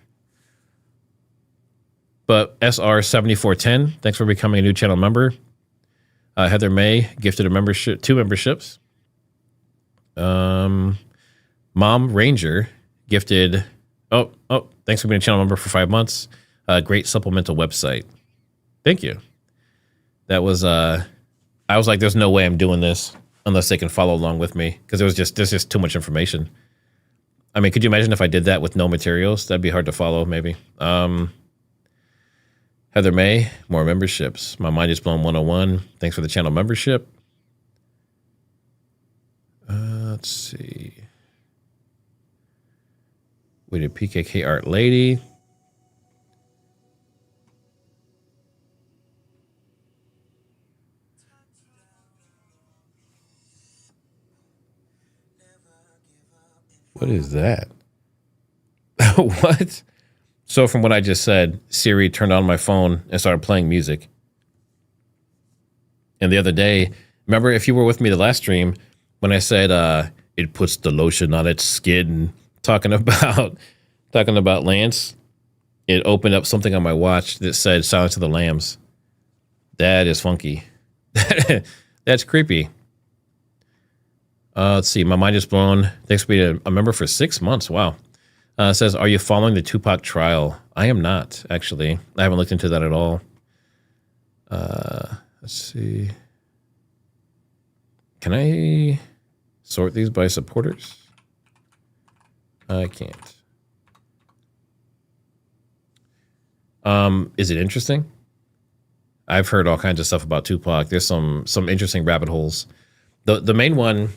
But SR7410, thanks for becoming a new channel member. Heather May gifted a membership, 2 memberships. Mom Ranger gifted, thanks for being a channel member for 5 months. Great supplemental website. Thank you. That was, I was like, there's no way I'm doing this unless they can follow along with me, because there's just too much information. I mean, could you imagine if I did that with no materials? That'd be hard to follow, maybe. Heather May, more memberships. My Mind is Blown 101. Thanks for the channel membership. Let's see. We did PKK Art Lady. What is that? What? So from what I just said, Siri turned on my phone and started playing music. And the other day, remember if you were with me the last stream, when I said it puts the lotion on its skin, talking about Lance, it opened up something on my watch that said Silence of the Lambs. That is funky. That's creepy. Let's see. My mind is blown. Thanks for being a member for 6 months. Wow. It says, are you following the Tupac trial? I am not, actually. I haven't looked into that at all. Let's see. Can I sort these by supporters? I can't. Is it interesting? I've heard all kinds of stuff about Tupac. There's some interesting rabbit holes. The main one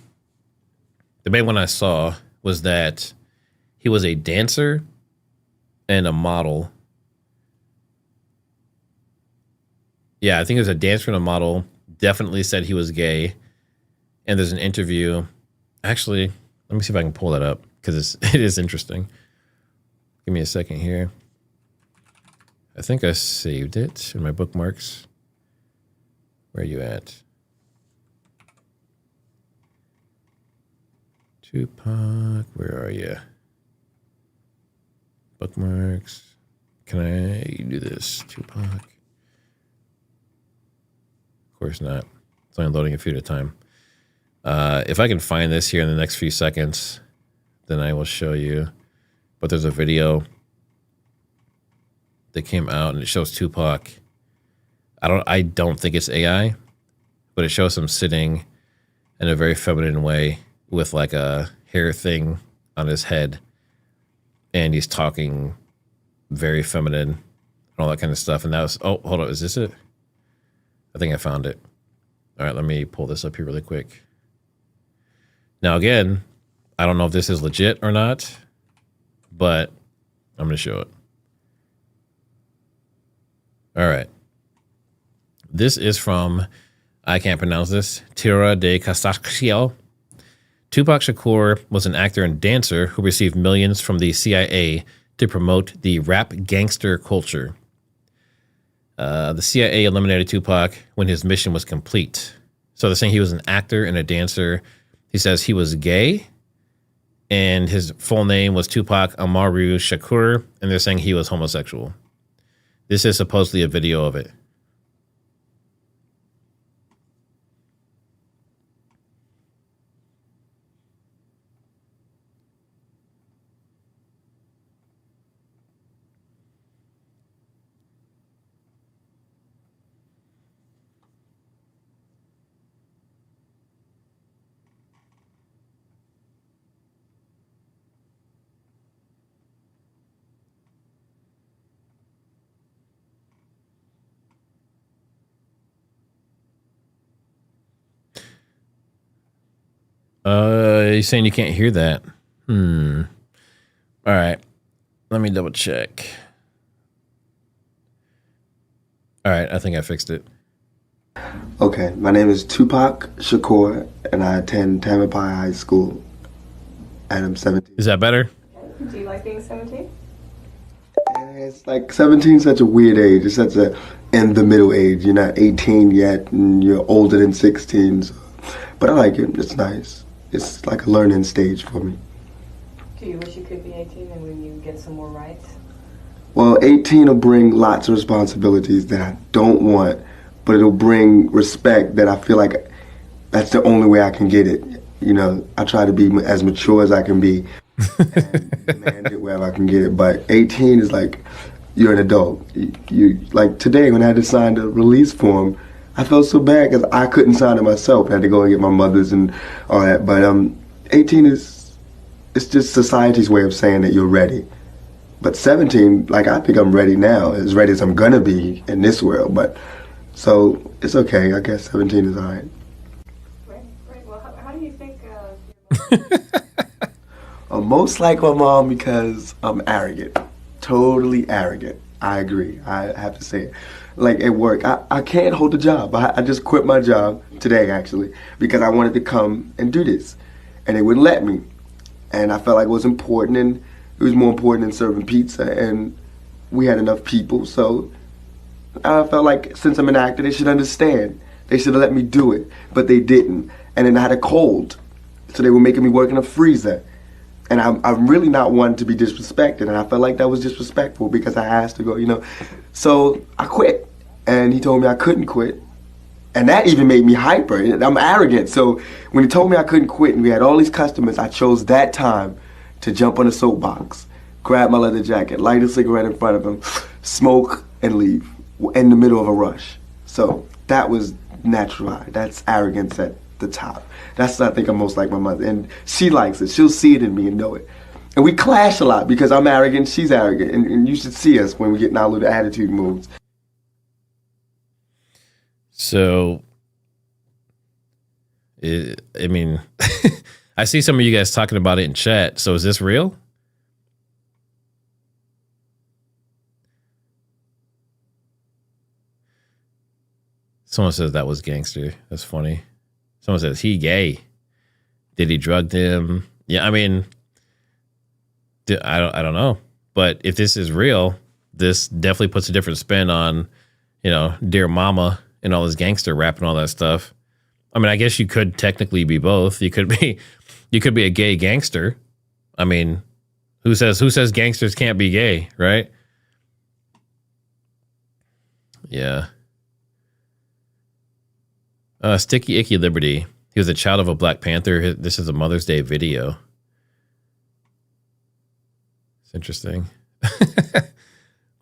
I saw was that he was a dancer and a model. Yeah, I think it was a dancer and a model. Definitely said he was gay. And there's an interview. Actually, let me see if I can pull that up because it is interesting. Give me a second here. I think I saved it in my bookmarks. Where are you at? Tupac, where are you? Bookmarks. Can I do this? Tupac. Of course not. It's only loading a few at a time. If I can find this here in the next few seconds, then I will show you. But there's a video that came out and it shows Tupac. I don't think it's AI, but it shows him sitting in a very feminine way with like a hair thing on his head. And he's talking very feminine and all that kind of stuff. And that was, oh, hold on. Is this it? I think I found it. All right, let me pull this up here really quick. Now, again, I don't know if this is legit or not, but I'm going to show it. All right. This is from, I can't pronounce this, Tierra de Casaccio. Tupac Shakur was an actor and dancer who received millions from the CIA to promote the rap gangster culture. The CIA eliminated Tupac when his mission was complete. So they're saying he was an actor and a dancer. He says he was gay, and his full name was Tupac Amaru Shakur, and they're saying he was homosexual. This is supposedly a video of it. You're saying you can't hear that? All right. Let me double check. All right. I think I fixed it. Okay. My name is Tupac Shakur, and I attend Tamalpais High School, and I'm 17. Is that better? Do you like being 17? It's like 17 is such a weird age. It's such a in the middle age. You're not 18 yet, and you're older than 16. So. But I like it. It's nice. It's like a learning stage for me. Do you wish you could be 18 and when you get some more rights? Well, 18 will bring lots of responsibilities that I don't want, but it'll bring respect that I feel like that's the only way I can get it. You know, I try to be as mature as I can be and demand it wherever I can get it. But 18 is like, you're an adult. You like today when I had to sign the release form, I felt so bad because I couldn't sign it myself. I had to go and get my mother's and all that. But 18 it's just society's way of saying that you're ready. But 17, like I think I'm ready now, as ready as I'm gonna be in this world. But so it's okay. I guess 17 is all right. Right. Well, how do you think? Most like my mom because I'm arrogant. Totally arrogant. I agree. I have to say it. Like at work, I can't hold a job. I just quit my job today, actually, because I wanted to come and do this. And they wouldn't let me. And I felt like it was important, and it was more important than serving pizza. And we had enough people, so I felt like since I'm an actor, they should understand. They should have let me do it, but they didn't. And then I had a cold, so they were making me work in a freezer. And I'm really not one to be disrespected, and I felt like that was disrespectful because I asked to go, So I quit, and he told me I couldn't quit. And that even made me hyper. I'm arrogant, so when he told me I couldn't quit and we had all these customers, I chose that time to jump on a soapbox, grab my leather jacket, light a cigarette in front of him, smoke, and leave in the middle of a rush. So that was natural. That's arrogance at the top. That's I think I'm most like my mother, and she likes it. She'll see it in me and know it. And we clash a lot because I'm arrogant, she's arrogant, and you should see us when we get in our little attitude moves. So, I mean, I see some of you guys talking about it in chat. So is this real? Someone says that was gangster. That's funny. Someone says he gay. Did he drug them? Yeah, I mean, I don't know. But if this is real, this definitely puts a different spin on, Dear Mama and all this gangster rap and all that stuff. I mean, I guess you could technically be both. You could be a gay gangster. I mean, who says gangsters can't be gay, right? Yeah. Sticky Icky Liberty. He was a child of a Black Panther. This is a Mother's Day video. It's interesting.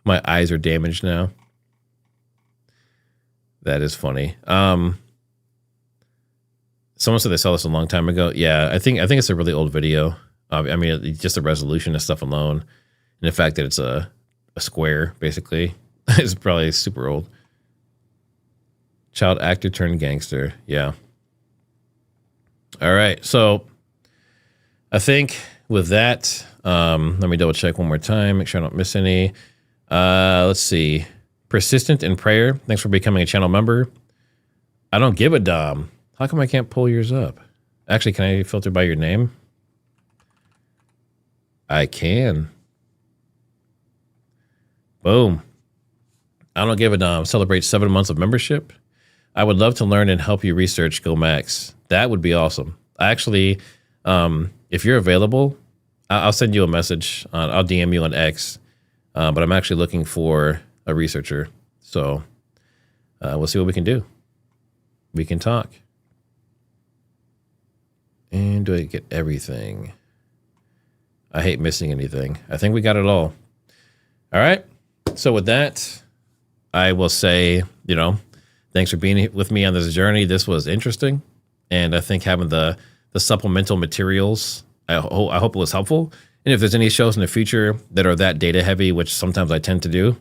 My eyes are damaged now. That is funny. Someone said they saw this a long time ago. Yeah, I think it's a really old video. I mean, just the resolution and stuff alone, and the fact that it's a square basically is probably super old. Child actor turned gangster. Yeah. All right. So I think with that, let me double check one more time. Make sure I don't miss any. Let's see. Persistent in prayer. Thanks for becoming a channel member. I don't give a damn. How come I can't pull yours up? Actually, can I filter by your name? I can. Boom. I don't give a damn. Celebrate 7 months of membership. I would love to learn and help you research Go Max. That would be awesome. I actually, if you're available, I'll send you a message. I'll DM you on X. But I'm actually looking for a researcher. So we'll see what we can do. We can talk. And do I get everything? I hate missing anything. I think we got it all. All right. So with that, I will say, thanks for being with me on this journey. This was interesting. And I think having the supplemental materials, I hope it was helpful. And if there's any shows in the future that are that data heavy, which sometimes I tend to do,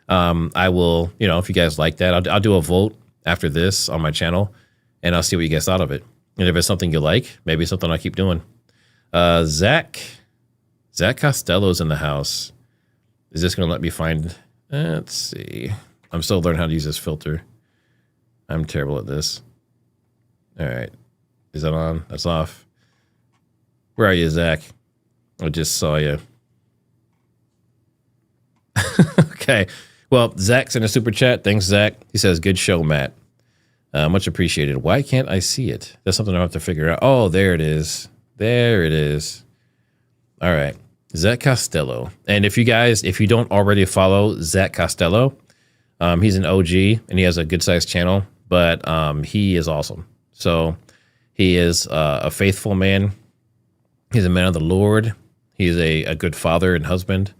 I will, if you guys like that, I'll do a vote after this on my channel, and I'll see what you guys thought of it. And if it's something you like, maybe something I'll keep doing. Zach Costello's in the house. Is this going to let me find? Let's see. I'm still learning how to use this filter. I'm terrible at this. All right. Is that on? That's off. Where are you, Zach? I just saw you. Okay. Well, Zach's in a super chat. Thanks, Zach. He says, good show, Matt. Much appreciated. Why can't I see it? That's something I have to figure out. Oh, there it is. There it is. All right. Zach Costello. And if you don't already follow Zach Costello, he's an OG and he has a good sized channel, but he is awesome. So he is a faithful man. He's a man of the Lord. He's a good father and husband.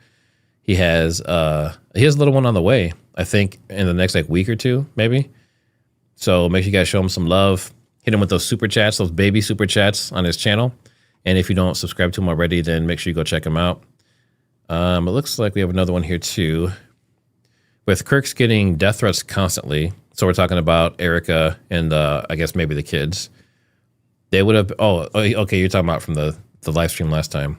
He has a little one on the way, I think in the next week or two, maybe. So make sure you guys show him some love. Hit him with those super chats, those baby super chats on his channel. And if you don't subscribe to him already, then make sure you go check him out. It looks like we have another one here too. With Kirk's getting death threats constantly. So we're talking about Erica and I guess maybe the kids. They would have, okay, you're talking about from the the live stream last time.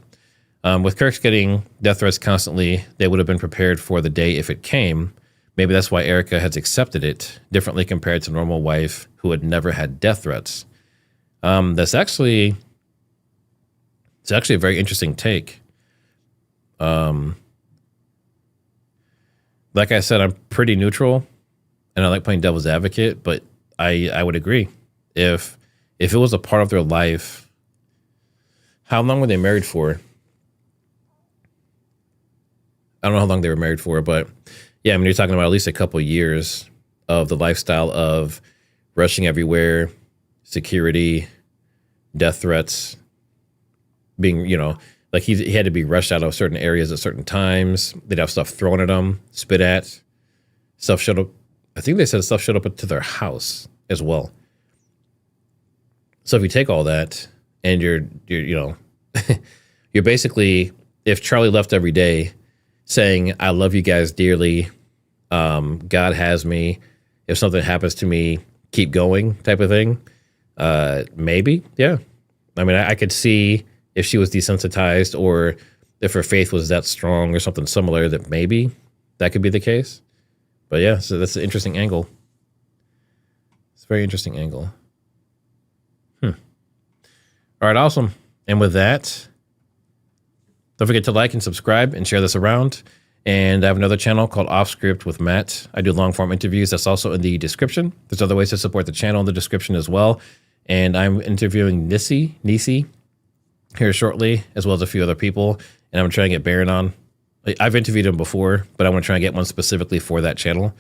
With Kirk's getting death threats constantly, they would have been prepared for the day if it came. Maybe that's why Erica has accepted it differently compared to a normal wife who had never had death threats. It's actually a very interesting take. Like I said, I'm pretty neutral, and I like playing devil's advocate, but I would agree. If it was a part of their life, how long were they married for? I don't know how long they were married for, but yeah, I mean, you're talking about at least a couple of years of the lifestyle of rushing everywhere, security, death threats, being, like he had to be rushed out of certain areas at certain times. They'd have stuff thrown at them, spit at, stuff showed up. I think they said stuff showed up to their house as well. So if you take all that and you're you're basically, if Charlie left every day saying, I love you guys dearly, God has me, if something happens to me, keep going type of thing, maybe, yeah. I mean, I could see if she was desensitized or if her faith was that strong or something similar, that maybe that could be the case. But yeah, so that's an interesting angle. It's a very interesting angle. All right, awesome. And with that, don't forget to like and subscribe and share this around. And I have another channel called Off Script with Matt. I do long form interviews. That's also in the description. There's other ways to support the channel in the description as well. And I'm interviewing Nisi here shortly, as well as a few other people. And I'm trying to get Baron on. I've interviewed him before, but I want to try and get one specifically for that channel.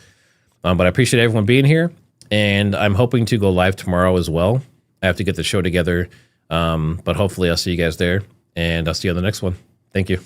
But I appreciate everyone being here. And I'm hoping to go live tomorrow as well. I have to get the show together. But hopefully I'll see you guys there. And I'll see you on the next one. Thank you.